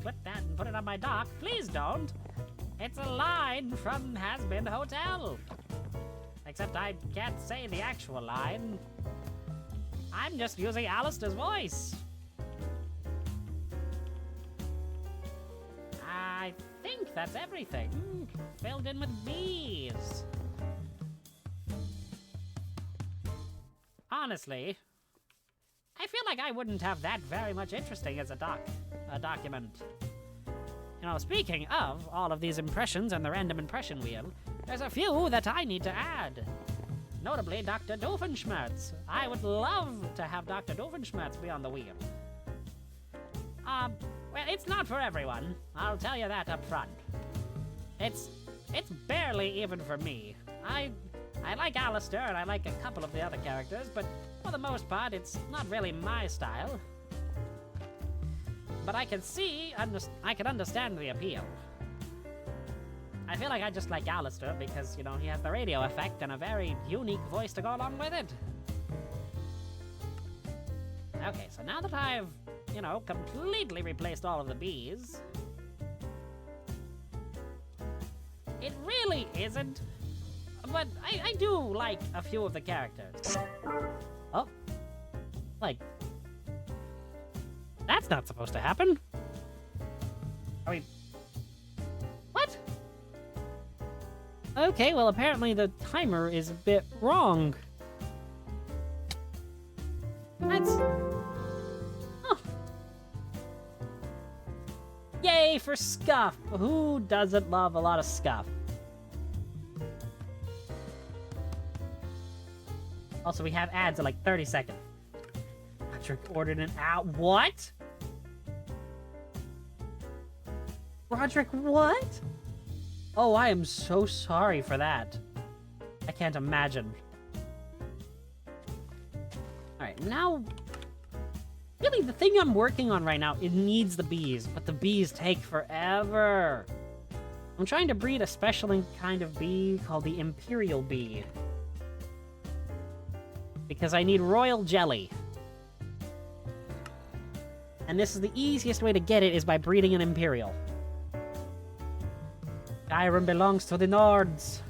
Clip that and put it on my dock. Please don't. It's a line from Has-Been Hotel. Except I can't say the actual line. I'm just using Alistair's voice. I think that's everything. Filled in with bees. Honestly, I feel like I wouldn't have that very much interesting as a document. You know, speaking of all of these impressions and the random impression wheel, there's a few that I need to add. Notably, Dr. Doofenshmirtz. I would love to have Dr. Doofenshmirtz be on the wheel. Well, it's not for everyone. I'll tell you that up front. It's it's barely even for me. I like Alistair and I like a couple of the other characters, but for the most part, it's not really my style. But I can I can understand the appeal. I feel like I just like Alistair because, you know, he has the radio effect and a very unique voice to go along with it. Okay, so now that I've, you know, completely replaced all of the bees, it really isn't, but I do like a few of the characters. Oh, like, that's not supposed to happen. I mean, what? Okay, well, apparently the timer is a bit wrong. That's... Oh. Yay for Scuff! Who doesn't love a lot of Scuff? Also, we have ads in like 30 seconds. Patrick ordered an out. What? Roderick, what? Oh, I am so sorry for that. I can't imagine. Alright, now... Really, the thing I'm working on right now, it needs the bees, but the bees take forever. I'm trying to breed a special kind of bee called the Imperial Bee. Because I need royal jelly. And this is the easiest way to get it is by breeding an Imperial. Skyrim belongs to the Nords.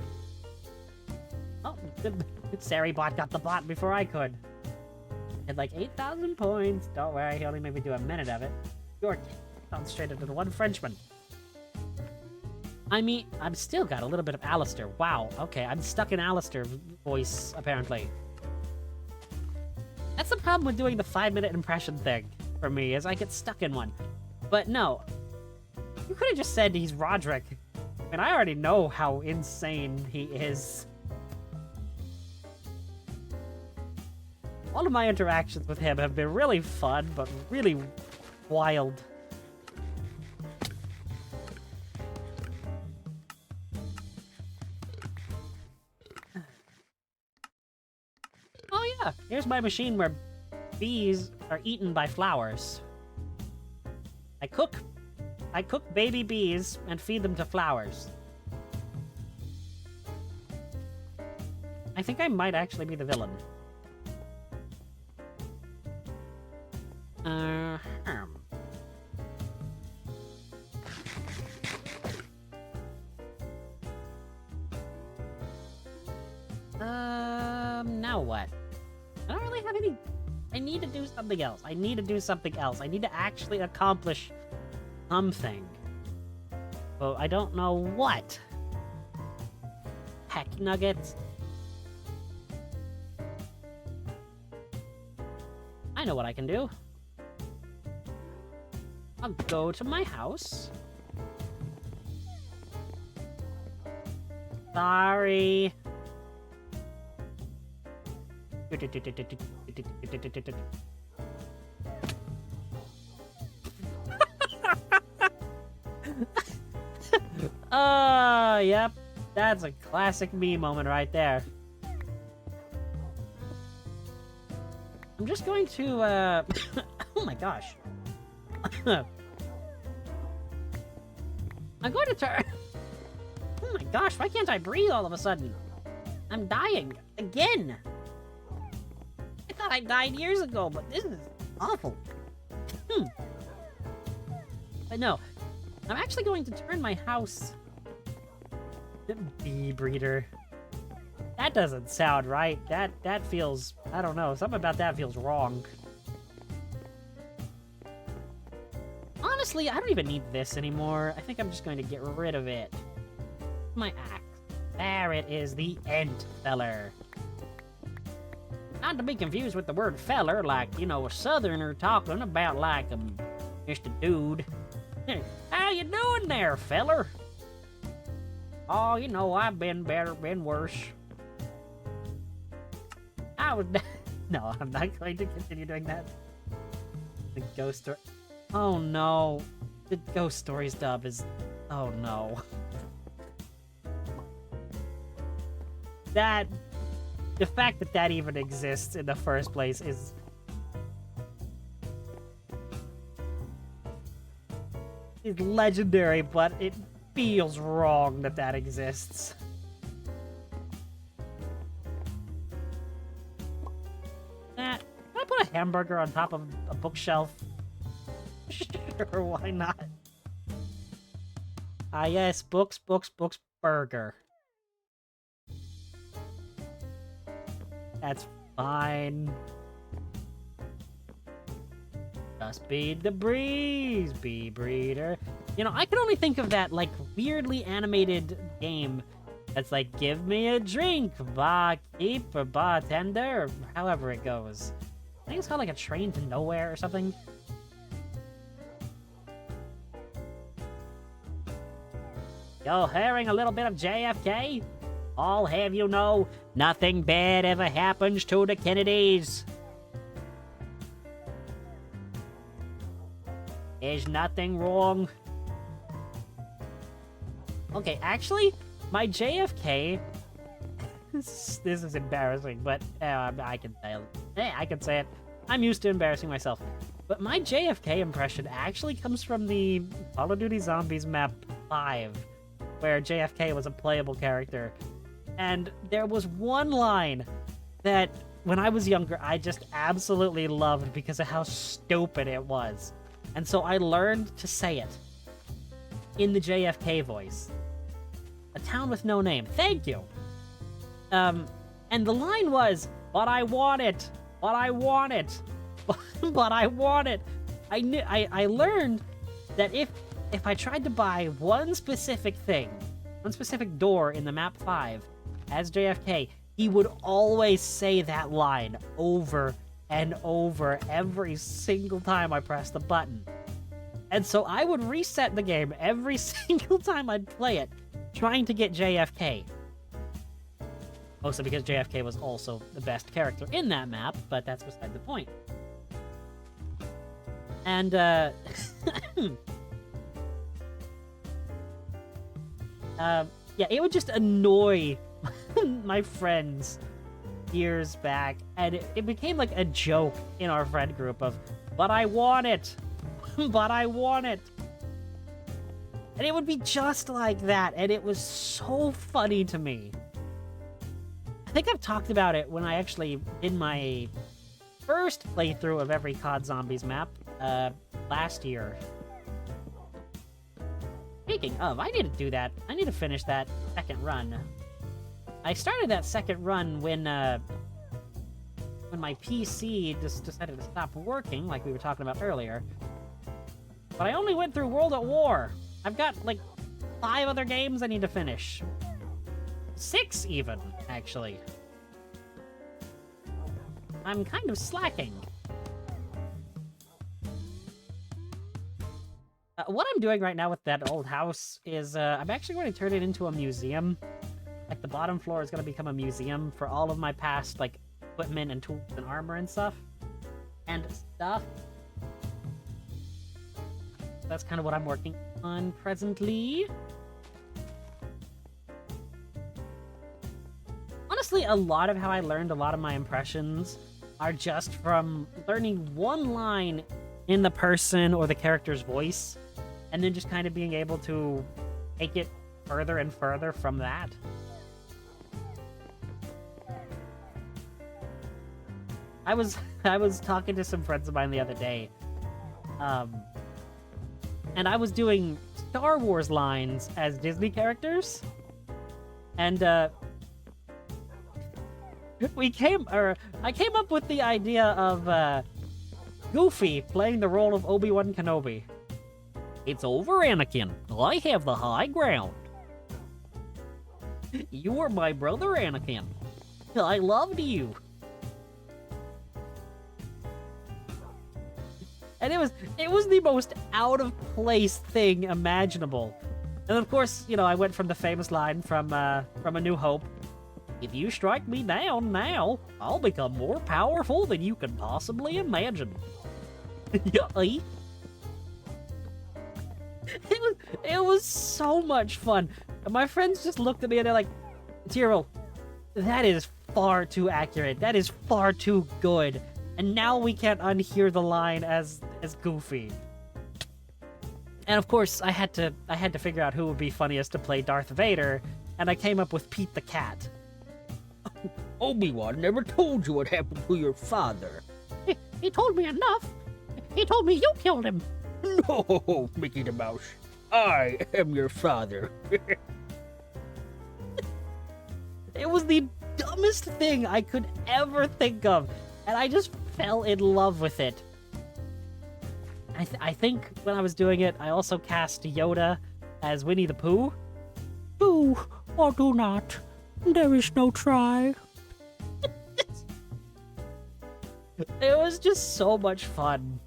Oh, good. Saribot got the bot before I could. Had like 8,000 points. Don't worry, he only made me do a minute of it. You're concentrated on one Frenchman. I mean, I've still got a little bit of Alistair. Wow, okay, I'm stuck in Alistair voice, apparently. That's the problem with doing the 5-minute impression thing for me, is I get stuck in one. But no, you could have just said he's Roderick. I mean, I already know how insane he is. All of my interactions with him have been really fun, but really wild. Oh yeah, here's my machine where bees are eaten by flowers. I cook baby bees and feed them to flowers. I think I might actually be the villain. Now what? I don't really have any... I need to do something else. I need to actually accomplish something. But I don't know what. Heck nuggets. I know what I can do. I'll go to my house. Sorry. Yep. That's a classic me moment right there. I'm just going to, oh my gosh. I'm going to turn... Oh my gosh, why can't I breathe all of a sudden? I'm dying. Again! I thought I died years ago, but this is awful. But no, I'm actually going to turn my house... Bee breeder. That doesn't sound right. That feels... I don't know. Something about that feels wrong. Honestly, I don't even need this anymore. I think I'm just going to get rid of it. My axe. There it is, the Ent Feller. Not to be confused with the word feller, like, you know, a southerner talking about like just a dude. How you doing there, feller? Oh, you know, I've been better, been worse. I was... No, I'm not going to continue doing that. The ghost story... Oh no. The Ghost Stories dub is... Oh no. that... The fact that that even exists in the first place is... legendary, but it feels wrong that that exists. Can I put a hamburger on top of a bookshelf? Sure, why not? Ah, yes, books, burger. That's fine. Just beat the breeze, bee breeder. You know, I can only think of that, like, weirdly animated game that's like, give me a drink, barkeep, or bartender, or however it goes. I think it's called, like, a Train to Nowhere or something. Yo, hearing a little bit of JFK? I'll have you know, nothing bad ever happens to the Kennedys. There's nothing wrong. Okay, actually, my JFK... this is embarrassing, but I can say it. I can say it. I'm used to embarrassing myself. But my JFK impression actually comes from the Call of Duty Zombies map 5, where JFK was a playable character. And there was one line that, when I was younger, I just absolutely loved because of how stupid it was. And so I learned to say it in the JFK voice. A town with no name. Thank you. And the line was, but I want it. But I want it. But I want it. I learned that if I tried to buy one specific thing, one specific door in the map 5 as JFK, he would always say that line over and over every single time I pressed the button. And so I would reset the game every single time I'd play it, trying to get JFK. Mostly because JFK was also the best character in that map, but that's beside the point. And, yeah, it would just annoy my friends years back, and it became like a joke in our friend group of, but I want it, but I want it. And it would be just like that, and it was so funny to me. I think I've talked about it when I actually did my first playthrough of every COD Zombies map, last year. Speaking of, I need to do that. I need to finish that second run. I started that second run when my PC just decided to stop working, like we were talking about earlier. But I only went through World at War. I've got, like, 5 other games I need to finish. 6, even, actually. I'm kind of slacking. What I'm doing right now with that old house is, I'm actually going to turn it into a museum. Like, the bottom floor is going to become a museum for all of my past, like, equipment and tools and armor and stuff. And stuff. That's kind of what I'm working on presently. Honestly, a lot of how I learned a lot of my impressions are just from learning one line in the person or the character's voice, and then just kind of being able to take it further and further from that. I was talking to some friends of mine the other day, and I was doing Star Wars lines as Disney characters, and I came up with the idea of Goofy playing the role of Obi-Wan Kenobi. It's over, Anakin. I have the high ground. You are my brother, Anakin. I loved you. And it was the most out of place thing imaginable. And of course, you know, I went from the famous line from A New Hope. If you strike me down now, I'll become more powerful than you can possibly imagine. It was so much fun. And my friends just looked at me and they're like, Tyrell, That is far too accurate. That is far too good. And now we can't unhear the line as Goofy. And of course, I had to figure out who would be funniest to play Darth Vader, and I came up with Pete the Cat. Obi-Wan never told you what happened to your father. He told me enough. He told me you killed him. No, Mickey the Mouse. I am your father. It was the dumbest thing I could ever think of, and I just fell in love with it. I think when I was doing it, I also cast Yoda as Winnie the Pooh. Do or do not. There is no try. It was just so much fun.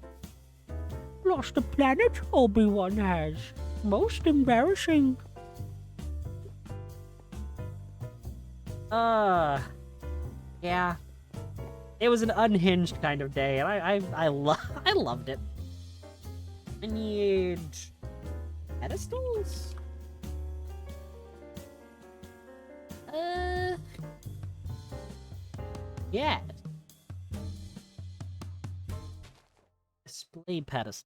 Lost a planet Obi-Wan has. Most embarrassing. Yeah. It was an unhinged kind of day, and I loved it. I need pedestals? Yeah. Display pedestal.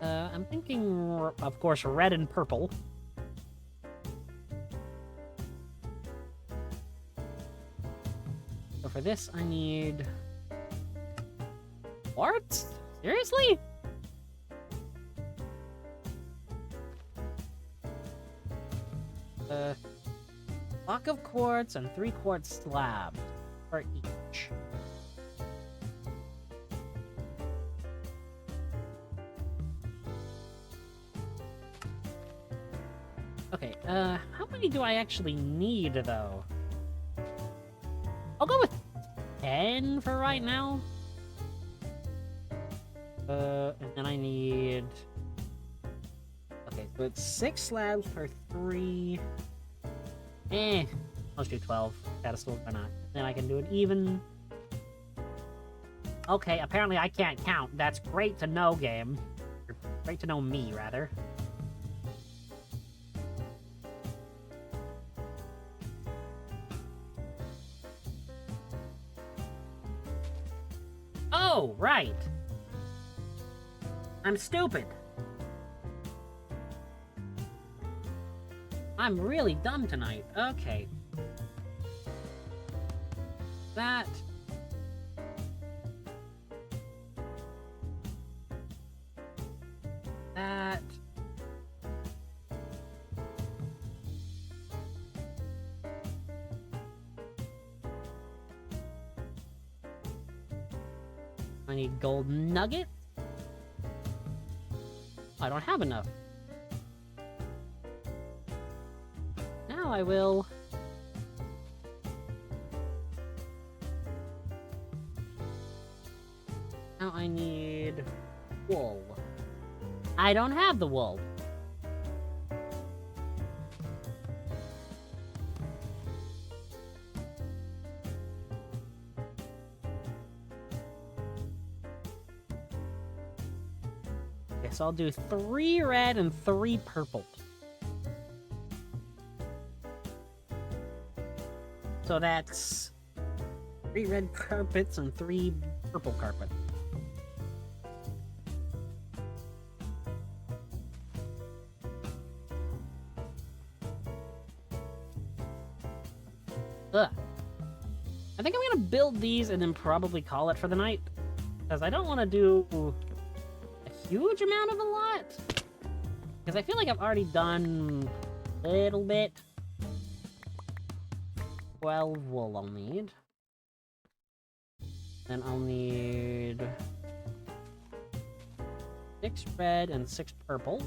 I'm thinking, of course, red and purple. So for this, I need quartz? Seriously? Block of quartz and 3 quartz slabs for each. Okay, how many do I actually need, though? I'll go with 10 for right now. And then I need... Okay, so it's 6 slabs per 3. Let's do 12. Pedestals, why not? Then I can do it even. Okay, apparently I can't count. That's great to know, game. Or great to know me, rather. Oh, right. I'm stupid. I'm really dumb tonight. Okay. That. I need gold nugget. I don't have enough. Now I will. Now I need wool. I don't have the wool. Okay, so I'll do 3 red and 3 purple. So that's 3 red carpets and 3 purple carpets. Ugh. I think I'm gonna build these and then probably call it for the night. Because I don't want to do a huge amount of a lot. Because I feel like I've already done a little bit. 12 wool I'll need. Then I'll need 6 red and 6 purple.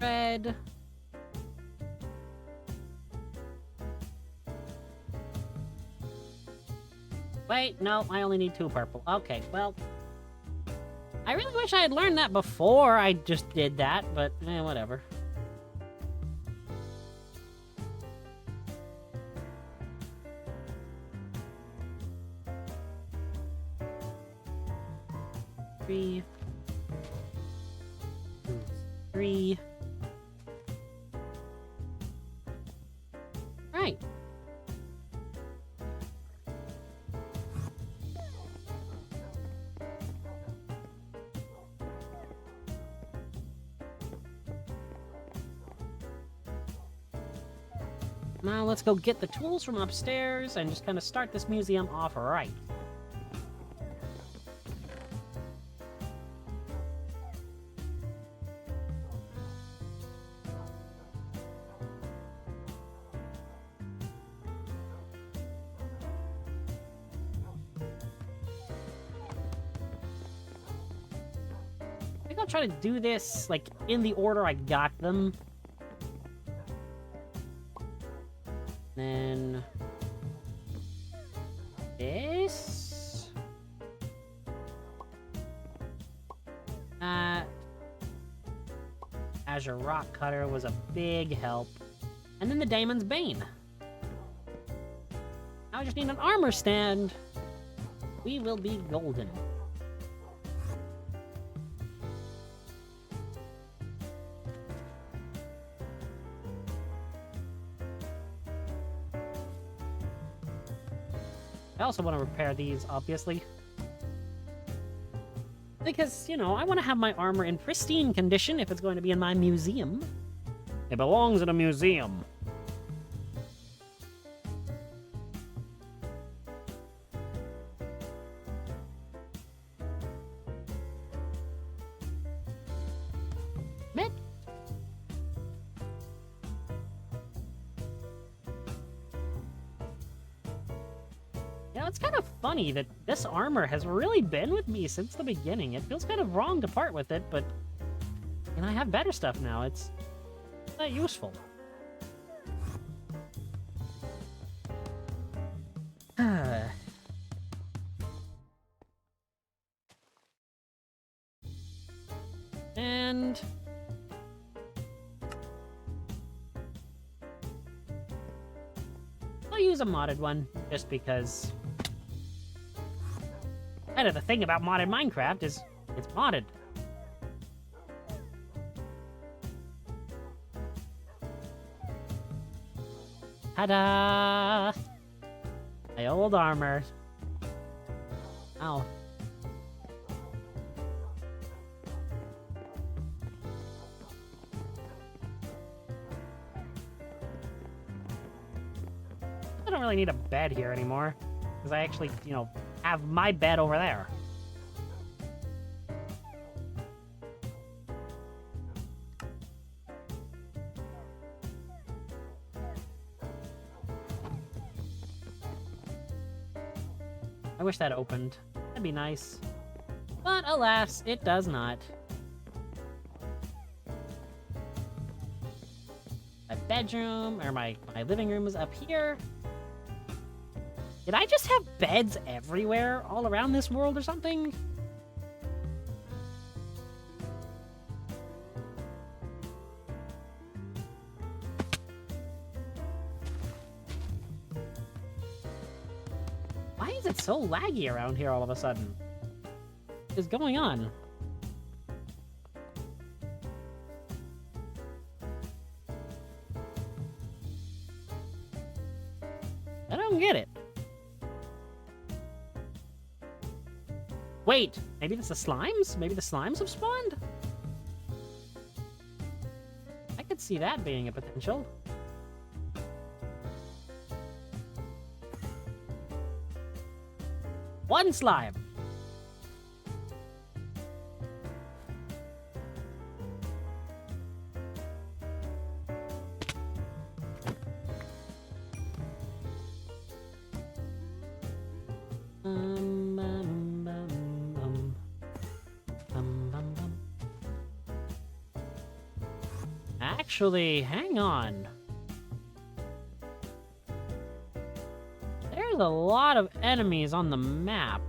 Red. Wait, no, I only need 2 purple. Okay, well, I really wish I had learned that before I just did that, but whatever. 3. 3. Right. Now let's go get the tools from upstairs and just kind of start this museum off right. I think I'll try to do this, like, in the order I got them. Then this. Azure Rock Cutter was a big help. And then the Daemon's Bane. Now I just need an armor stand. We will be golden. I also want to repair these, obviously. Because, you know, I want to have my armor in pristine condition if it's going to be in my museum. It belongs in a museum. Met. You know, it's kind of funny that this armor has really been with me since the beginning. It feels kind of wrong to part with it, but and I have better stuff now. It's not useful. And I'll use a modded one just because. Kind of the thing about modded Minecraft is it's modded. Ta-da! My old armor. Ow. I don't really need a bed here anymore, because I actually, you know, have my bed over there. I wish that opened. That'd be nice. But alas, it does not. My bedroom, or my living room is up here. Did I just have beds everywhere, all around this world or something? Why is it so laggy around here all of a sudden? What is going on? I don't get it. Wait, maybe that's the slimes? Maybe the slimes have spawned? I could see that being a potential. One slime! Actually, hang on. There's a lot of enemies on the map.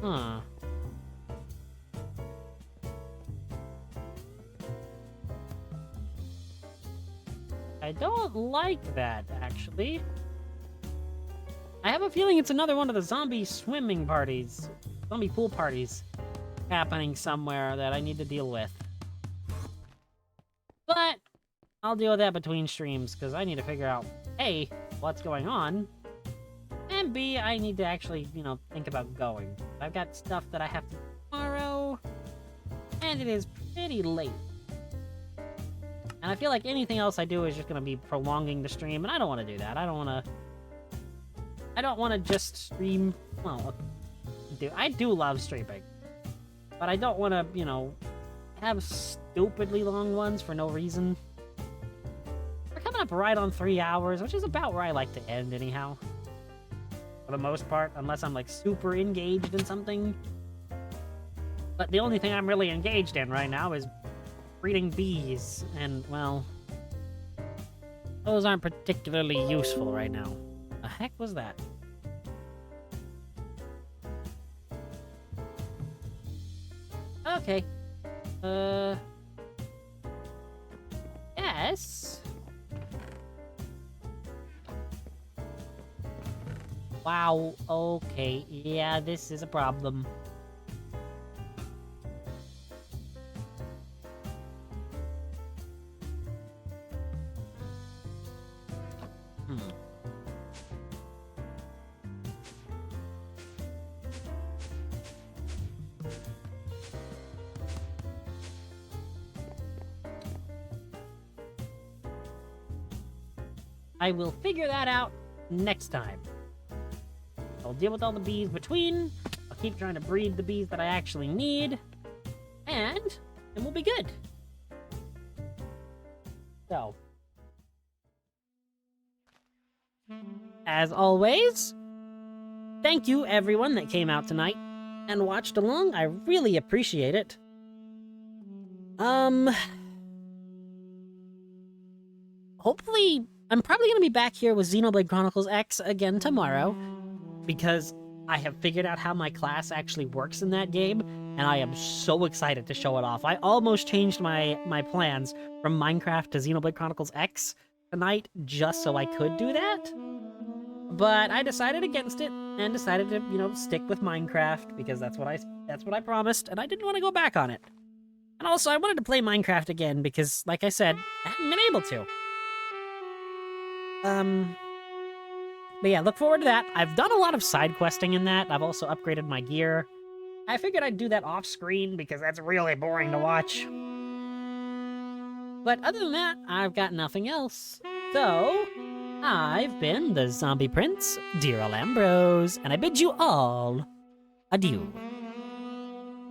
Huh. I don't like that, actually. I have a feeling it's another one of the zombie swimming parties, zombie pool parties happening somewhere that I need to deal with. But I'll deal with that between streams, because I need to figure out, A, what's going on, and B, I need to actually, you know, think about going. I've got stuff that I have to do tomorrow, and it is pretty late. And I feel like anything else I do is just going to be prolonging the stream, and I don't want to do that. I don't want to just stream, well, I do love streaming, but I don't want to, you know, have stupidly long ones for no reason. We're coming up right on 3 hours, which is about where I like to end anyhow. For the most part, unless I'm like super engaged in something. But the only thing I'm really engaged in right now is breeding bees, and, well, those aren't particularly useful right now. The heck was that? Okay. Yes. Wow, okay. Yeah, this is a problem. I will figure that out next time. I'll deal with all the bees between. I'll keep trying to breed the bees that I actually need. And we'll be good. So, as always, thank you everyone that came out tonight and watched along. I really appreciate it. Hopefully, I'm probably going to be back here with Xenoblade Chronicles X again tomorrow, because I have figured out how my class actually works in that game, and I am so excited to show it off. I almost changed my plans from Minecraft to Xenoblade Chronicles X tonight just so I could do that. But I decided against it and decided to, you know, stick with Minecraft because that's what I promised, and I didn't want to go back on it. And also, I wanted to play Minecraft again because, like I said, I haven't been able to. But yeah, look forward to that. I've done a lot of side questing in that. I've also upgraded my gear. I figured I'd do that off screen because that's really boring to watch. But other than that, I've got nothing else. So, I've been the Zombie Prince, dear Alambros, and I bid you all adieu.